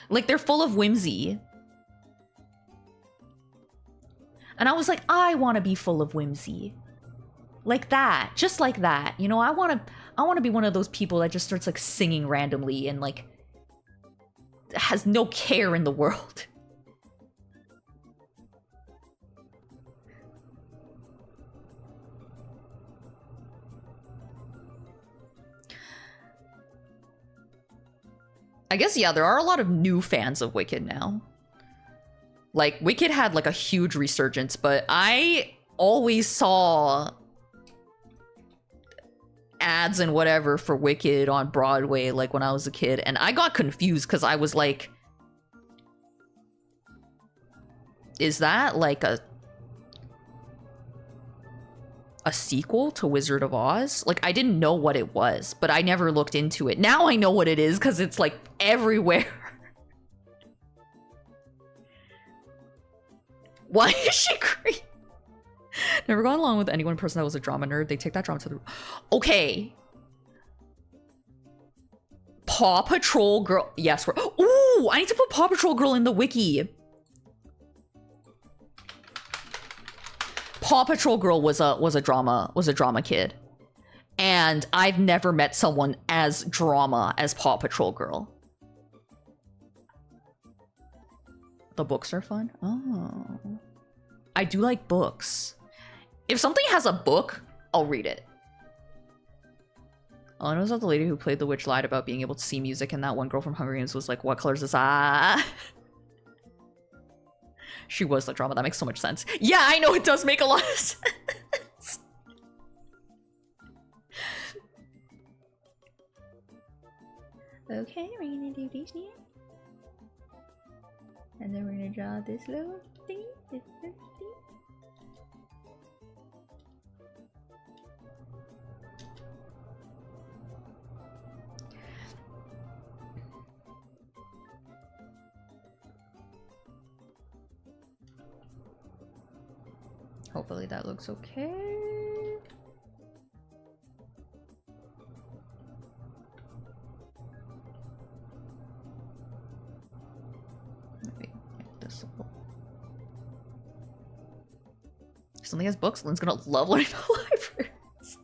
Like, they're full of whimsy. And I was like, I want to be full of whimsy. Like that, just like that. You know, I want to be one of those people that just starts like singing randomly and like has no care in the world. I guess, yeah, there are a lot of new fans of Wicked now. Like, Wicked had like a huge resurgence, but I always saw ads and whatever for Wicked on Broadway, like when I was a kid, and I got confused because I was like, is that like a sequel to Wizard of Oz? Like, I didn't know what it was, but I never looked into it. Now I know what it is because it's like everywhere. Why is she green? Never gone along with anyone person that was a drama nerd. They take that drama to the— okay. Paw Patrol girl. Yes, we're— ooh, I need to put Paw Patrol girl in the wiki. Paw Patrol girl was a drama kid. And I've never met someone as drama as Paw Patrol girl. The books are fun. Oh. I do like books. If something has a book, I'll read it. All I know is that the lady who played the witch lied about being able to see music, and that one girl from Hunger Games was like, what color is this? Ah. She was the drama. That makes so much sense. Yeah, I know, it does make a lot of sense. Okay, we're gonna do this here. And then we're gonna draw this little thing. This little thing. Hopefully that looks okay. Maybe make this a little— something has books. Lynn's gonna love learning about libraries.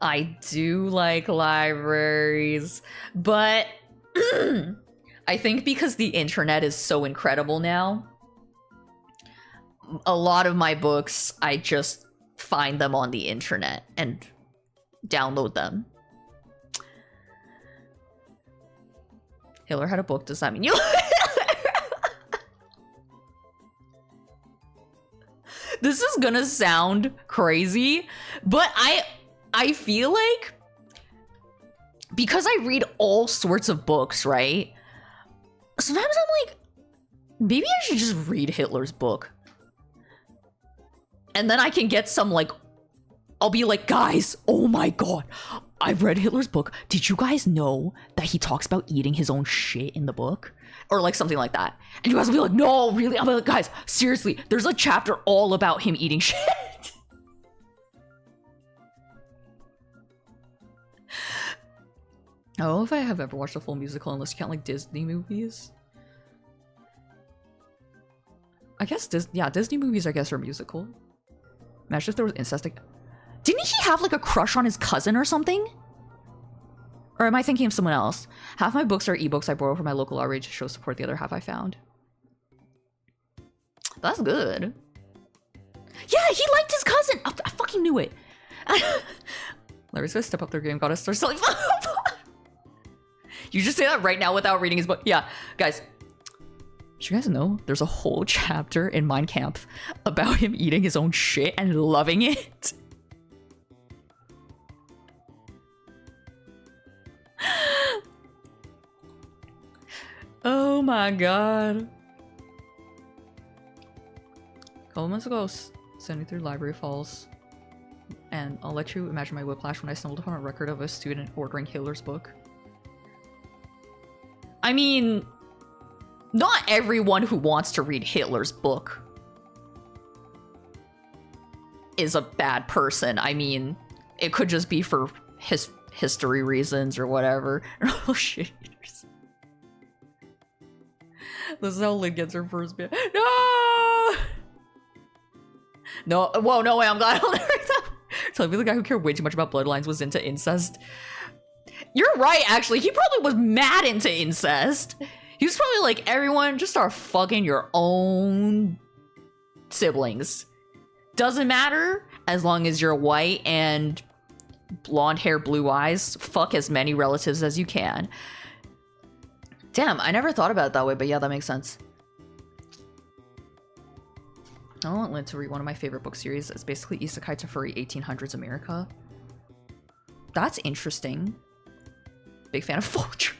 I do like libraries, but I think because the internet is so incredible now, a lot of my books, I just find them on the internet and download them. Hitler had a book, does that mean you? This is gonna sound crazy, but I feel like because I read all sorts of books, right? Sometimes I'm like, maybe I should just read Hitler's book. And then I can get some like, I'll be like, guys, oh my god, I've read Hitler's book. Did you guys know that he talks about eating his own shit in the book? Or like something like that. And you guys will be like, no, really? I'm like, guys, seriously, there's a chapter all about him eating shit. I don't know if I have ever watched a full musical unless you count like Disney movies. I guess, Disney movies, I guess, are musical. Imagine if there was incest. Didn't he have like a crush on his cousin or something? Or am I thinking of someone else? Half my books are ebooks I borrow from my local library to show support, the other half I found. That's good. Yeah, he liked his cousin! Oh, I fucking knew it. Larry's gonna step up their game, gotta start selling. You just say that right now without reading his book. Yeah, guys. Did you guys know there's a whole chapter in Mein Kampf about him eating his own shit and loving it? Oh my god. A couple months ago, sending through library files, and I'll let you imagine my whiplash when I stumbled upon a record of a student ordering Hitler's book. I mean, not everyone who wants to read Hitler's book is a bad person. I mean, it could just be for history reasons or whatever. Oh shit. This is how Lynn gets her first bit. No! No, whoa, no way, I'm glad I'll never tell me the guy who cared way too much about bloodlines was into incest. You're right, actually. He probably was mad into incest. He was probably like, everyone, just start fucking your own siblings. Doesn't matter as long as you're white and blonde hair, blue eyes. Fuck as many relatives as you can. Damn, I never thought about it that way, but yeah, that makes sense. I want Lynn to read one of my favorite book series. It's basically Isekai to Furry 1800s America. That's interesting. Big fan of Folgers.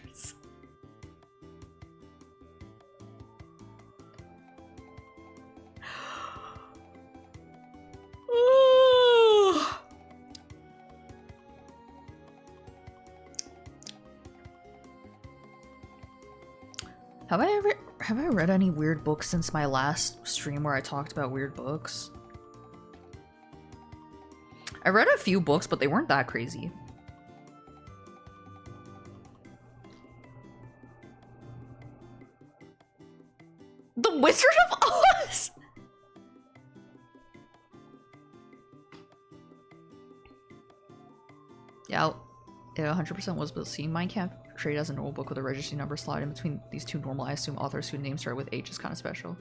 Have I read any weird books since my last stream where I talked about weird books? I read a few books, but they weren't that crazy. The Wizard of Oz! Yeah, it 100% was, but seeing Mein Kampf trade as a normal book with a registry number slide in between these two normal, I assume authors whose names start with H is kind of special.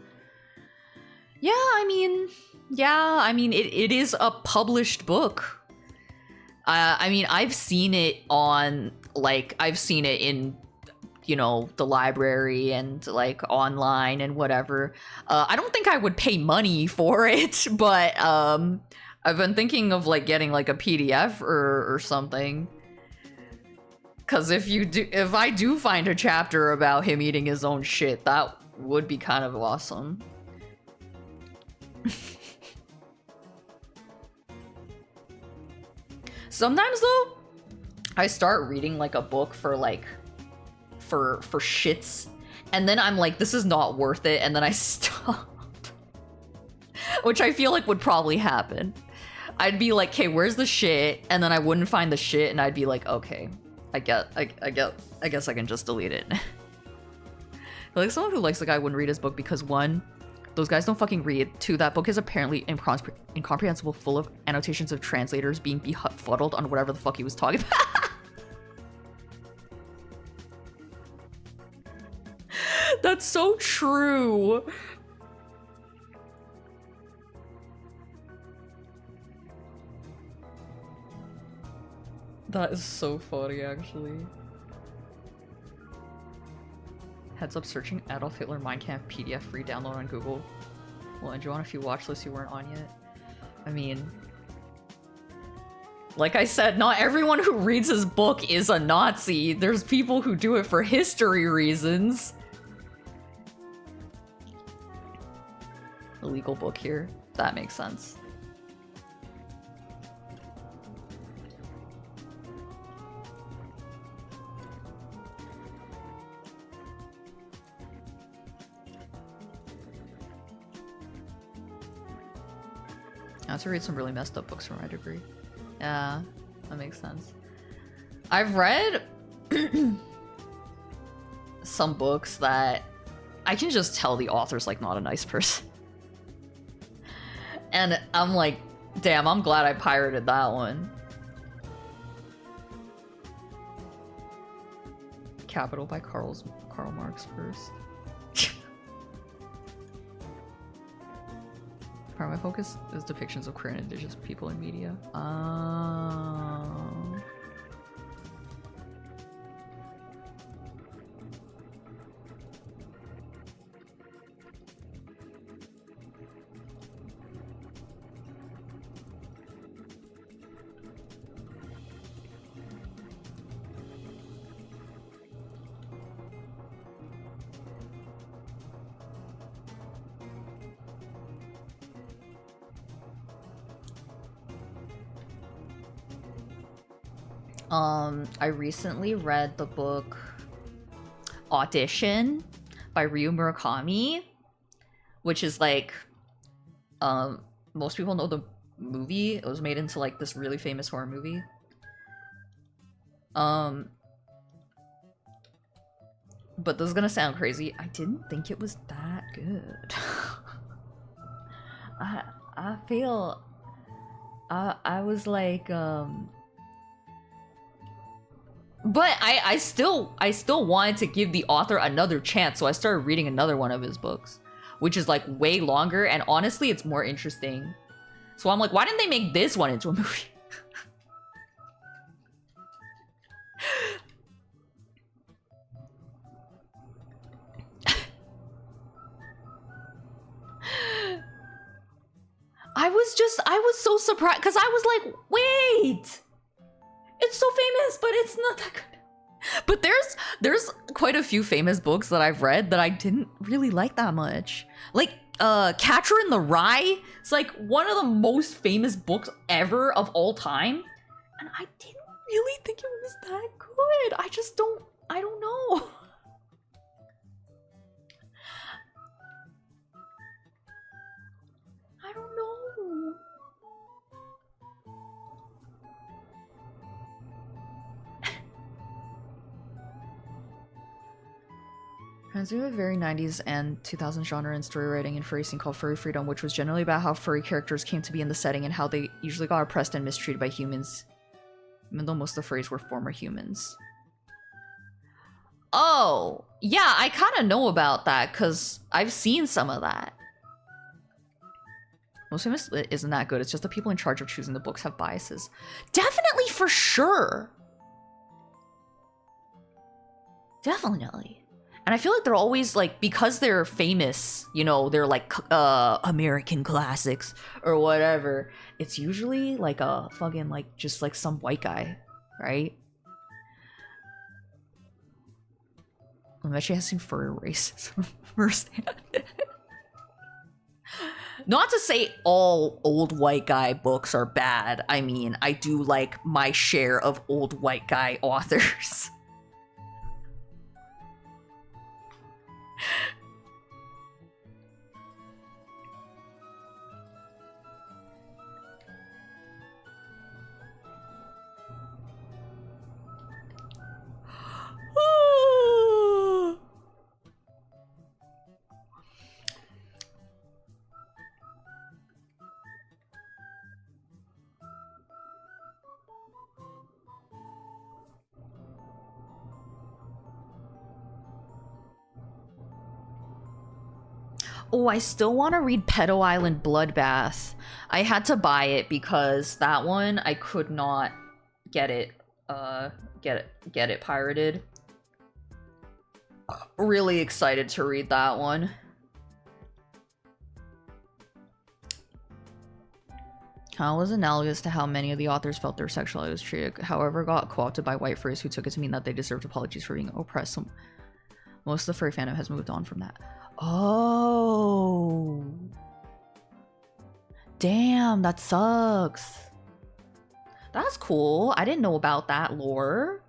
Yeah, I mean, it is a published book. I mean, I've seen it on, like, I've seen it in, you know, the library and, like, online and whatever. I don't think I would pay money for it, but, I've been thinking of, like, getting, like, a PDF or something. Because if I do find a chapter about him eating his own shit, that would be kind of awesome. Sometimes though, I start reading like a book for like for shits, and then I'm like, this is not worth it, and then I stop. Which I feel like would probably happen. I'd be like, okay, where's the shit? And then I wouldn't find the shit, and I'd be like, okay, I guess I can just delete it. Like, someone who likes the guy wouldn't read his book because, one, Those guys don't fucking read. 2, that book is apparently incomprehensible, full of annotations of translators being befuddled on whatever the fuck he was talking about. That's so true. That is so funny, actually. Heads up, searching Adolf Hitler Mein Kampf PDF free download on Google. Well, and you on a few watch lists you weren't on yet. I mean, like I said, not everyone who reads his book is a Nazi. There's people who do it for history reasons. Illegal book here. That makes sense. I have to read some really messed up books for my degree. Yeah, that makes sense. I've read some books that I can just tell the author's like not a nice person. And I'm like, damn, I'm glad I pirated that one. Capital by Karl Marx first. Part of my focus is depictions of queer and indigenous people in media. I recently read the book Audition by Ryu Murakami, which is like, most people know the movie. It was made into like this really famous horror movie. But this is gonna sound crazy. I didn't think it was that good. I feel I was like but I still wanted to give the author another chance, so I started reading another one of his books, which is like way longer, and honestly it's more interesting. So I'm like, why didn't they make this one into a movie? I was so surprised, because I was like, wait, it's so famous, but it's not that good. But there's quite a few famous books that I've read that I didn't really like that much. Like Catcher in the Rye. It's like one of the most famous books ever of all time. And I didn't really think it was that good. I don't know. I don't know. Translated a very 90s and 2000s genre in story writing and furry scene called Furry Freedom, which was generally about how furry characters came to be in the setting and how they usually got oppressed and mistreated by humans, even though most of the furries were former humans. Oh, yeah, I kind of know about that because I've seen some of that. Most famous isn't that good. It's just the people in charge of choosing the books have biases. Definitely, for sure. Definitely. And I feel like they're always like, because they're famous, you know, they're like American classics or whatever. It's usually like a fucking like just like some white guy, right? Mametchi has seen furry racism firsthand. Not to say all old white guy books are bad. I mean, I do like my share of old white guy authors. Oh, I still want to read Pedo Island Bloodbath. I had to buy it because that one I could not get it get it pirated. Really excited to read that one. How was analogous to how many of the authors felt their sexuality was treated, however got co-opted by white furries who took it to mean that they deserved apologies for being oppressed. So most of the furry fandom has moved on from that. Oh. Damn, that sucks. That's cool. I didn't know about that lore.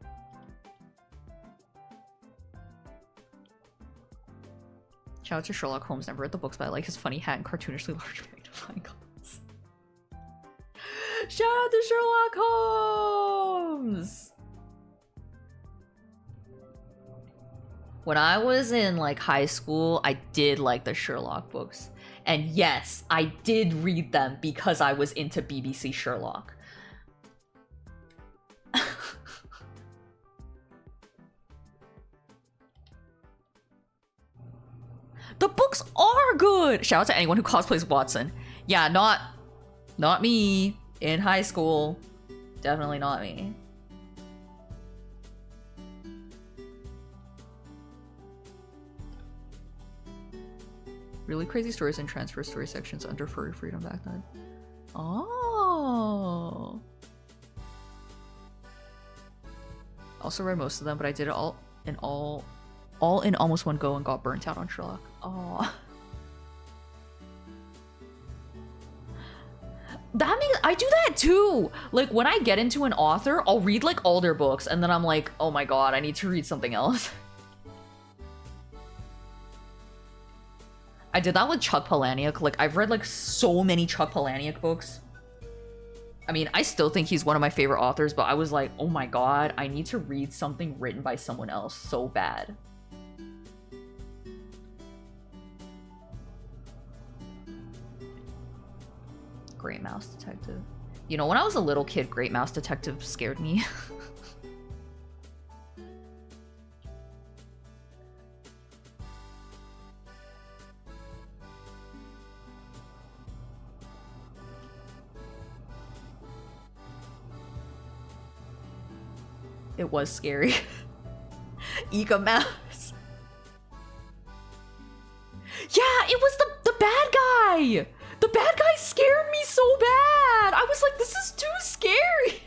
Shout out to Sherlock Holmes. Never read the books, but I like his funny hat and cartoonishly large magnifying glass. Shout out to Sherlock Holmes! When I was in like high school, I did like the Sherlock books. And yes, I did read them because I was into BBC Sherlock. The books are good! Shout out to anyone who cosplays Watson. Yeah, not me in high school. Definitely not me. Really crazy stories and transfer story sections under furry freedom back then. Oh. Also read most of them, but I did it all in almost one go and got burnt out on Sherlock. Oh. That means I do that too. Like when I get into an author, I'll read like all their books and then I'm like, oh my god, I need to read something else. I did that with Chuck Palahniuk. Like I've read like so many Chuck Palahniuk books. I mean, I still think he's one of my favorite authors, but I was like, oh my god, I need to read something written by someone else so bad. Great Mouse Detective. You know, when I was a little kid, Great Mouse Detective scared me. It was scary. Ika Mouse. Yeah, it was the bad guy. The bad guy scared me so bad. I was like, this is too scary.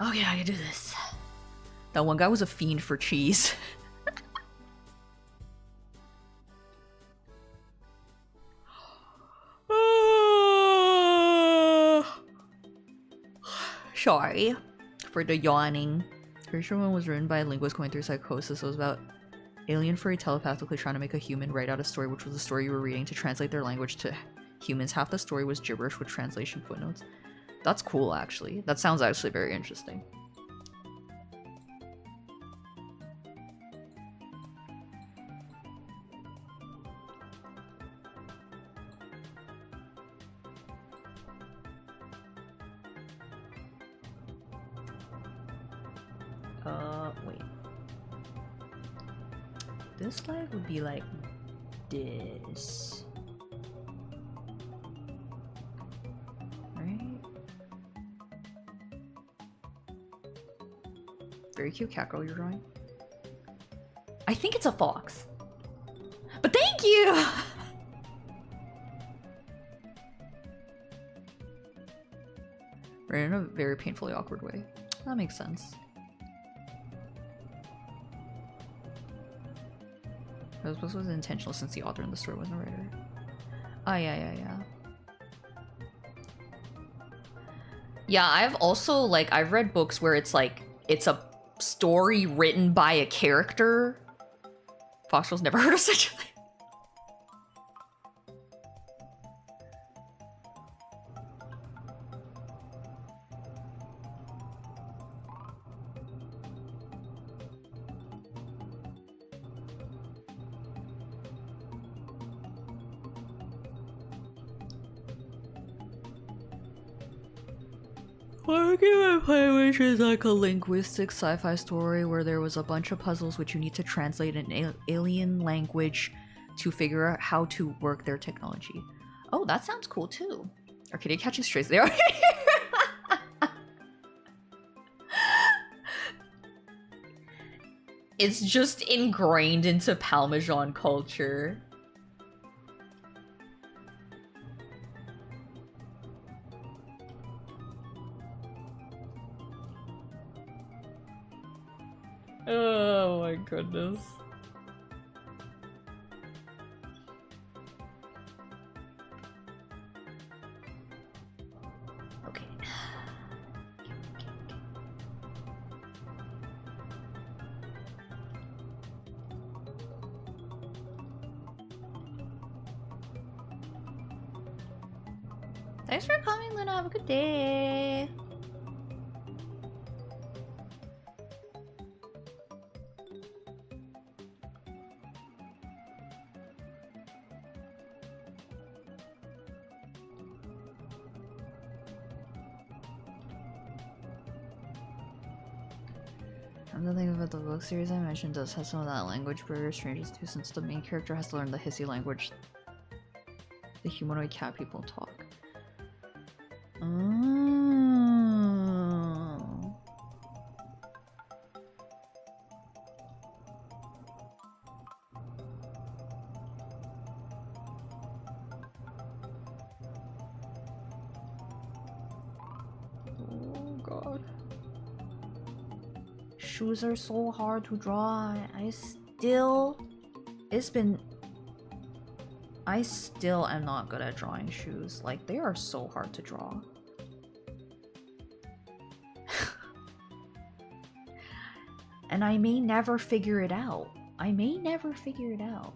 Okay, I can do this. That one guy was a fiend for cheese. Sorry for the yawning. Pretty sure one was written by a linguist going through psychosis. It was about alien furry telepathically trying to make a human write out a story, which was the story you were reading, to translate their language to humans. Half the story was gibberish with translation footnotes. That's cool, actually. That sounds actually very interesting. Wait. This leg would be like this. Very cute cat girl you're drawing. I think it's a fox. But thank you! Right, in a very painfully awkward way. That makes sense. I suppose it was intentional since the author in the story wasn't a writer. Oh, yeah. Yeah, I've also, like, I've read books where it's like, it's a story written by a character. Foxtrot's never heard of such a thing. What game I play, which is like a linguistic sci-fi story where there was a bunch of puzzles which you need to translate in alien language to figure out how to work their technology. Oh, that sounds cool too. Arcadia catching strays. They are. It's just ingrained into Parmesan culture. Oh my goodness. Okay. Thanks for coming, Luna. Have a good day. I'm thinking about the book series I mentioned does have some of that language barrier strangers too, since the main character has to learn the hissy language the humanoid cat people talk. Oh. Oh god. Shoes are so hard to draw. I still am not good at drawing shoes. Like, they are so hard to draw. And I may never figure it out. I may never figure it out.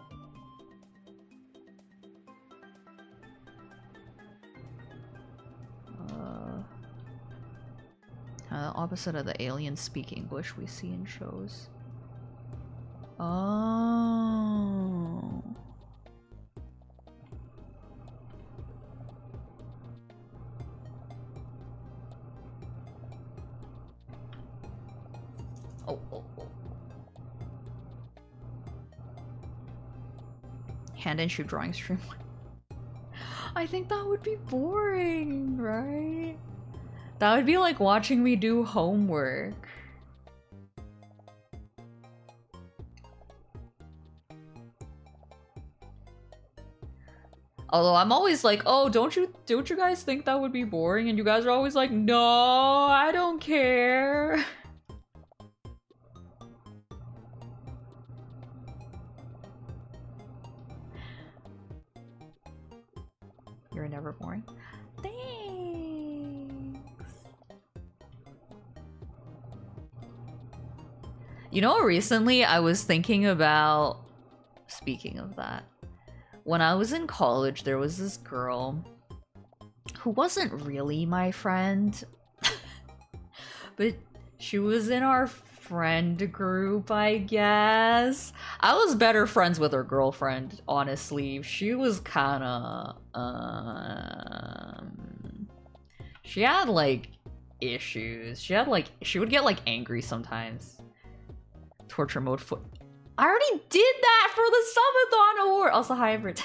The opposite of the aliens speak English we see in shows. Oh. Oh. Hand and shoe drawing stream. I think that would be boring, right? That would be like watching me do homework. Although I'm always like, oh, don't you guys think that would be boring? And you guys are always like, no, I don't care. You're never boring. You know, recently I was thinking about, speaking of that, when I was in college, there was this girl who wasn't really my friend, but she was in our friend group, I guess. I was better friends with her girlfriend, honestly. She was kinda, she had, like, issues. She would get, like, angry sometimes. Torture mode foot. I already did that for the subathon award. Also, hi, Everett.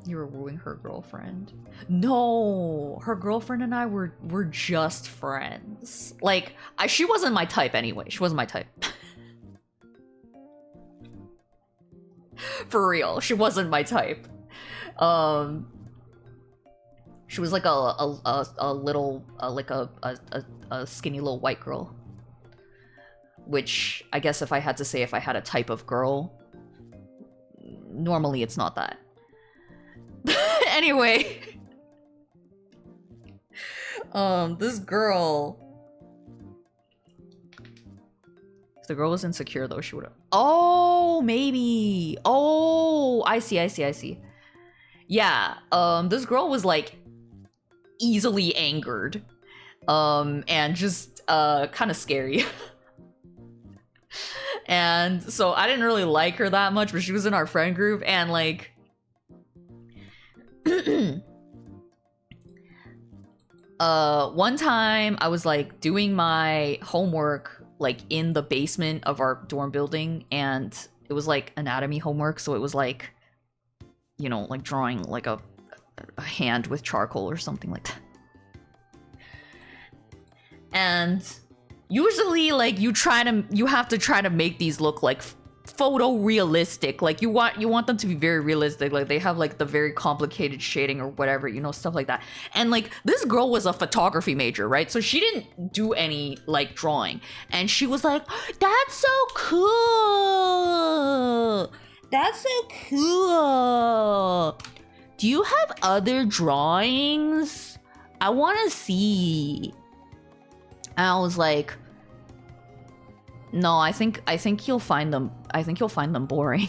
You were wooing her girlfriend. No, her girlfriend and I were just friends. Like, she wasn't my type anyway. She wasn't my type. For real, she wasn't my type. She was like a little like a skinny little white girl. Which I guess if I had to say if I had a type of girl, normally it's not that. Anyway, this girl. If the girl was insecure though, she would have. Oh, maybe. Oh, I see. Yeah. This girl was like easily angered, and just kind of scary. And so I didn't really like her that much, but she was in our friend group, and like one time I was like doing my homework like in the basement of our dorm building, and it was like anatomy homework, so it was like, you know, like drawing like a hand with charcoal or something like that. And usually like you have to try to make these look like photorealistic. Like you want them to be very realistic. Like they have like the very complicated shading or whatever, you know, stuff like that. And like this girl was a photography major, right? So she didn't do any like drawing. And she was like, "That's so cool. That's so cool. Do you have other drawings? I want to see." And I was like, "No, I think you'll find them. I think you'll find them boring."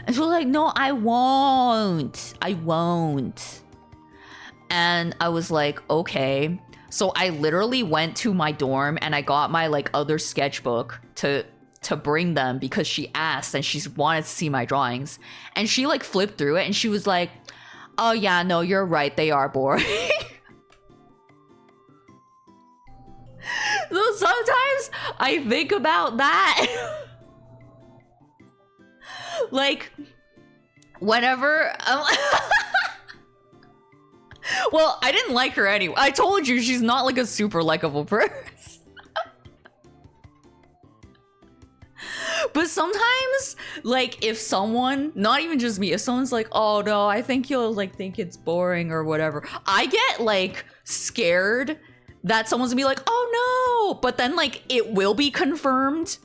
And she was like, "No, I won't. I won't." And I was like, "Okay." So I literally went to my dorm and I got my like other sketchbook to bring them because she asked and she wanted to see my drawings. And she like flipped through it and she was like, "Oh yeah, no, you're right. They are boring." So sometimes I think about that. Like, whenever well, I didn't like her anyway. I told you she's not like a super likable person. But sometimes, like, if someone, not even just me, if someone's like, "Oh no, I think you'll like think it's boring or whatever," I get like scared that someone's gonna be like, "Oh no," but then like it will be confirmed.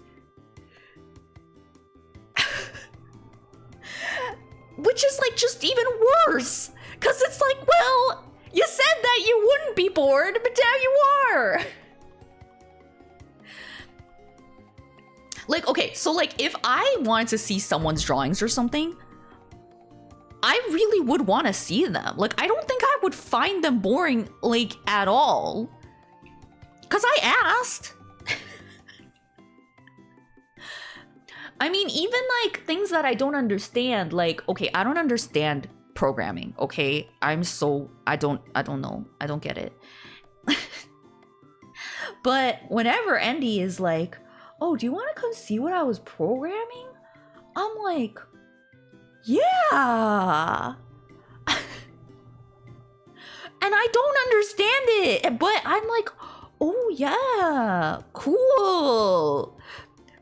Which is like just even worse. Cause it's like, well, you said that you wouldn't be bored, but now you are. Like, okay, so like if I wanted to see someone's drawings or something, I really would want to see them. Like, I don't think I would find them boring, like, at all. Cause I asked. I mean, even like things that I don't understand, like, okay, I don't understand programming, okay? I don't know. I don't get it. But whenever Andy is like, "Oh, do you want to come see what I was programming?" I'm like, yeah. And I don't understand it, but I'm like, "Oh yeah, cool."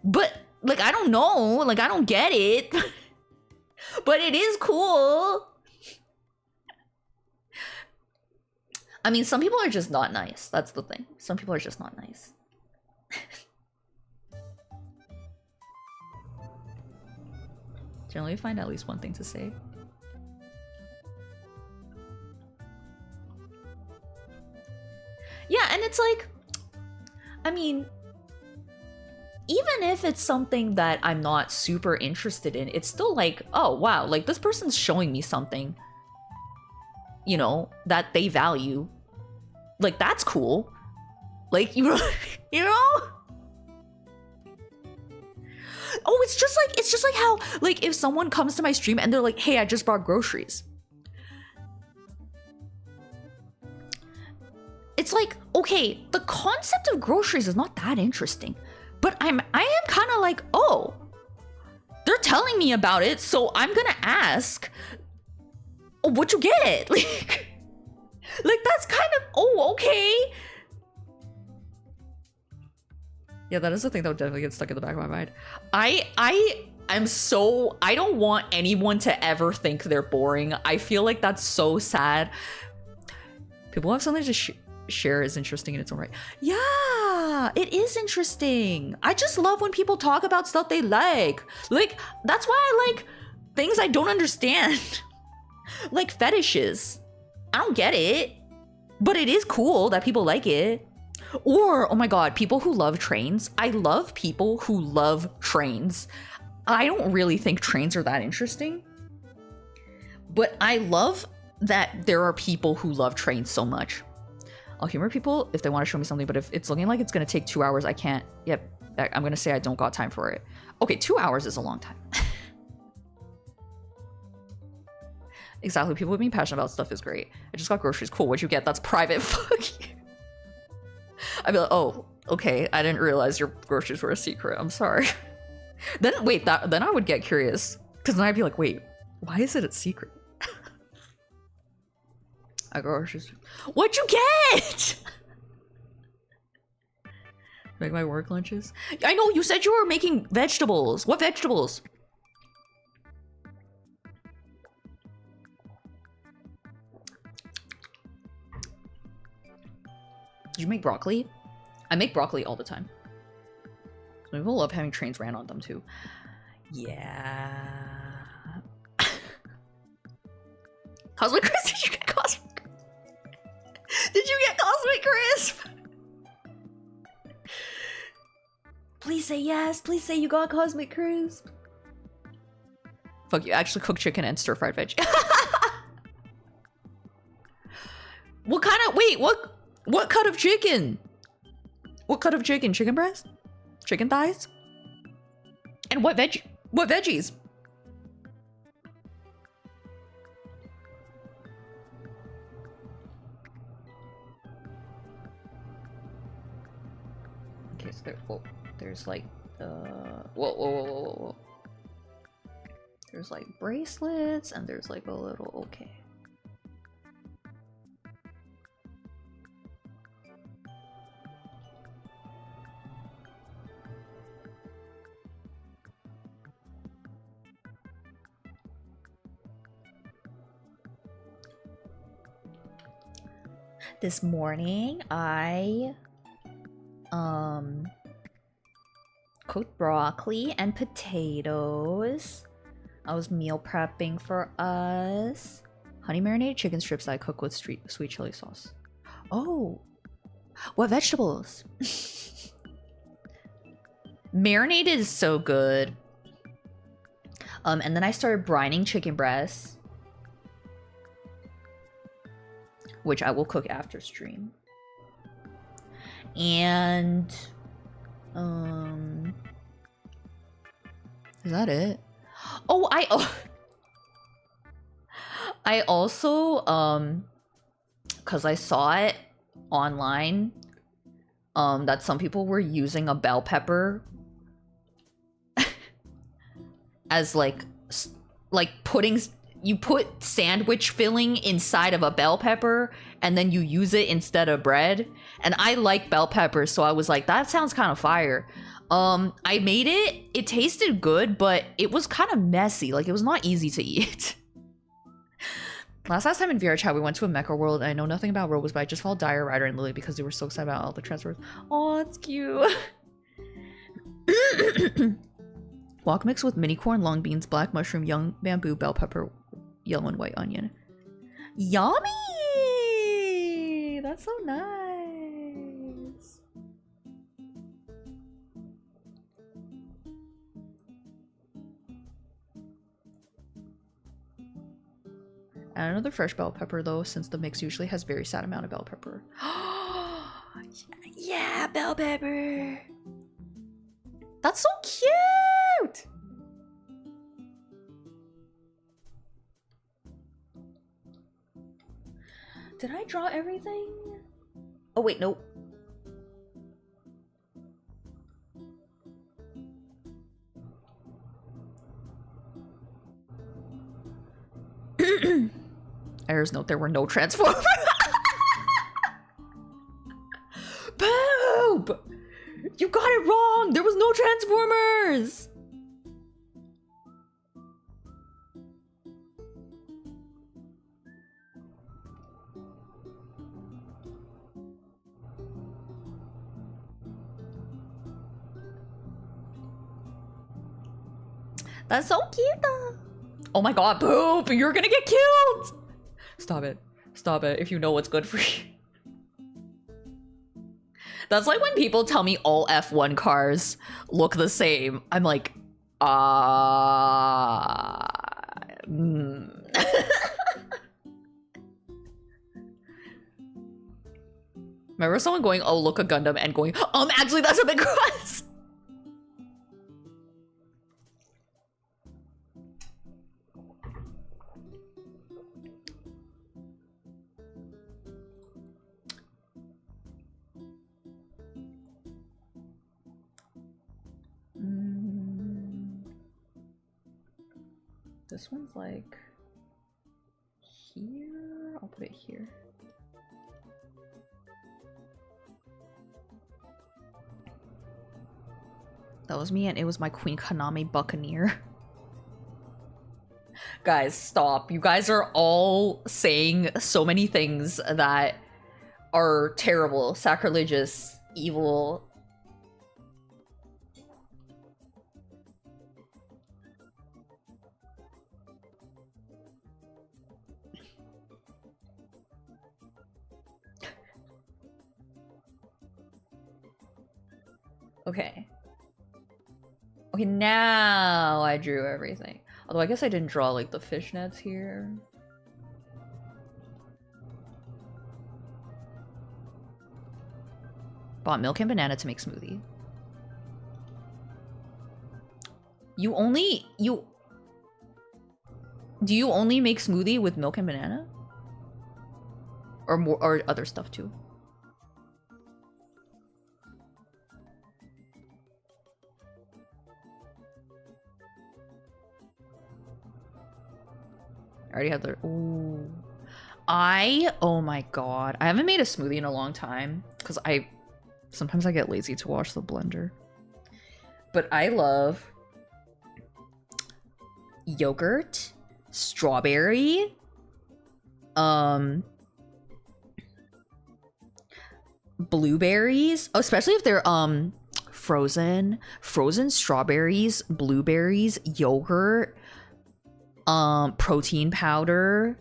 But like, I don't know, like I don't get it. But it is cool. I mean, some people are just not nice. That's the thing. Some people are just not nice. Generally find at least one thing to say. Yeah, and it's like, I mean, even if it's something that I'm not super interested in, it's still like, oh wow, like this person's showing me something, you know, that they value. Like, that's cool. Like, you know, you know? Oh, it's just like how, like, if someone comes to my stream and they're like, "Hey, I just brought groceries." It's like, okay, the concept of groceries is not that interesting. But I am kind of like, oh, they're telling me about it, so I'm gonna ask, "Oh, what'd you get?" Like that's kind of, oh, okay. Yeah, that is the thing that would definitely get stuck in the back of my mind. I don't want anyone to ever think they're boring. I feel like that's so sad. People have something to share is interesting in its own right. Yeah, it is interesting. I just love when people talk about stuff they like. Like, that's why I like things I don't understand. Like fetishes. I don't get it. But it is cool that people like it. Or, oh my god, people who love trains. I love people who love trains. I don't really think trains are that interesting. But I love that there are people who love trains so much. I'll humor people if they want to show me something, but if it's looking like it's gonna take 2 hours, I can't. Yep, I'm gonna say I don't got time for it. Okay, 2 hours is a long time. Exactly, people being passionate about stuff is great. I just got groceries. Cool, what'd you get? That's private. Fuck you. I'd be like, oh, okay, I didn't realize your groceries were a secret. I'm sorry. Then wait, then I would get curious. Because then I'd be like, wait, why is it a secret? I groceries. What'd you get? Make my work lunches? I know, you said you were making vegetables. What vegetables? Did you make broccoli? I make broccoli all the time. People love having trains ran on them too. Yeah. Cosmic Crisp? Did you get Cosmic? Did you get Cosmic Crisp? Please say yes. Please say you got Cosmic Crisp. Fuck, you actually cook chicken and stir-fried veg. What kind of... Wait, what cut of chicken? What cut of chicken? Chicken breast? Chicken thighs? And what veggies? Okay, so there's like whoa. There's like bracelets and there's like a little okay. This morning, I cooked broccoli and potatoes. I was meal prepping for us. Honey marinated chicken strips that I cook with sweet chili sauce. Oh, what vegetables? Marinated is so good. And then I started brining chicken breasts, which I will cook after stream. And is that it? Oh, I also because I saw it online that some people were using a bell pepper as like putting, you put sandwich filling inside of a bell pepper and then you use it instead of bread. And I like bell peppers, so I was like, that sounds kind of fire. I made it. It tasted good, but it was kind of messy. Like, it was not easy to eat. Last time in VR chat, we went to a mecha world, and I know nothing about robots, but I just followed Dire, Ryder, and Lily because they were so excited about all the transfers. Oh, it's cute. Wok mix with mini corn, long beans, black mushroom, young bamboo, bell pepper, yellow and white onion. Yummy! That's so nice. Add another fresh bell pepper though, since the mix usually has very sad amount of bell pepper. Yeah, bell pepper. That's so cute. Did I draw everything? Oh wait, nope. Errors note, there were no transformers. Poop! You got it wrong! There was no transformers! That's so cute though. Oh my god, Poop! You're gonna get killed! Stop it. Stop it if you know what's good for you. That's like when people tell me all F1 cars look the same. I'm like, Remember someone going, oh, look a Gundam, and going, actually that's a big cross. This one's like here. I'll put it here. That was me, and it was my Queen Kaname Buccaneer. Guys, stop. You guys are all saying so many things that are terrible, sacrilegious, evil. Okay. Okay, now I drew everything. Although I guess I didn't draw like the fishnets here. Bought milk and banana to make smoothie. Do you only make smoothie with milk and banana? Or more, or other stuff too? I already have the... Ooh. Oh my god. I haven't made a smoothie in a long time. Because sometimes I get lazy to wash the blender. But I love... yogurt. Strawberry. Blueberries. Oh, especially if they're, frozen. Frozen strawberries, blueberries, yogurt. Protein powder.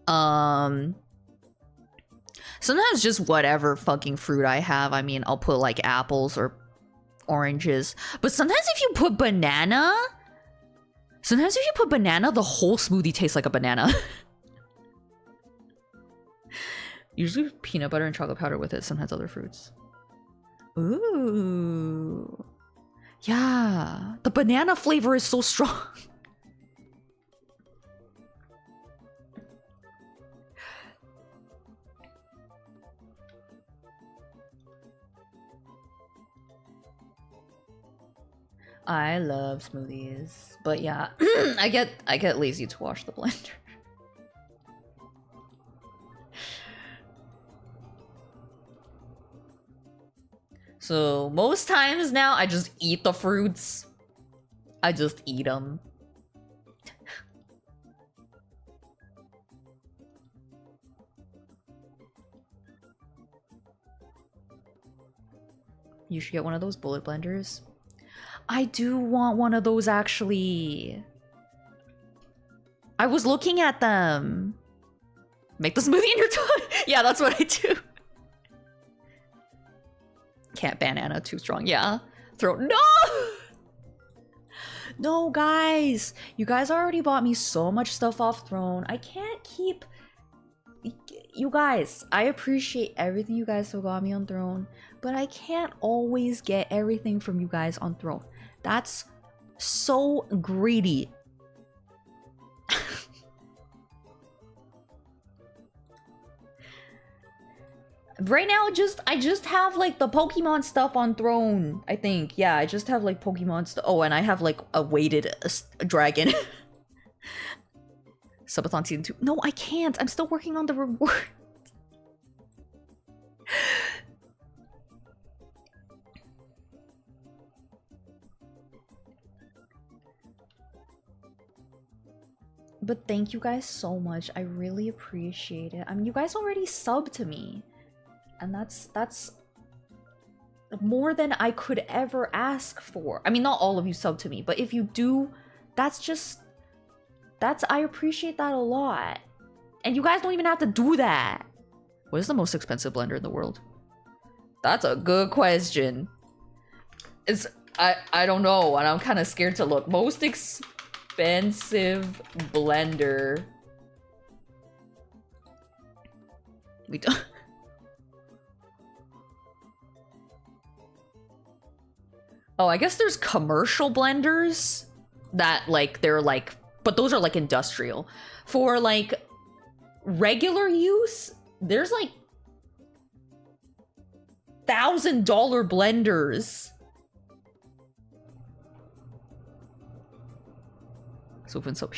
Sometimes just whatever fucking fruit I have. I mean, I'll put like apples or oranges. But sometimes if you put banana, the whole smoothie tastes like a banana. Usually peanut butter and chocolate powder with it, sometimes other fruits. Ooh. Yeah, the banana flavor is so strong. I love smoothies, but yeah, I get lazy to wash the blender. So most times now, I just eat the fruits. I just eat them. You should get one of those bullet blenders. I do want one of those, actually. I was looking at them. Make the smoothie in your tongue. Yeah, that's what I do. Can't banana too strong. Yeah. Throw. No! No, guys. You guys already bought me so much stuff off Throne. I can't keep... You guys, I appreciate everything you guys have got me on Throne, but I can't always get everything from you guys on Throne. That's so greedy. Right now, I just have like the Pokemon stuff on Throne, I think. Yeah, I just have like Pokemon stuff. Oh, and I have like a weighted dragon. Subathon Season 2. No, I can't. I'm still working on the reward. But thank you guys so much. I really appreciate it. I mean, you guys already subbed to me. And that's more than I could ever ask for. I mean, not all of you sub to me, but if you do, I appreciate that a lot. And you guys don't even have to do that. What is the most expensive blender in the world? That's a good question. I don't know, and I'm kind of scared to look. Most expensive blender. We don't. Oh, I guess there's commercial blenders that like they're like, but those are like industrial. For like regular use, there's like $1,000 blenders. So been so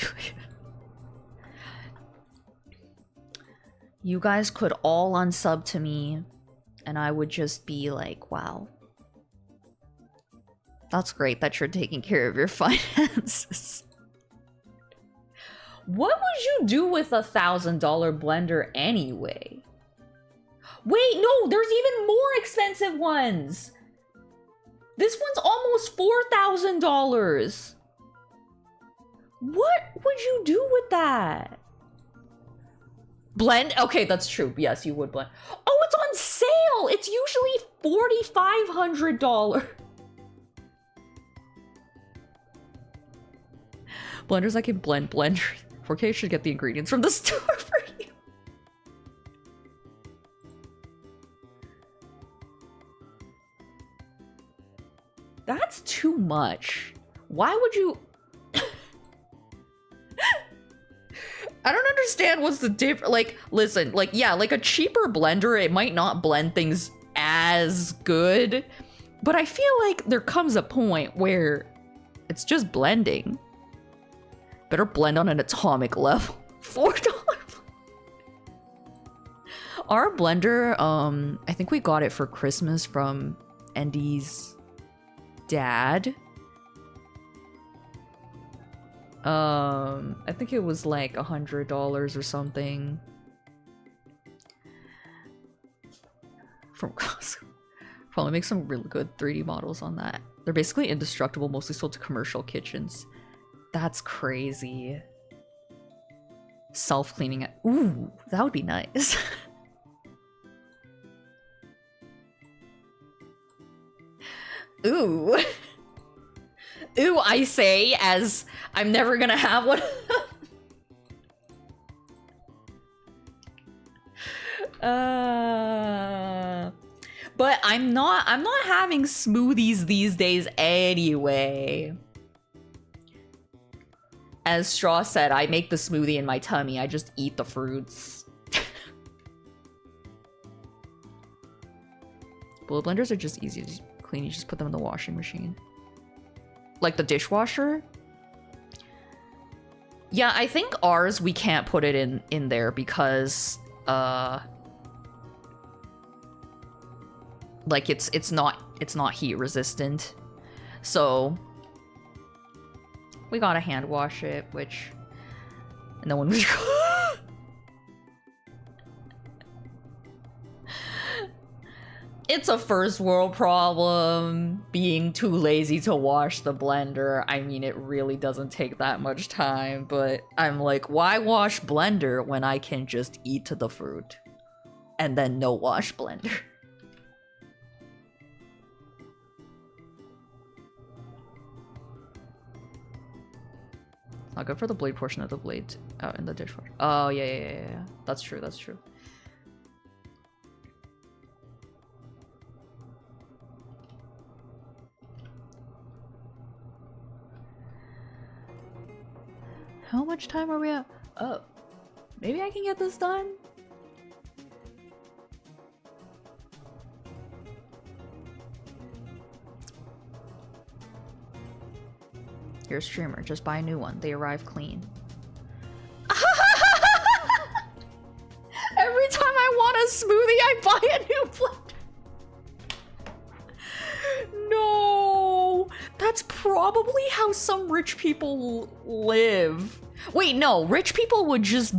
you guys could all unsub to me, and I would just be like, wow. That's great that you're taking care of your finances. What would you do with $1,000 blender anyway? Wait, no, there's even more expensive ones. This one's almost $4,000. What would you do with that? Blend? Okay, that's true. Yes, you would blend. Oh, it's on sale. It's usually $4,500. Blenders that can blend blenders. 4K should get the ingredients from the store for you. That's too much. Why would you... I don't understand what's the difference. Like, listen, like, yeah, like a cheaper blender, it might not blend things as good. But I feel like there comes a point where it's just blending. Better blend on an atomic level. $4. Our blender, I think we got it for Christmas from Andy's dad. I think it was like $100 or something. From Costco. Probably make some really good 3D models on that. They're basically indestructible, mostly sold to commercial kitchens. That's crazy. Self-cleaning it. Ooh, that would be nice. Ooh. Ooh, I say, as I'm never gonna have one. But I'm not having smoothies these days anyway. As Straw said, I make the smoothie in my tummy. I just eat the fruits. Bullet blenders are just easy to clean. You just put them in the washing machine. Like the dishwasher? Yeah, I think ours, we can't put it in there because, like it's not heat resistant. So we gotta hand wash it, which no one would. It's a first world problem, being too lazy to wash the blender. I mean, it really doesn't take that much time, but I'm like, why wash blender when I can just eat the fruit? And then no wash blender. It's not good for the blade portion of the blade out in the dishwasher. Oh, yeah. That's true, that's true. How much time are we at? Oh, maybe I can get this done? You're a streamer, just buy a new one. They arrive clean. Every time I want a smoothie, I buy a new blender. No, that's probably how some rich people live. Wait, no, rich people would just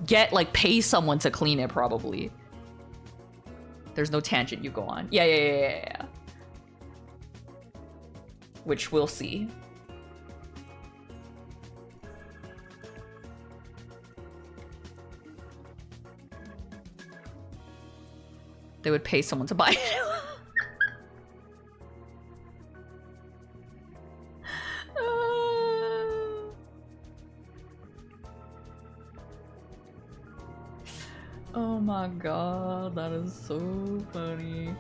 get, like, pay someone to clean it, probably. There's no tangent you go on. Yeah. Which we'll see. They would pay someone to buy it. Oh my god, that is so funny.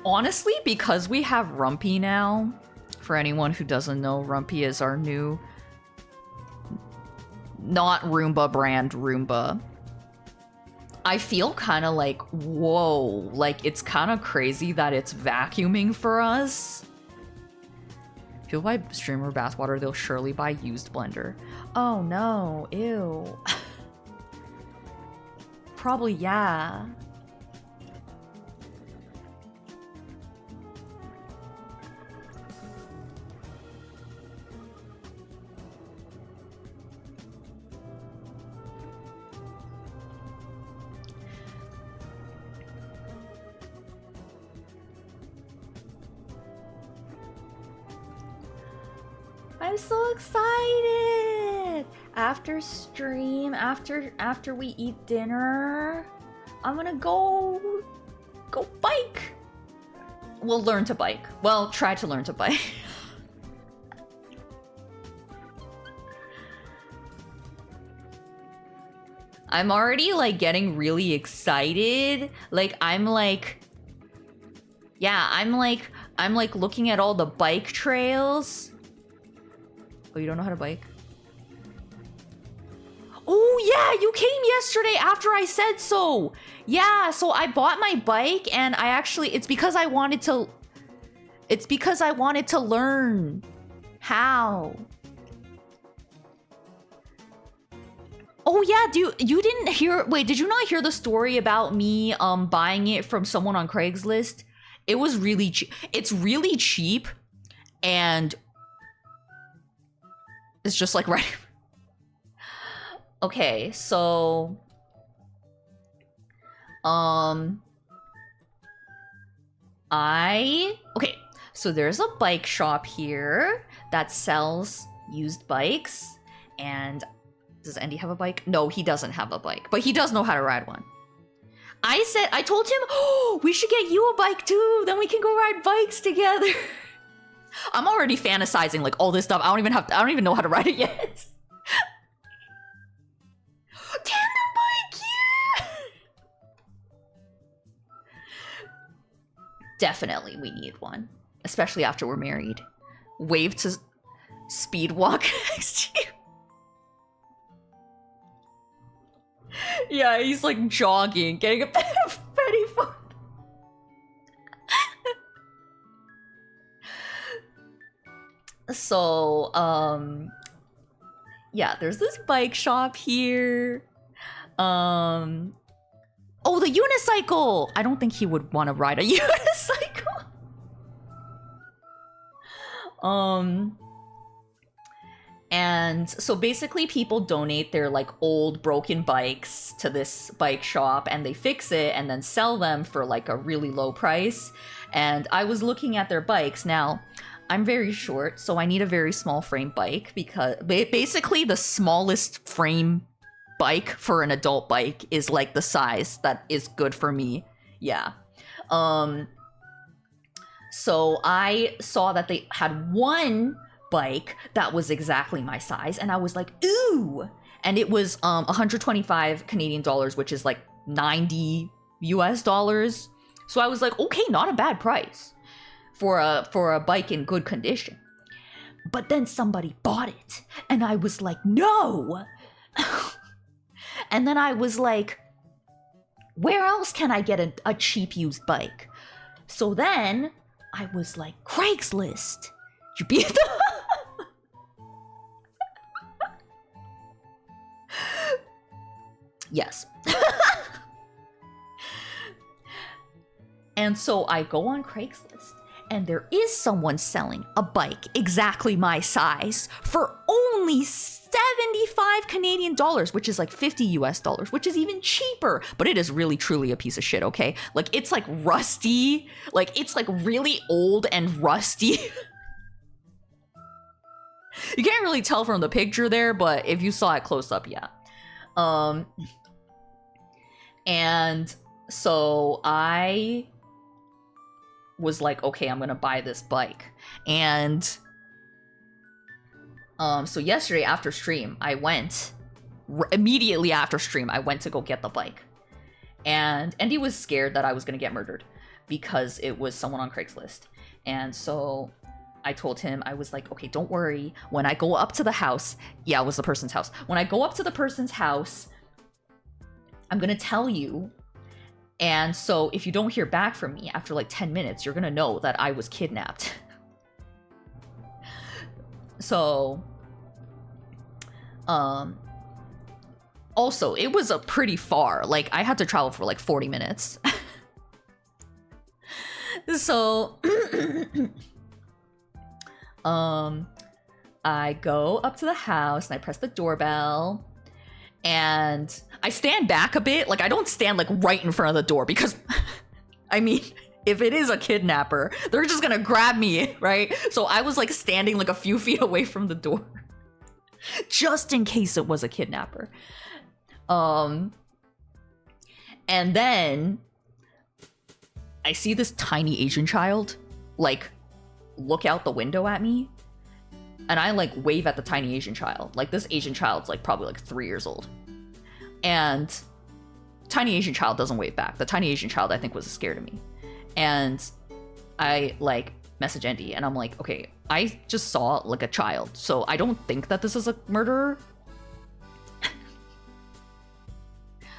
Honestly, because we have Rumpy now, for anyone who doesn't know, Rumpy is our new, not Roomba brand Roomba. I feel kind of like, whoa, like it's kind of crazy that it's vacuuming for us. People buy streamer bathwater, they'll surely buy used blender. Oh no, ew. Probably, yeah. I'm so excited! After stream, after we eat dinner, I'm gonna go bike. We'll learn to bike. Well, try to learn to bike. I'm already like getting really excited. Like I'm like looking at all the bike trails. Oh, you don't know how to bike? Oh yeah, you came yesterday after I said so. Yeah, so I bought my bike and I actually it's because I wanted to learn how. Oh yeah, you didn't hear, wait, did you not hear the story about me buying it from someone on Craigslist? It was really cheap. It's really cheap and it's just like right. Okay, so okay, so there's a bike shop here that sells used bikes. And does Andy have a bike? No, he doesn't have a bike, but he does know how to ride one. I told him, oh, we should get you a bike too, then we can go ride bikes together. I'm already fantasizing like all this stuff. I don't even know how to ride it yet. Tandem bike, yeah! Definitely we need one, especially after we're married. Wave to speed walk next to you. Yeah, he's like jogging, getting a petty foot. So, yeah, there's this bike shop here. Oh, the unicycle! I don't think he would want to ride a unicycle. And so basically people donate their like old broken bikes to this bike shop and they fix it and then sell them for like a really low price. And I was looking at their bikes. Now, I'm very short, so I need a very small frame bike because basically the smallest frame bike for an adult bike is like the size that is good for me. Yeah. So I saw that they had one bike that was exactly my size and I was like, ooh, and it was 125 Canadian dollars, which is like 90 US dollars. So I was like, okay, not a bad price for a bike in good condition. But then somebody bought it and I was like, no. And then I was like, where else can I get a cheap used bike? So then I was like, Craigslist. You be Yes. And so I go on Craigslist and there is someone selling a bike exactly my size for only 75 Canadian dollars, which is like 50 US dollars, which is even cheaper, but it is really truly a piece of shit, okay? Like it's like rusty, like it's like really old and rusty. You can't really tell from the picture there, but if you saw it close up, yeah. And so I was like, okay, I'm gonna buy this bike. And so yesterday after stream, I went immediately after stream, I went to go get the bike. And Andy was scared that I was gonna get murdered because it was someone on Craigslist. And so I told him, I was like, okay, don't worry. When I go up to the house, yeah, it was the person's house. When I go up to the person's house, I'm gonna tell you. And so if you don't hear back from me after like 10 minutes, you're gonna know that I was kidnapped. So, also, it was a pretty far. Like, I had to travel for like 40 minutes. So, I go up to the house and I press the doorbell and I stand back a bit. Like, I don't stand like right in front of the door because, I mean, if it is a kidnapper, they're just gonna grab me, right? So I was like standing like a few feet away from the door just in case it was a kidnapper. And then I see this tiny Asian child like look out the window at me, and I like wave at the tiny Asian child. Like, this Asian child's like probably like 3 years old, and tiny Asian child doesn't wave back. The tiny Asian child, I think, was scared of me, and I like message Andy and I'm like, okay, I just saw like a child, so I don't think that this is a murderer.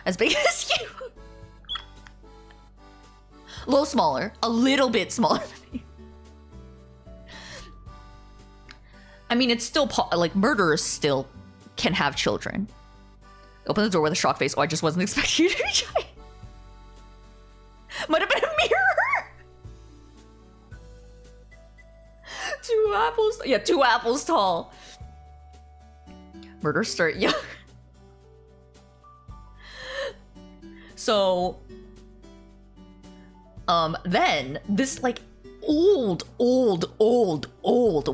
As big as you. A little smaller, a little bit smaller than me. I mean, it's still like, murderers still can have children. Open the door with a shocked face. Oh, I just wasn't expecting you to be shy. Might have been a mirror. 2 apples. Yeah, 2 apples tall. Murder start young. So, then this like old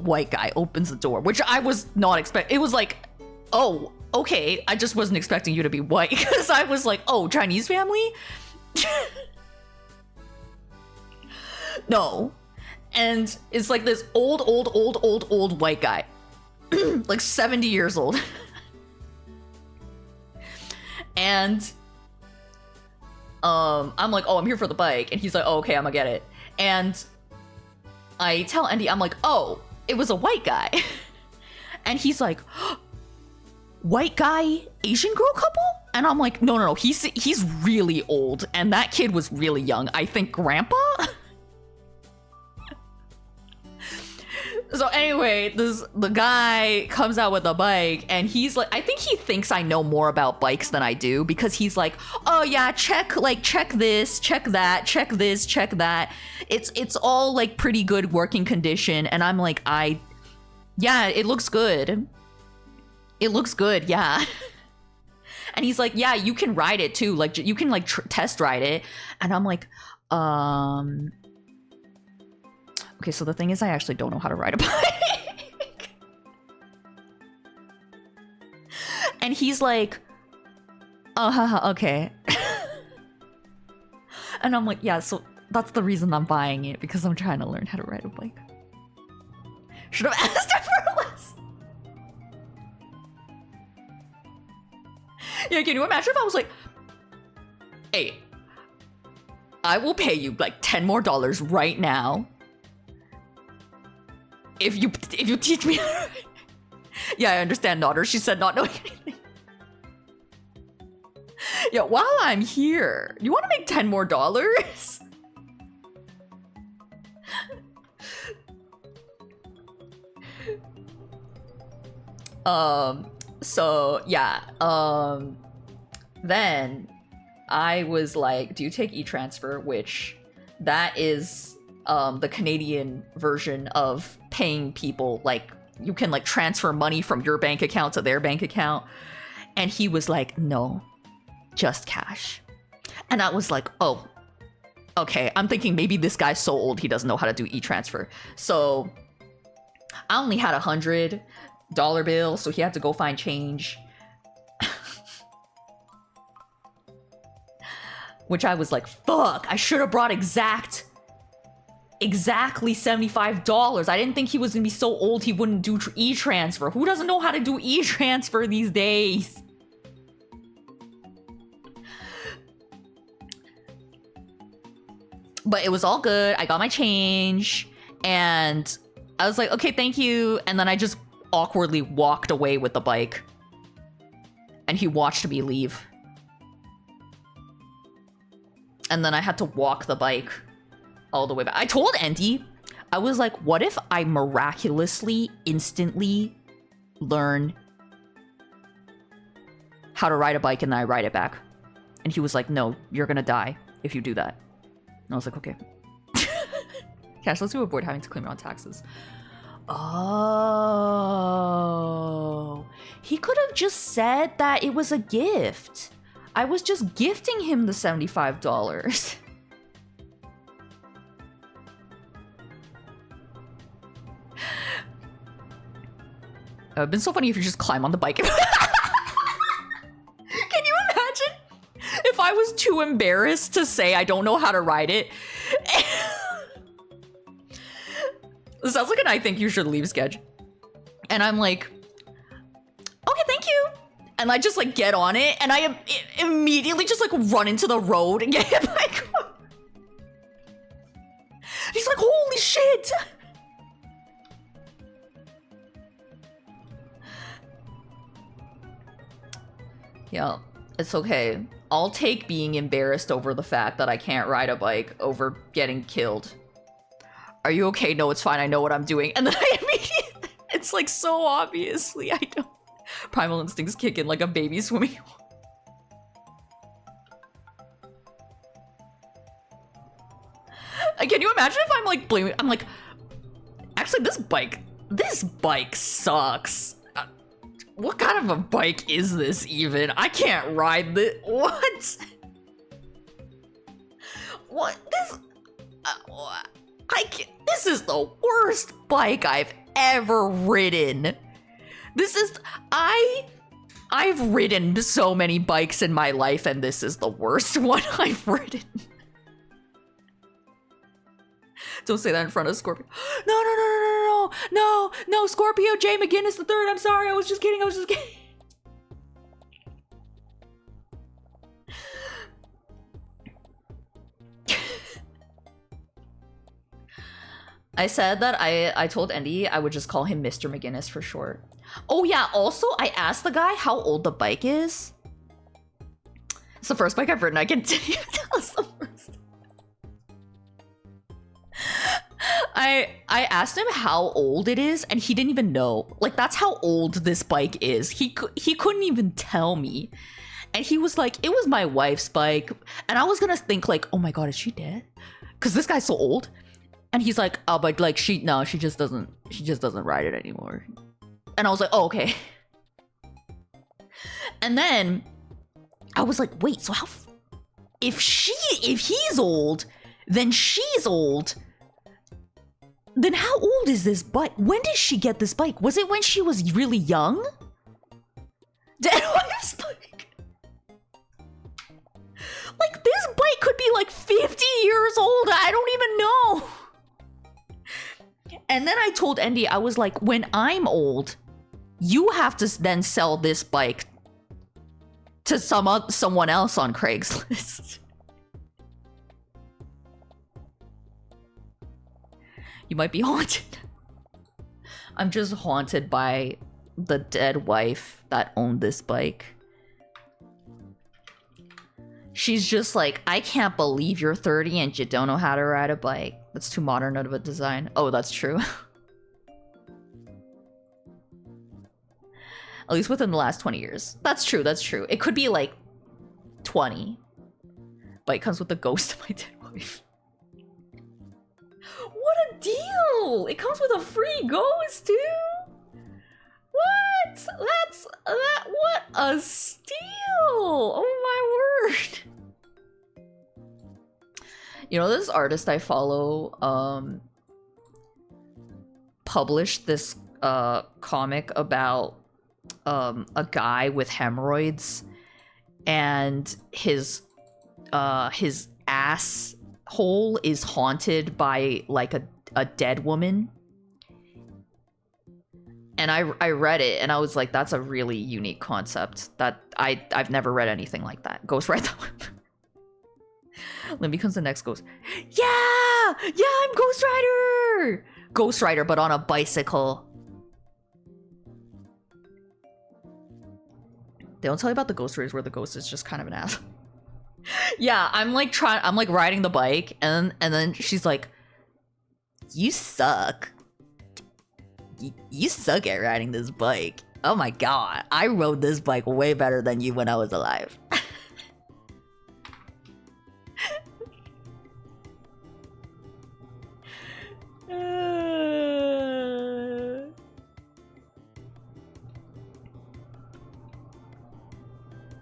white guy opens the door, which I was not expecting. It was like, oh, okay, I just wasn't expecting you to be white, because I was like, oh, Chinese family? No. And it's like this old white guy. Like 70 years old. And I'm like, oh, I'm here for the bike. And he's like, oh, okay, I'm gonna get it. And I tell Andy, I'm like, oh, it was a white guy. And he's like, white guy, Asian girl couple? And I'm like, no, he's really old. And that kid was really young. I think grandpa? So anyway, the guy comes out with a bike and he's like, I think he thinks I know more about bikes than I do, because he's like, oh yeah, check this, check that, check this, check that. It's all like pretty good working condition. And I'm like, yeah, it looks good. It looks good, yeah. And he's like, yeah, you can ride it too. Like, you can like test ride it. And I'm like, okay, so the thing is, I actually don't know how to ride a bike. And he's like, okay. And I'm like, yeah, so that's the reason I'm buying it, because I'm trying to learn how to ride a bike. Should have asked him for less. Yeah, can you imagine if I was like, hey, I will pay you like $10 more right now if you teach me. Yeah, I understand, Nodder. She said not knowing anything. Yeah, while I'm here, you want to make $10 more? So yeah, then I was like, do you take e-transfer? Which that is the Canadian version of paying people. Like, you can like transfer money from your bank account to their bank account. And he was like, no, just cash. And I was like, oh, okay. I'm thinking maybe this guy's so old he doesn't know how to do e-transfer. So I only had $100 bill, so he had to go find change. Which I was like, fuck, I should have brought exactly $75. I didn't think he was gonna be so old he wouldn't do e-transfer. Who doesn't know how to do e-transfer these days? But it was all good. I got my change and I was like, okay, thank you. And then I just awkwardly walked away with the bike. And he watched me leave. And then I had to walk the bike all the way back. I told Andy, I was like, what if I miraculously, instantly learn how to ride a bike and then I ride it back? And he was like, no, you're gonna die if you do that. And I was like, okay. Cashless to avoid having to claim it on taxes. Oh. He could have just said that it was a gift. I was just gifting him the $75. It would have been so funny if you just climb on the bike. Can you imagine if I was too embarrassed to say I don't know how to ride it? This sounds like an I think you should leave sketch. And I'm like, okay, thank you. And I just like get on it and I immediately just like run into the road and get hit by a car. He's like, holy shit. Yeah, it's okay. I'll take being embarrassed over the fact that I can't ride a bike over getting killed. Are you okay? No, it's fine. I know what I'm doing. And then I immediately, it's like so obviously I don't. Primal instincts kick in like a baby swimming. Can you imagine if I'm like blaming? I'm like, actually, this bike sucks. What kind of a bike is this even? I can't ride this. What? What? This? I can't. This is the worst bike I've ever ridden. This is I've ridden so many bikes in my life, and this is the worst one I've ridden. Don't say that in front of Scorpio. No, Scorpio J. McGinnis the third. I'm sorry. I was just kidding. I said that I told Andy I would just call him Mr. McGinnis for short. Oh yeah, also I asked the guy how old the bike is. It's the first bike I've ridden. I can tell us the first. I asked him how old it is, and he didn't even know. Like, that's how old this bike is. He couldn't even tell me. And he was like, it was my wife's bike. And I was gonna think like, oh my god, is she dead? Because this guy's so old. And he's like, oh, but like she just doesn't ride it anymore. And I was like, oh, okay. And then I was like, wait, so how if he's old, then she's old. Then how old is this bike? When did she get this bike? Was it when she was really young? Dead wife's bike. Like, this bike could be like 50 years old. I don't even know. And then I told Andy, I was like, when I'm old, you have to then sell this bike to someone else on Craigslist. You might be haunted. I'm just haunted by the dead wife that owned this bike. She's just like, I can't believe you're 30 and you don't know how to ride a bike. That's too modern of a design. Oh, that's true. At least within the last 20 years. That's true, that's true. It could be like 20. But it comes with the ghost of my dead wife. What a deal! It comes with a free ghost too? What? What a steal! Oh my word! You know, this artist I follow published this comic about a guy with hemorrhoids, and his ass hole is haunted by like a dead woman. And I read it and I was like, that's a really unique concept that I've never read anything like that. Ghost Rider. Then becomes the next ghost. Yeah, I'm Ghost Rider. Ghost Rider, but on a bicycle. They don't tell you about the ghost stories where the ghost is just kind of an ass. Yeah, I'm like riding the bike, and then she's like, You suck. You suck at riding this bike. Oh my god, I rode this bike way better than you when I was alive.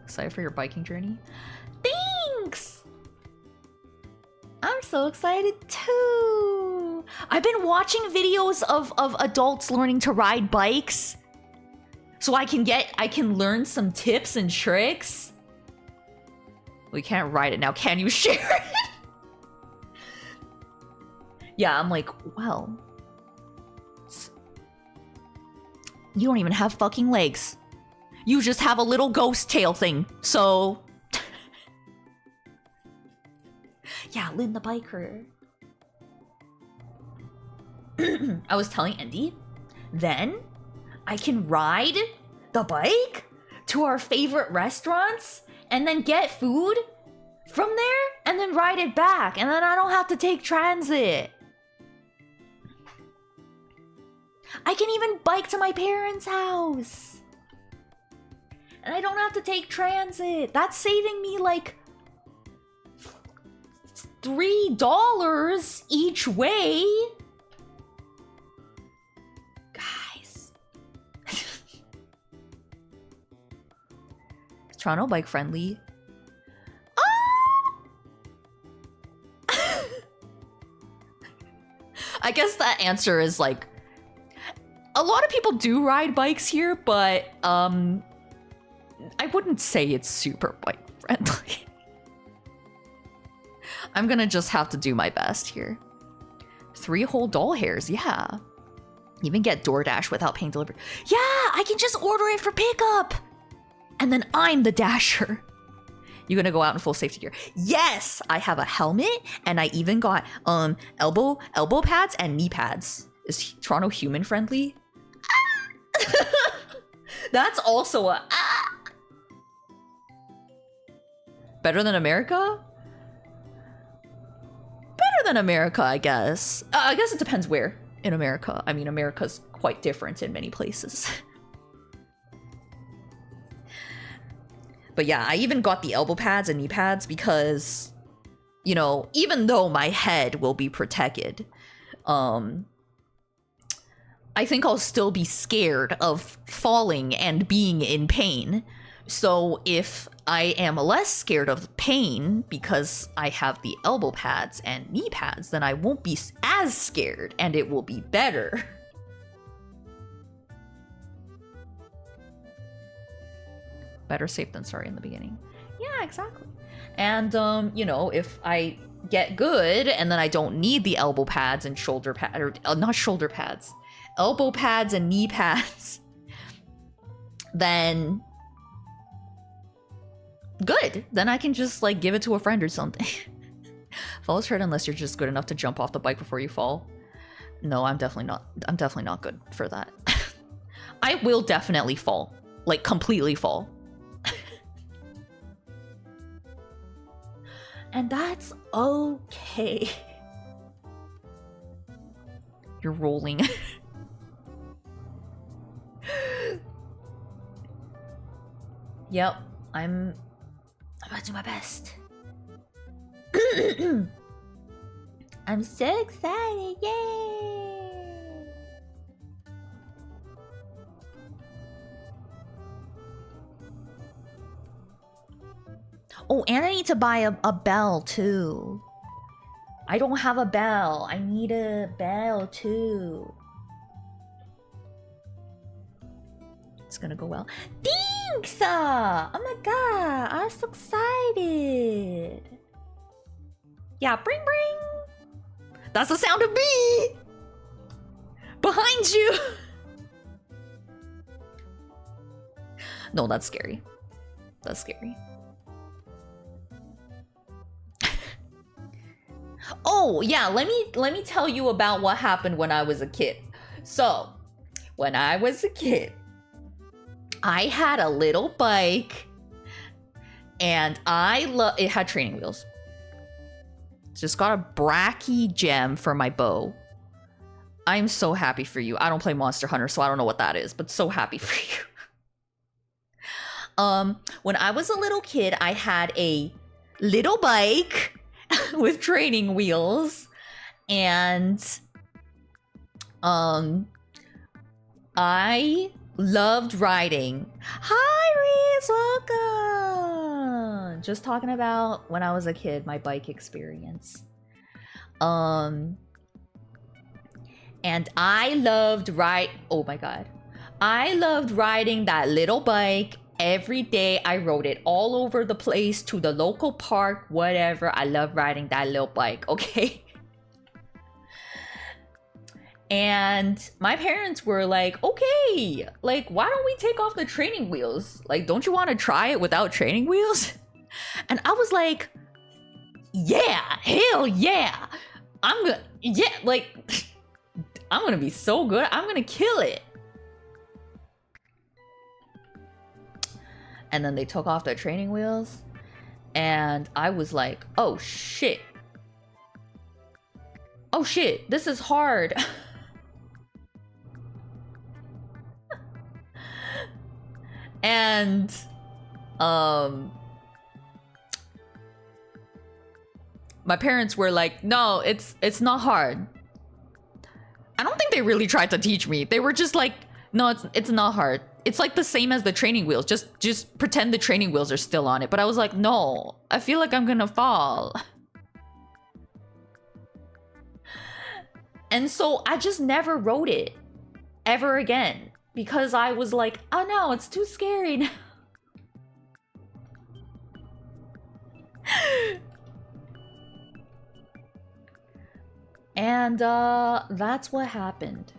Excited for your biking journey? Thanks! I'm so excited too! I've been watching videos of adults learning to ride bikes. So I can learn some tips and tricks. We can't ride it now, can you share it? Yeah, I'm like, well. You don't even have fucking legs. You just have a little ghost tail thing, so... Yeah, Lynn the biker. I was telling Andy, then I can ride the bike to our favorite restaurants and then get food from there and then ride it back, and then I don't have to take transit. I can even bike to my parents' house. And I don't have to take transit. That's saving me like $3 each way. Guys. Toronto bike friendly. I guess that answer is like, a lot of people do ride bikes here, but I wouldn't say it's super bike friendly. I'm gonna just have to do my best here. 3 whole doll hairs, yeah. Even get DoorDash without paying delivery. Yeah, I can just order it for pickup. And then I'm the dasher. You gonna go out in full safety gear? Yes, I have a helmet and I even got elbow pads and knee pads. Is Toronto human friendly? That's also a better than America? Better than America, I guess. I guess it depends where in America. I mean, America's quite different in many places. But yeah, I even got the elbow pads and knee pads because, you know, even though my head will be protected, I think I'll still be scared of falling and being in pain. So if I am less scared of pain because I have the elbow pads and knee pads, then I won't be as scared and it will be better. Better safe than sorry in the beginning. Yeah, exactly. And, you know, if I get good and then I don't need the elbow pads and shoulder pads, or not shoulder pads, elbow pads and knee pads, then good. Then I can just like give it to a friend or something. Fall is hurt unless you're just good enough to jump off the bike before you fall. No, I'm definitely not good for that. I will definitely fall. Like completely fall. And that's okay. You're rolling. Yep, I'm gonna do my best. I'm so excited, yay! Oh, and I need to buy a bell too. I don't have a bell. I need a bell too. It's gonna go well. Thanks! Oh my god, I'm so excited. Yeah, bring bring. That's the sound of me! Behind you! No, that's scary. That's scary. Oh, yeah, let me tell you about what happened when I was a kid. So, when I was a kid, I had a little bike and it had training wheels. Just got a bracky gem for my bow. I'm so happy for you. I don't play Monster Hunter, so I don't know what that is, but so happy for you. When I was a little kid, I had a little bike with training wheels, and I loved riding. Hi, Reese, welcome. Just talking about when I was a kid, my bike experience. And I loved oh my god. I loved riding that little bike every day. I rode it all over the place, to the local park, whatever. I love riding that little bike, okay? And my parents were like, okay, like, why don't we take off the training wheels? Like, don't you want to try it without training wheels? And I was like, yeah, hell yeah. I'm gonna be so good. I'm gonna kill it. And then they took off their training wheels, and I was like, oh shit. Oh shit, this is hard. And my parents were like, no, it's not hard. I don't think they really tried to teach me. They were just like, no, it's not hard. It's like the same as the training wheels. Just pretend the training wheels are still on it. But I was like, no, I feel like I'm gonna fall. And so I just never rode it ever again, because I was like, oh no, it's too scary now. And that's what happened.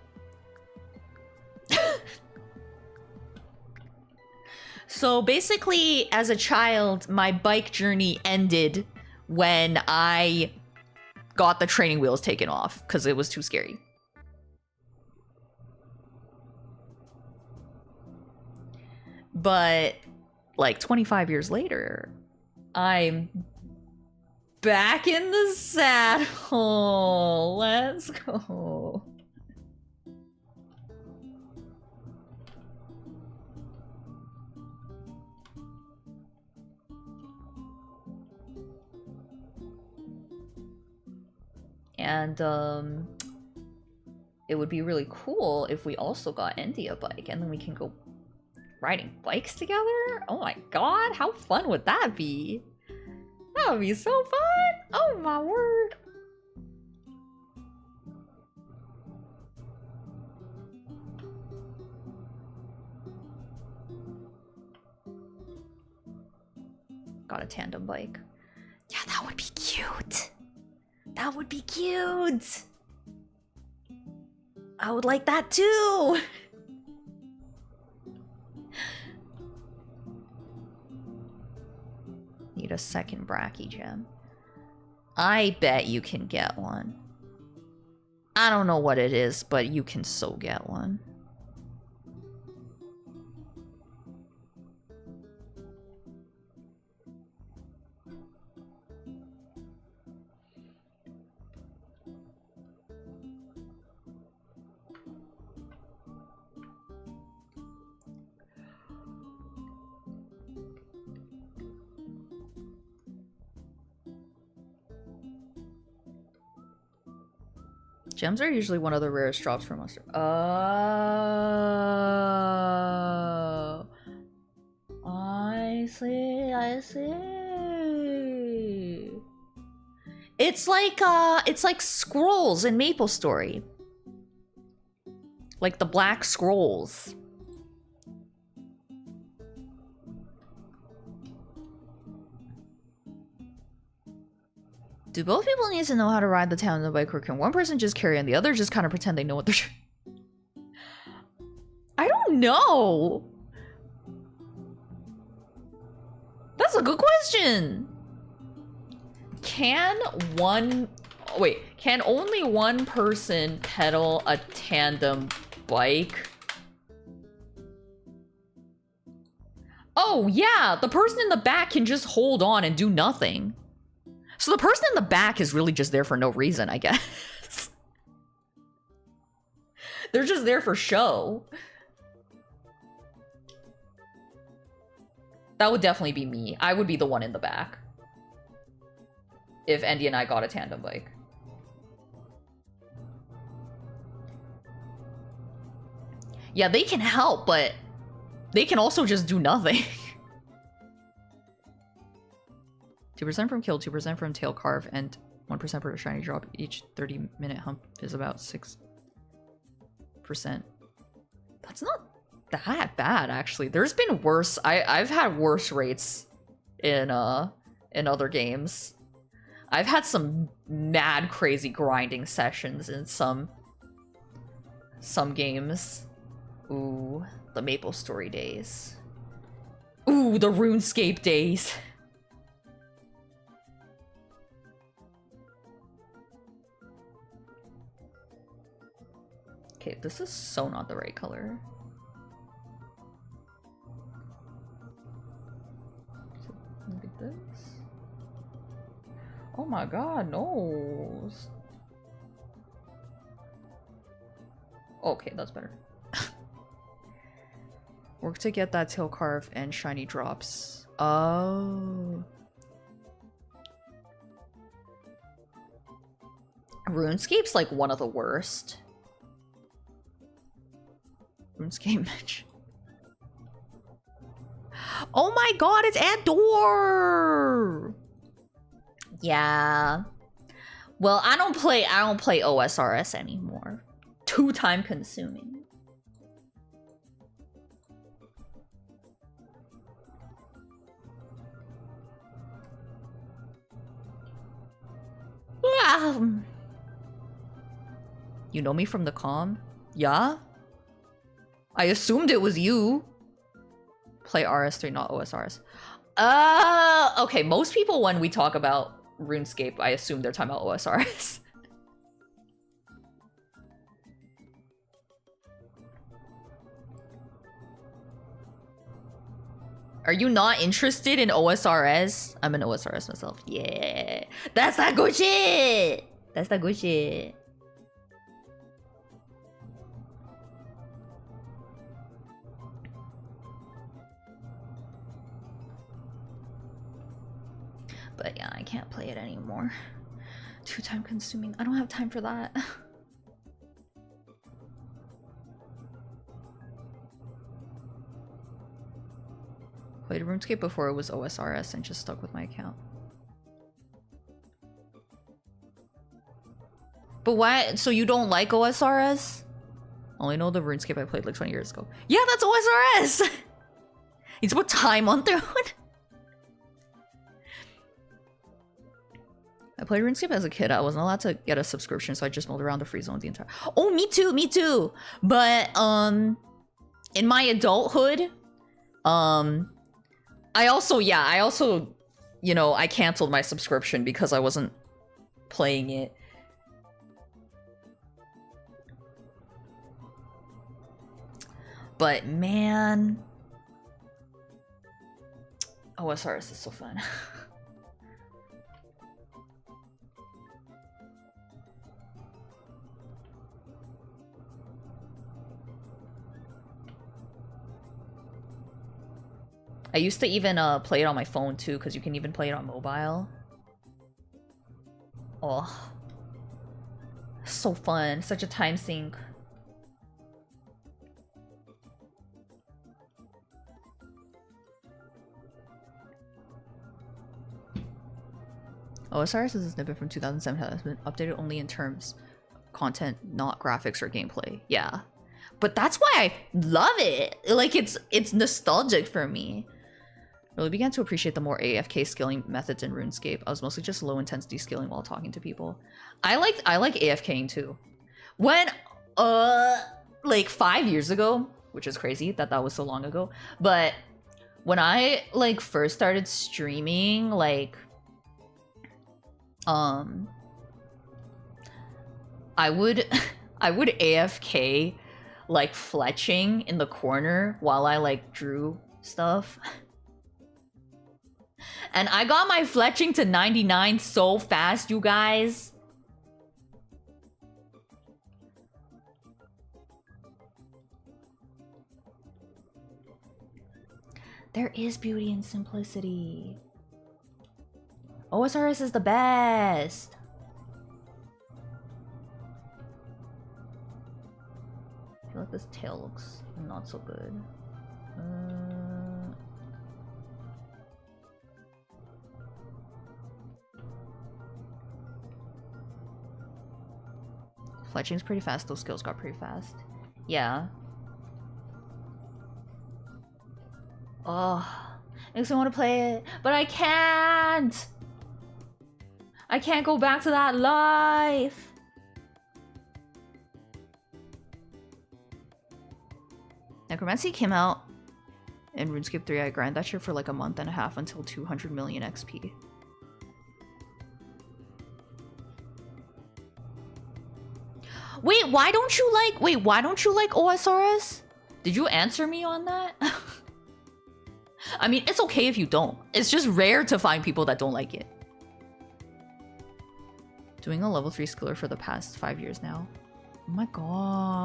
So basically, as a child, my bike journey ended when I got the training wheels taken off because it was too scary. But like 25 years later, I'm back in the saddle. Let's go. And it would be really cool if we also got Andy a bike, and then we can go riding bikes together. Oh my god, how fun would that be? That would be so fun! Oh my word! Got a tandem bike. Yeah, that would be cute. That would be cute. I would like that too. Need a second Bracky gem. I bet you can get one. I don't know what it is, but you can so get one. Gems are usually one of the rarest drops for Monster. Oh, I see. I see. It's like scrolls in MapleStory. Like the black scrolls. Do both people need to know how to ride the tandem bike, or can one person just carry and the other just kind of pretend they know what they're doing? I don't know. That's a good question. Can only one person pedal a tandem bike? Oh yeah, the person in the back can just hold on and do nothing. So the person in the back is really just there for no reason, I guess. They're just there for show. That would definitely be me. I would be the one in the back. If Andy and I got a tandem bike. Yeah, they can help, but they can also just do nothing. 2% from kill, 2% from tail carve, and 1% per shiny drop. Each 30-minute hump is about 6%. That's not that bad, actually. There's been worse. I've had worse rates in other games. I've had some mad crazy grinding sessions in some games. Ooh, the Maple Story days. Ooh, the RuneScape days. Okay, this is so not the right color. Look at this. Oh my god, no. Okay, that's better. Work to get that tail carve and shiny drops. Oh. RuneScape's like one of the worst. RuneScape match. Oh my god, it's Andor! Yeah. Well, I don't play OSRS anymore. Too time consuming. You know me from the comm? Yeah? I assumed it was you. Play RS3, not OSRS. Okay, most people when we talk about RuneScape, I assume they're talking about OSRS. Are you not interested in OSRS? I'm an OSRS myself. Yeah. That's that good shit! That's that good shit. But yeah, I can't play it anymore. Too time consuming. I don't have time for that. Played RuneScape before it was OSRS and just stuck with my account. But why? So you don't like OSRS? Only know the RuneScape I played like 20 years ago. Yeah, that's OSRS! It's about time on Throne. I played RuneScape as a kid. I wasn't allowed to get a subscription, so I just milled around the free zone the entire... Oh, me too, me too! But, in my adulthood, I also, you know, I canceled my subscription because I wasn't playing it. But, man... OSRS is so fun. I used to even play it on my phone too, because you can even play it on mobile. Oh. So fun. Such a time sink. OSRS is a snippet from 2007 that has been updated only in terms of content, not graphics or gameplay. Yeah. But that's why I love it. Like, it's nostalgic for me. Really began to appreciate the more AFK skilling methods in RuneScape. I was mostly just low intensity skilling while talking to people. I like AFKing too. When like 5 years ago, which is crazy that was so long ago, but when I like first started streaming, like I would AFK like fletching in the corner while I like drew stuff. And I got my fletching to 99 so fast, you guys. There is beauty in simplicity. OSRS is the best. I feel like this tail looks not so good. Fletching's pretty fast. Those skills got pretty fast. Yeah. Oh, makes me want to play it, but I can't. I can't go back to that life. Necromancy came out in RuneScape 3. I grind that shit for like a month and a half until 200 million XP. Wait, why don't you like OSRS? Did you answer me on that? I mean, it's okay if you don't. It's just rare to find people that don't like it. Doing a level 3 skiller for the past 5 years now. Oh my god.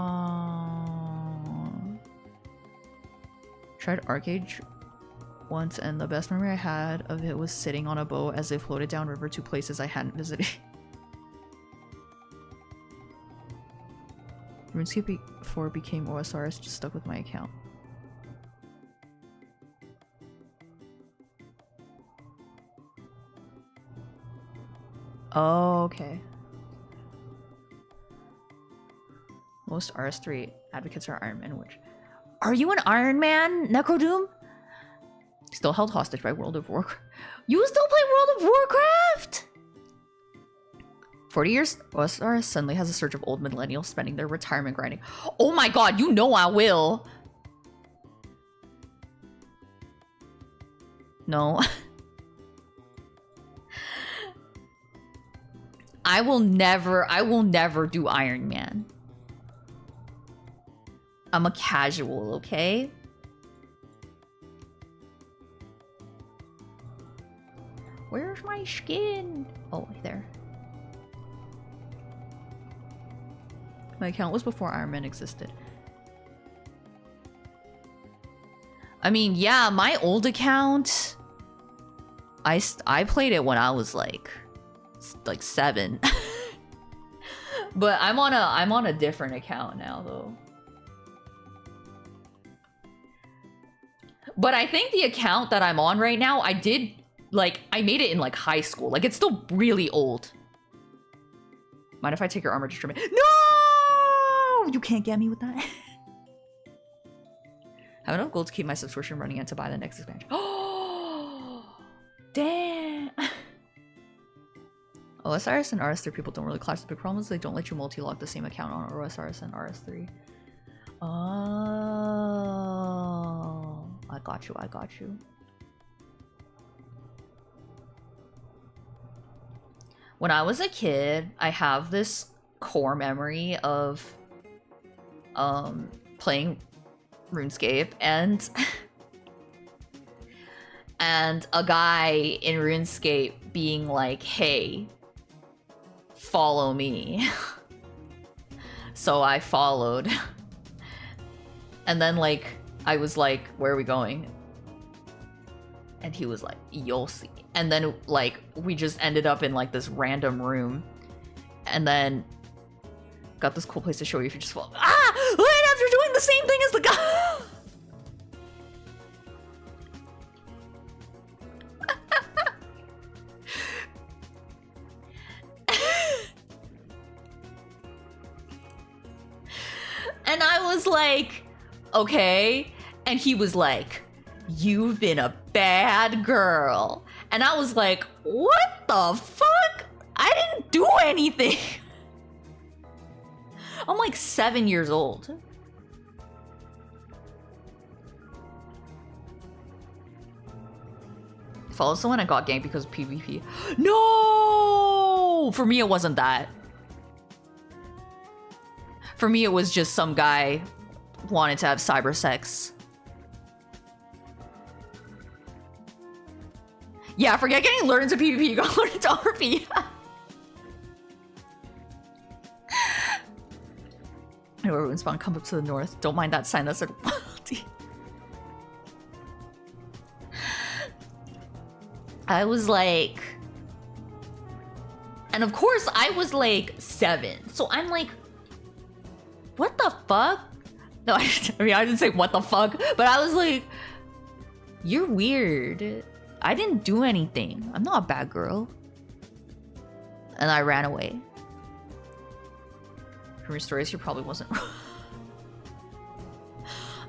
Tried Arcade once, and the best memory I had of it was sitting on a boat as it floated downriver to places I hadn't visited. RuneScape 4 became OSRS, just stuck with my account. Oh, okay. Most RS3 advocates are Iron Man, which... Are you an Iron Man, Necrodoom? Still held hostage by World of Warcraft. You still play World of Warcraft? 40 years, OSRS suddenly has a surge of old millennials spending their retirement grinding. Oh my god, you know I will. No. I will never do Iron Man. I'm a casual, okay? Where's my skin? Oh, there. My account was before Iron Man existed. I mean, yeah, my old account, I played it when I was like 7. But I'm on a different account now though. But I think the account that I'm on right now, I made it in like high school. Like it's still really old. Mind if I take your armor to No! You can't get me with that. Have enough gold to keep my subscription running and to buy the next expansion. Oh, damn. OSRS and RS3 people don't really clash. The big problem is they don't let you multi-log the same account on OSRS and RS3. Oh, I got you. I got you. When I was a kid, I have this core memory of playing RuneScape and a guy in RuneScape being like, hey, follow me. So I followed. And then like I was like, where are we going? And he was like, you'll see. And then like we just ended up in like this random room, and then got this cool place to show you if you just follow. Ah! Wait, you're doing the same thing as the guy. And I was like, okay. And he was like, you've been a bad girl. And I was like, what the fuck? I didn't do anything. I'm like 7 years old. Follow someone and got ganked because of PvP. No! For me, it wasn't that. For me, it was just some guy wanted to have cyber sex. Yeah, forget getting lured into PvP, you got lured into RP. Anyway, Rune Spawn, come up to the north. Don't mind that sign that said Wildy. I was like... And of course, I was like 7. So I'm like, what the fuck? No, I mean, I didn't say what the fuck, but I was like, you're weird. I didn't do anything. I'm not a bad girl. And I ran away. From your stories, you probably wasn't wrong.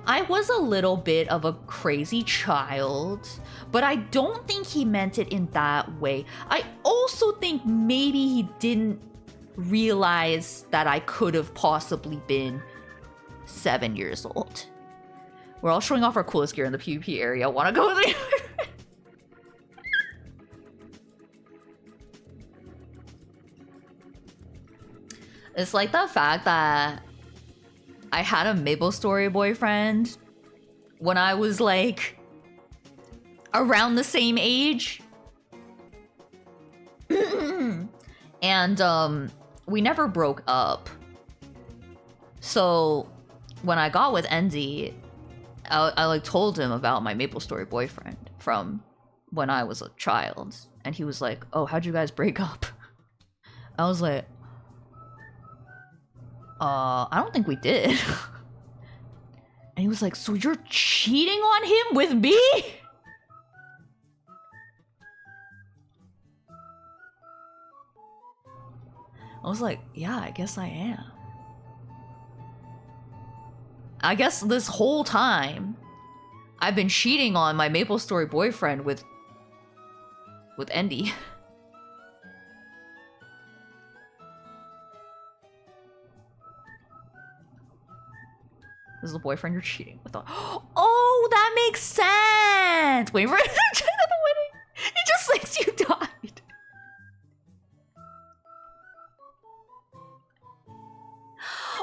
I was a little bit of a crazy child, but I don't think he meant it in that way. I also think maybe he didn't realize that I could have possibly been 7 years old. We're all showing off our coolest gear in the PvP area. Wanna go there? It's like the fact that I had a MapleStory boyfriend when I was like around the same age. And we never broke up. So when I got with Endy, I like told him about my MapleStory boyfriend from when I was a child. And he was like, oh, how'd you guys break up? I was like, I don't think we did. And he was like, so you're cheating on him with me? I was like, yeah, I guess I am. I guess this whole time, I've been cheating on my MapleStory boyfriend with Endy. This is the boyfriend you're cheating with. Oh, that makes sense! Wait for it to the wedding. He just thinks you died.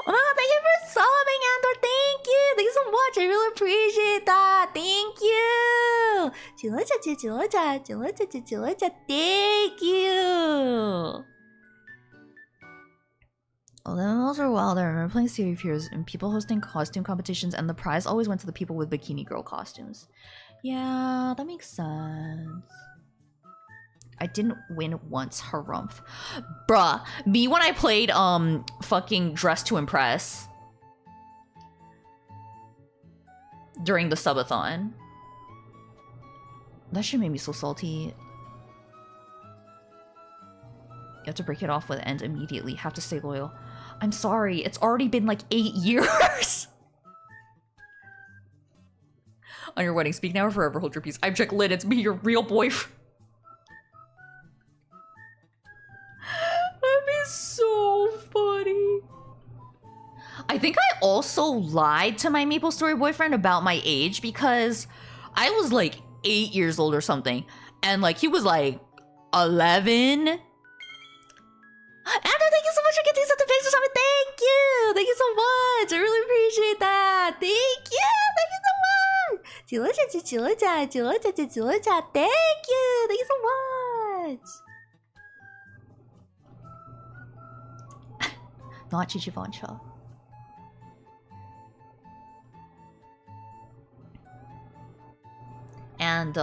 Oh my god, thank you for subbing, Andor. Thank you. Thank you so much. I really appreciate that. Thank you. Thank you. Well, the MMOs are wild. I remember playing City of Heroes and people hosting costume competitions, and the prize always went to the people with bikini girl costumes. Yeah, that makes sense. I didn't win once, harumph. Bruh, me when I played fucking Dress to Impress during the subathon. That shit made me so salty. You have to break it off with end immediately. Have to stay loyal. I'm sorry, it's already been like 8 years. On your wedding, speak now or forever hold your peace. I'm Jack Lynn, it's me, your real boyfriend. That'd be so funny. I think I also lied to my MapleStory boyfriend about my age because I was like 8 years old or something. And like he was like 11. Andrew, thank you so much for getting such a picture of it. Thank you. Thank you so much. I really appreciate that. Thank you. Thank you so much. Thank you. Thank you so much. Not Chichivancha. And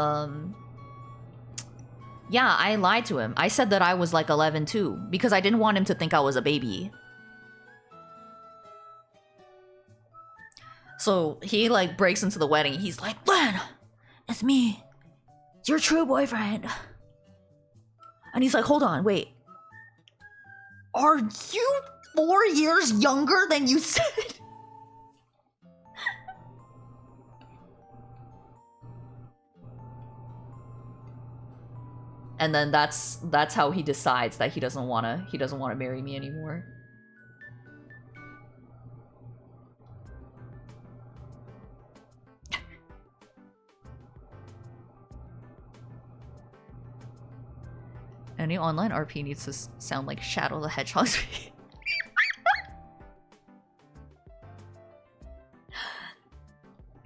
yeah, I lied to him. I said that I was like 11 too, because I didn't want him to think I was a baby. So he like breaks into the wedding. He's like, Glenn, it's me. It's your true boyfriend. And he's like, hold on, wait. Are you 4 years younger than you said? And then that's how he decides that he doesn't wanna marry me anymore. Any online RP needs to sound like Shadow the Hedgehog's.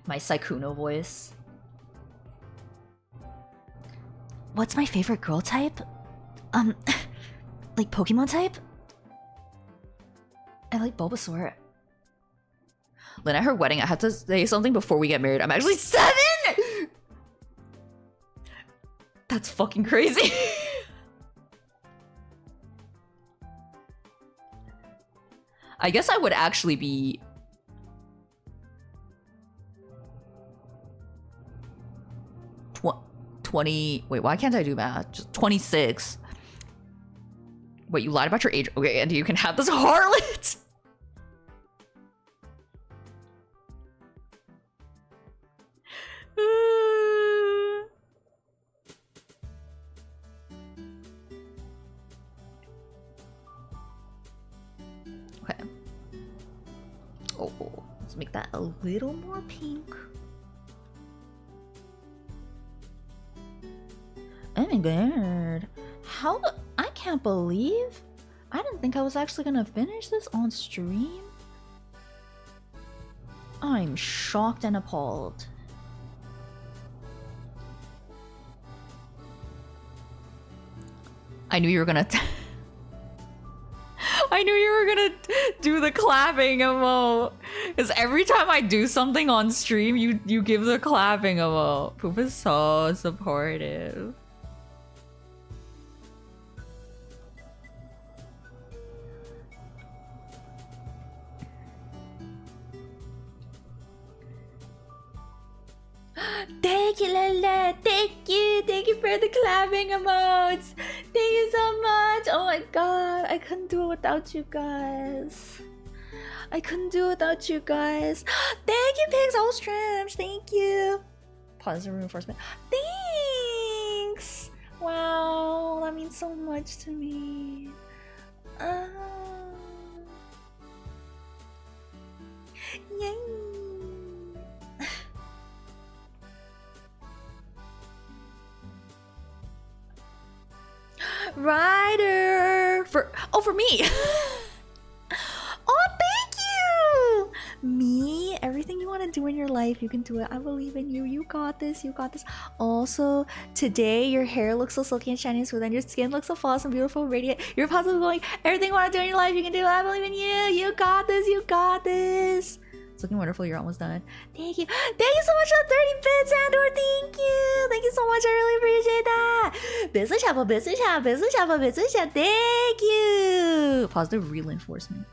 My Sykkuno voice. What's my favorite girl type? Like Pokemon type? I like Bulbasaur. Lynn, at her wedding, I had to say something before we get married. I'm actually 7! That's fucking crazy. I guess I would actually be... 20... Wait, why can't I do math? Just 26. Wait, you lied about your age. Okay, and you can have this harlot. Okay. Oh, let's make that a little more pink. Oh my god. How? I can't believe I didn't think I was actually gonna finish this on stream. I'm shocked and appalled. I knew you were gonna I knew you were gonna do the clapping emote. Because every time I do something on stream, you give the clapping emote. Poop is so supportive. Thank you, Lala. Thank you. Thank you for the clapping emotes. Thank you so much. Oh my god. I couldn't do it without you guys. I couldn't do it without you guys. Thank you, Pigs All Streams. Thank you. Positive reinforcement. Thanks. Wow. That means so much to me. Yay. Ryder for me. Oh, thank you. Me, everything you want to do in your life, you can do it. I believe in you. You got this. You got this. Also, today your hair looks so silky and shiny and smooth, and your skin looks so flawless and beautiful, and radiant. You're positive going. Everything you want to do in your life, you can do it. I believe in you. You got this. You got this. It's looking wonderful. You're almost done. Thank you. Thank you so much for 30 bits, Andor. Thank you. Thank you so much. I really appreciate that. Business chapel, business chapel, business chapel, business chapel. Thank you. Positive reinforcement.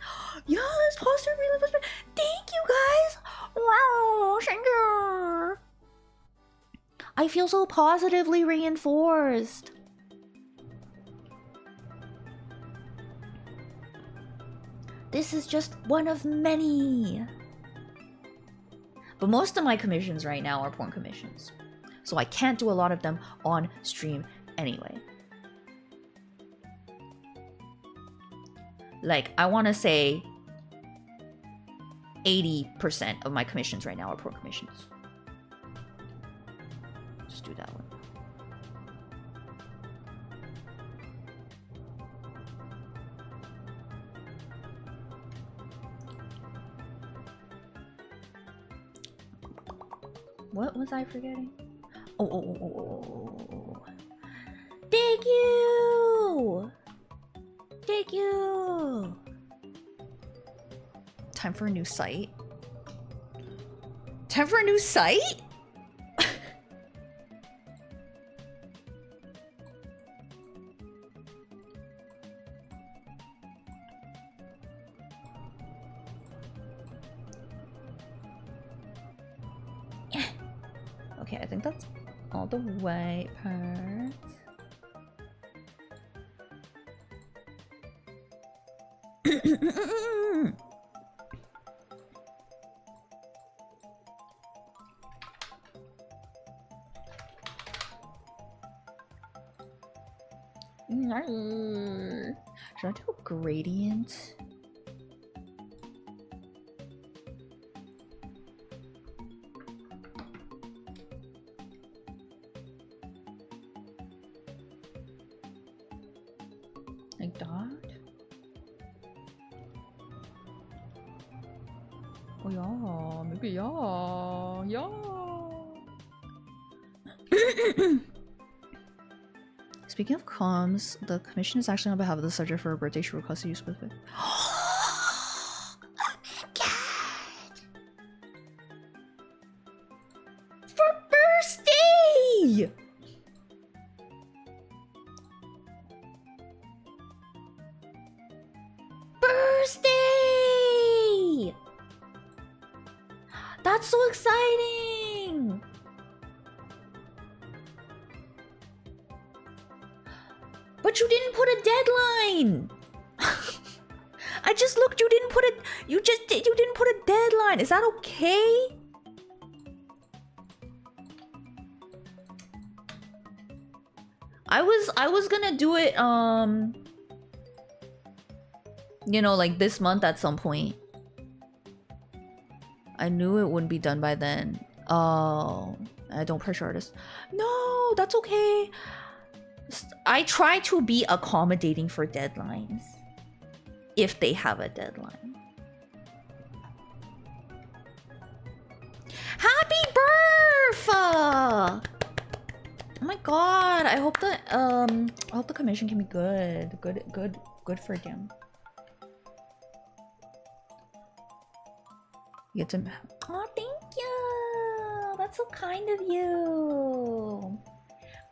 Yes, positive reinforcement. Thank you, guys. Wow. Thank you. I feel so positively reinforced. This is just one of many. But most of my commissions right now are porn commissions. So I can't do a lot of them on stream anyway. Like, I want to say 80% of my commissions right now are porn commissions. Just do that one. What was I forgetting? Oh. Thank you! Thank you! Time for a new site? Time for a new site? Okay, I think that's all the white part. Should I do a gradient? Like that? Oh yeah, maybe yeah. Speaking of comms, the commission is actually on behalf of the subject for a birthday she requests to use specific. Oh my god! For birthday! exciting! But you didn't put a deadline. I just looked. You didn't put it. You didn't put a deadline. Is that okay? I was gonna do it. You know, like this month at some point. I knew it wouldn't be done by then. Oh, I don't pressure artists. No, that's okay. I try to be accommodating for deadlines. If they have a deadline. Happy birth! Oh my god, I hope the commission can be good. Good for him. You get to... Oh, thank you! That's so kind of you!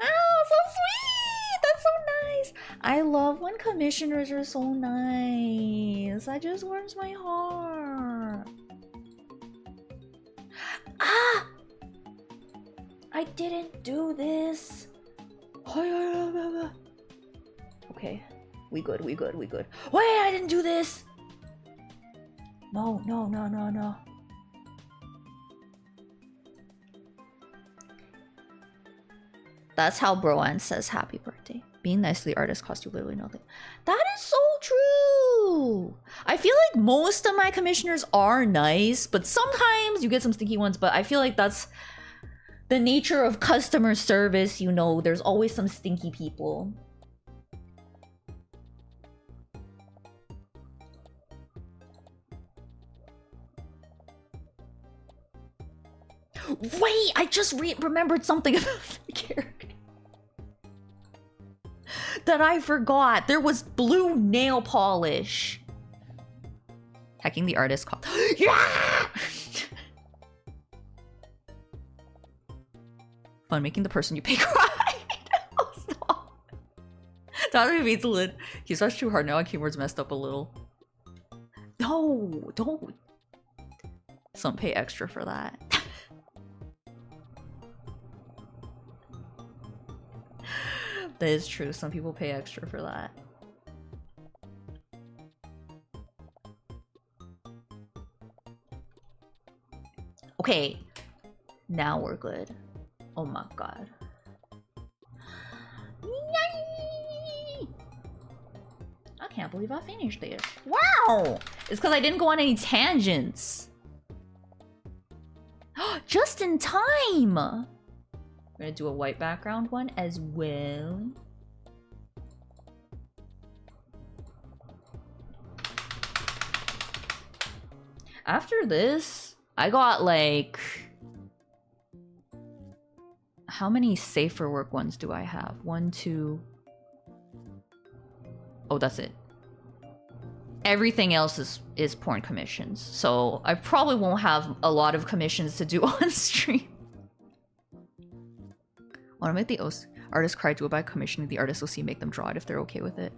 Oh, so sweet! That's so nice! I love when commissioners are so nice. That just warms my heart. Ah! I didn't do this. Okay. We good. Wait, I didn't do this! No. That's how Broan says happy birthday. Being nice to the artist cost you literally nothing. That is so true. I feel like most of my commissioners are nice, but sometimes you get some stinky ones, but I feel like that's the nature of customer service, you know, there's always some stinky people. Wait, I just remembered something about the character that I forgot. There was blue nail polish. Hacking the artist called. Yeah! Fun making the person you pay cry. Oh, stop. That would be lit. He's rushed too hard now. My keyboard's messed up a little. No, don't. Some pay extra for that. That is true. Some people pay extra for that. Okay. Now we're good. Oh my god. Yay! I can't believe I finished it. Wow! It's because I didn't go on any tangents. Just in time! I'm gonna do a white background one as well. After this, I got like... How many safer work ones do I have? 1, 2... Oh, that's it. Everything else is porn commissions. So I probably won't have a lot of commissions to do on stream. Want to make the artist cry, do it by commissioning the artist OC, make them draw it if they're okay with it.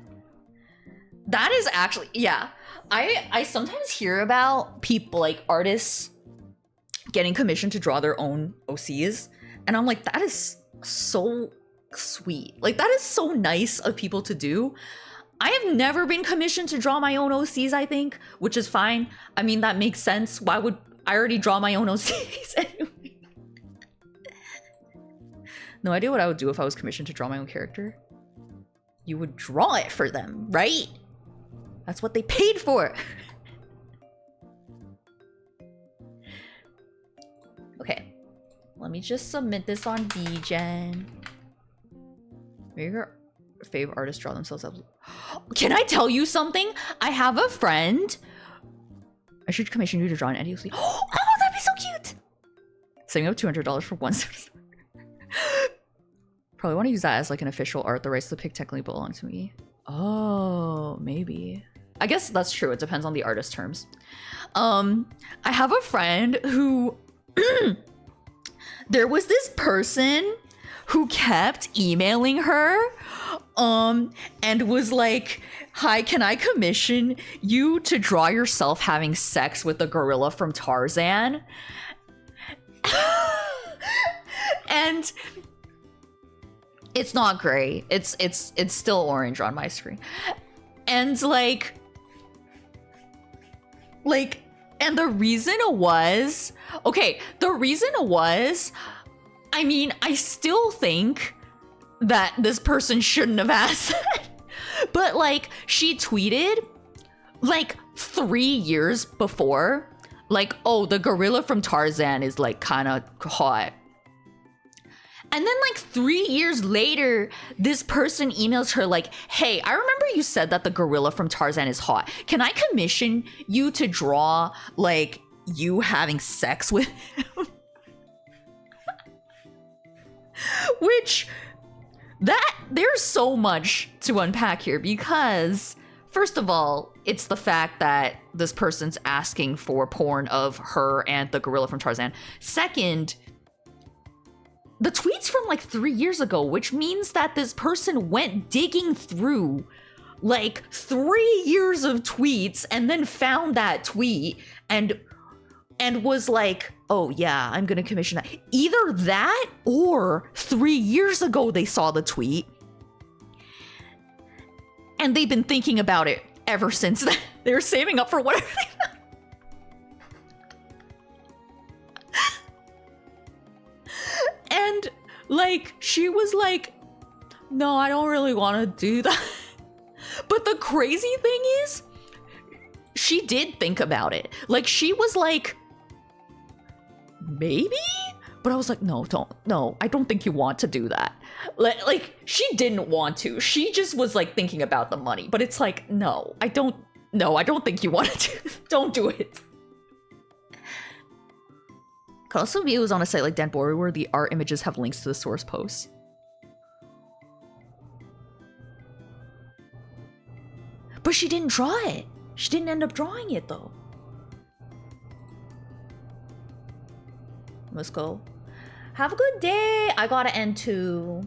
That is actually, yeah. I sometimes hear about people, like artists getting commissioned to draw their own OCs. And I'm like, that is so sweet. Like, that is so nice of people to do. I have never been commissioned to draw my own OCs, I think, which is fine. I mean, that makes sense. Why would I already draw my own OCs anyway? No idea what I would do if I was commissioned to draw my own character. You would draw it for them, right? That's what they paid for. Okay. Let me just submit this on VGen. Maybe your fave artists draw themselves up. Can I tell you something? I have a friend. I should commission you to draw an NDOC. Oh, that'd be so cute. Saving up $200 for one service. Probably want to use that as like an official art. The rights to the pic technically belong to me. Oh, maybe. I guess that's true. It depends on the artist terms. I have a friend who... There was this person who kept emailing her and was like, hi, can I commission you to draw yourself having sex with the gorilla from Tarzan? And it's not gray. It's still orange on my screen. And like and the reason it was, okay, the reason it was, I mean, I still think that this person shouldn't have asked that. But like, she tweeted like 3 years before, like, oh, the gorilla from Tarzan is like kind of hot. And then like 3 years later, this person emails her like, hey, I remember you said that the gorilla from Tarzan is hot. Can I commission you to draw like you having sex with him? Which, there's so much to unpack here because, first of all, it's the fact that this person's asking for porn of her and the gorilla from Tarzan. Second, the tweet's from like 3 years ago, which means that this person went digging through like 3 years of tweets and then found that tweet and was like, oh yeah, I'm gonna commission that. Either that or 3 years ago they saw the tweet and they've been thinking about it ever since then. They were saving up for whatever they found. And like, she was like, no, I don't really want to do that. But the crazy thing is, she did think about it. Like, she was like, maybe? But I was like, no, I don't think you want to do that. Like, she didn't want to. She just was like thinking about the money. But it's like, no, I don't think you want to do. Don't do it. Could also be it was on a site like Danbori where the art images have links to the source posts. But she didn't draw it. She didn't end up drawing it though. Let's go. Have a good day. I gotta end too.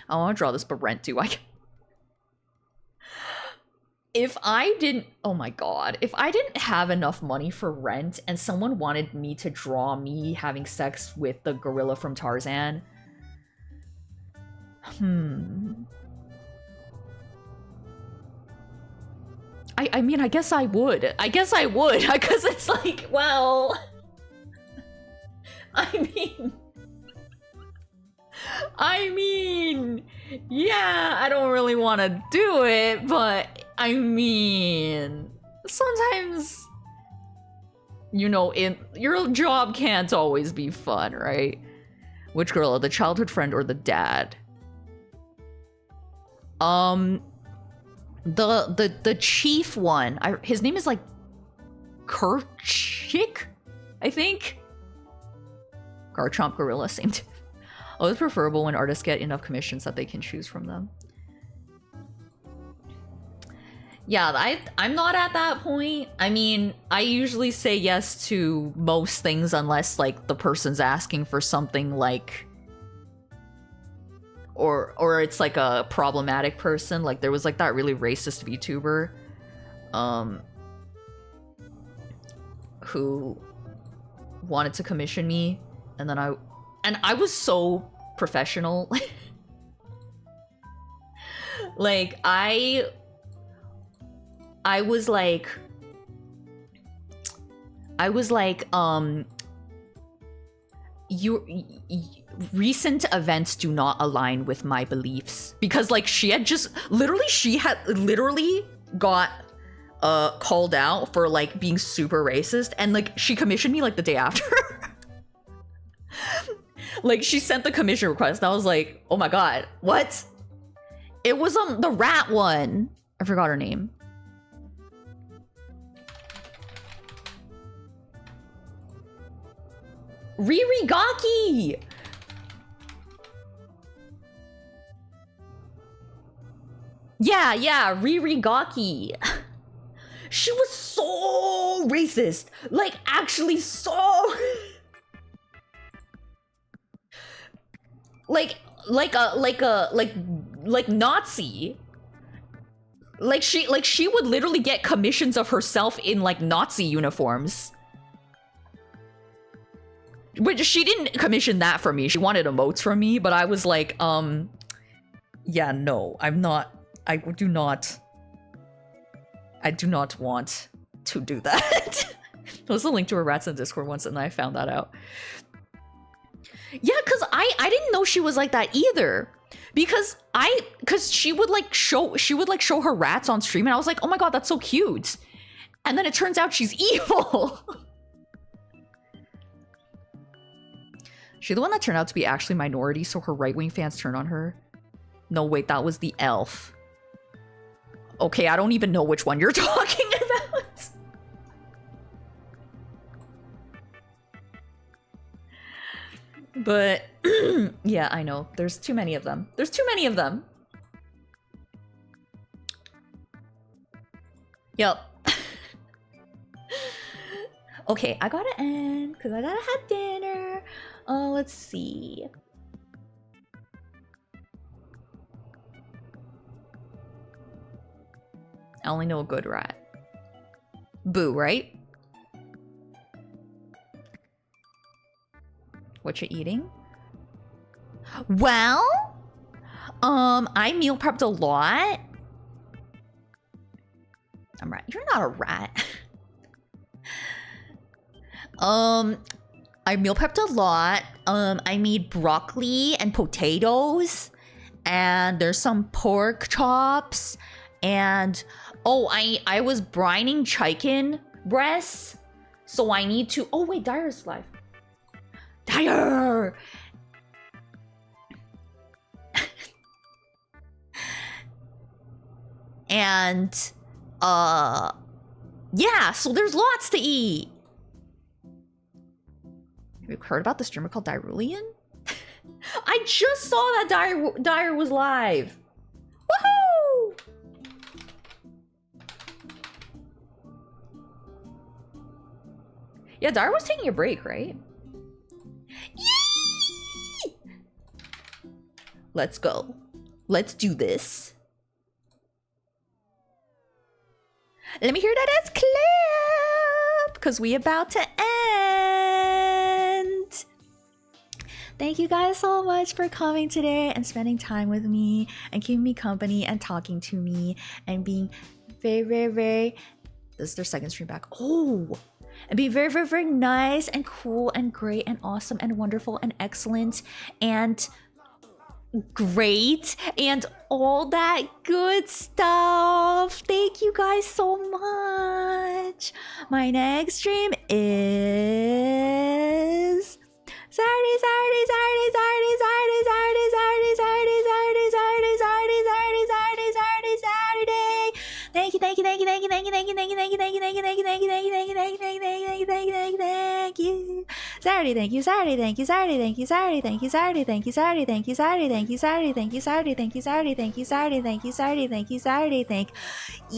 I want to draw this, but rent too. If I didn't, oh my god, if I didn't have enough money for rent and someone wanted me to draw me having sex with the gorilla from Tarzan, I mean, I guess I would. Because it's like, well, I mean, yeah, I don't really want to do it, but I mean, sometimes, you know, your job can't always be fun, right? Which gorilla, the childhood friend or the dad? The chief one. His name is like Kerchik, I think. Garchomp gorilla, same. Oh, it's preferable when artists get enough commissions that they can choose from them. Yeah, I'm not at that point. I mean, I usually say yes to most things unless like the person's asking for something like, or it's like a problematic person. Like there was like that really racist VTuber who wanted to commission me, and then I was so professional. Like I was like recent events do not align with my beliefs, because like she had literally got called out for like being super racist, and like she commissioned me like the day after. Like she sent the commission request and I was like, oh my god, what? It was the rat one. I forgot her name. Ririgaki! Yeah, Ririgaki. She was so racist. Like, actually so... like Nazi. Like she would literally get commissions of herself in like Nazi uniforms. Which she didn't commission that for me. She wanted emotes from me, but I was like, yeah, no, I'm not. I do not want to do that. There was a link to her rats in Discord once, and I found that out. Yeah, because I didn't know she was like that either. Because she would like show her rats on stream, and I was like, oh my god, that's so cute. And then it turns out she's evil. She's the one that turned out to be actually minority, so her right-wing fans turn on her. No, wait, that was the elf. Okay, I don't even know which one you're talking about. But yeah, I know. There's too many of them. There's too many of them. Yep. Okay, I gotta end because I gotta have dinner. Let's see. I only know a good rat. Boo, right? What you eating? Well, I meal prepped a lot. I'm right. You're not a rat. I meal prepped a lot. I made broccoli and potatoes, and there's some pork chops, and oh, I was brining chicken breasts, so I need to. Oh wait, Dyer's live. Dyer. And yeah, so there's lots to eat. Have you heard about the streamer called Dyrulian? I just saw that Dyer was live. Woohoo! Yeah, Dyer was taking a break, right? Yay! Let's go. Let's do this. Let me hear that as clip, because we about to end. Thank you guys so much for coming today and spending time with me and keeping me company and talking to me and being very, very, very... This is their second stream back. Oh! And be very, very, very nice and cool and great and awesome and wonderful and excellent and great and all that good stuff. Thank you guys so much. My next stream is Saturday. Thank you. Saturday, thank you.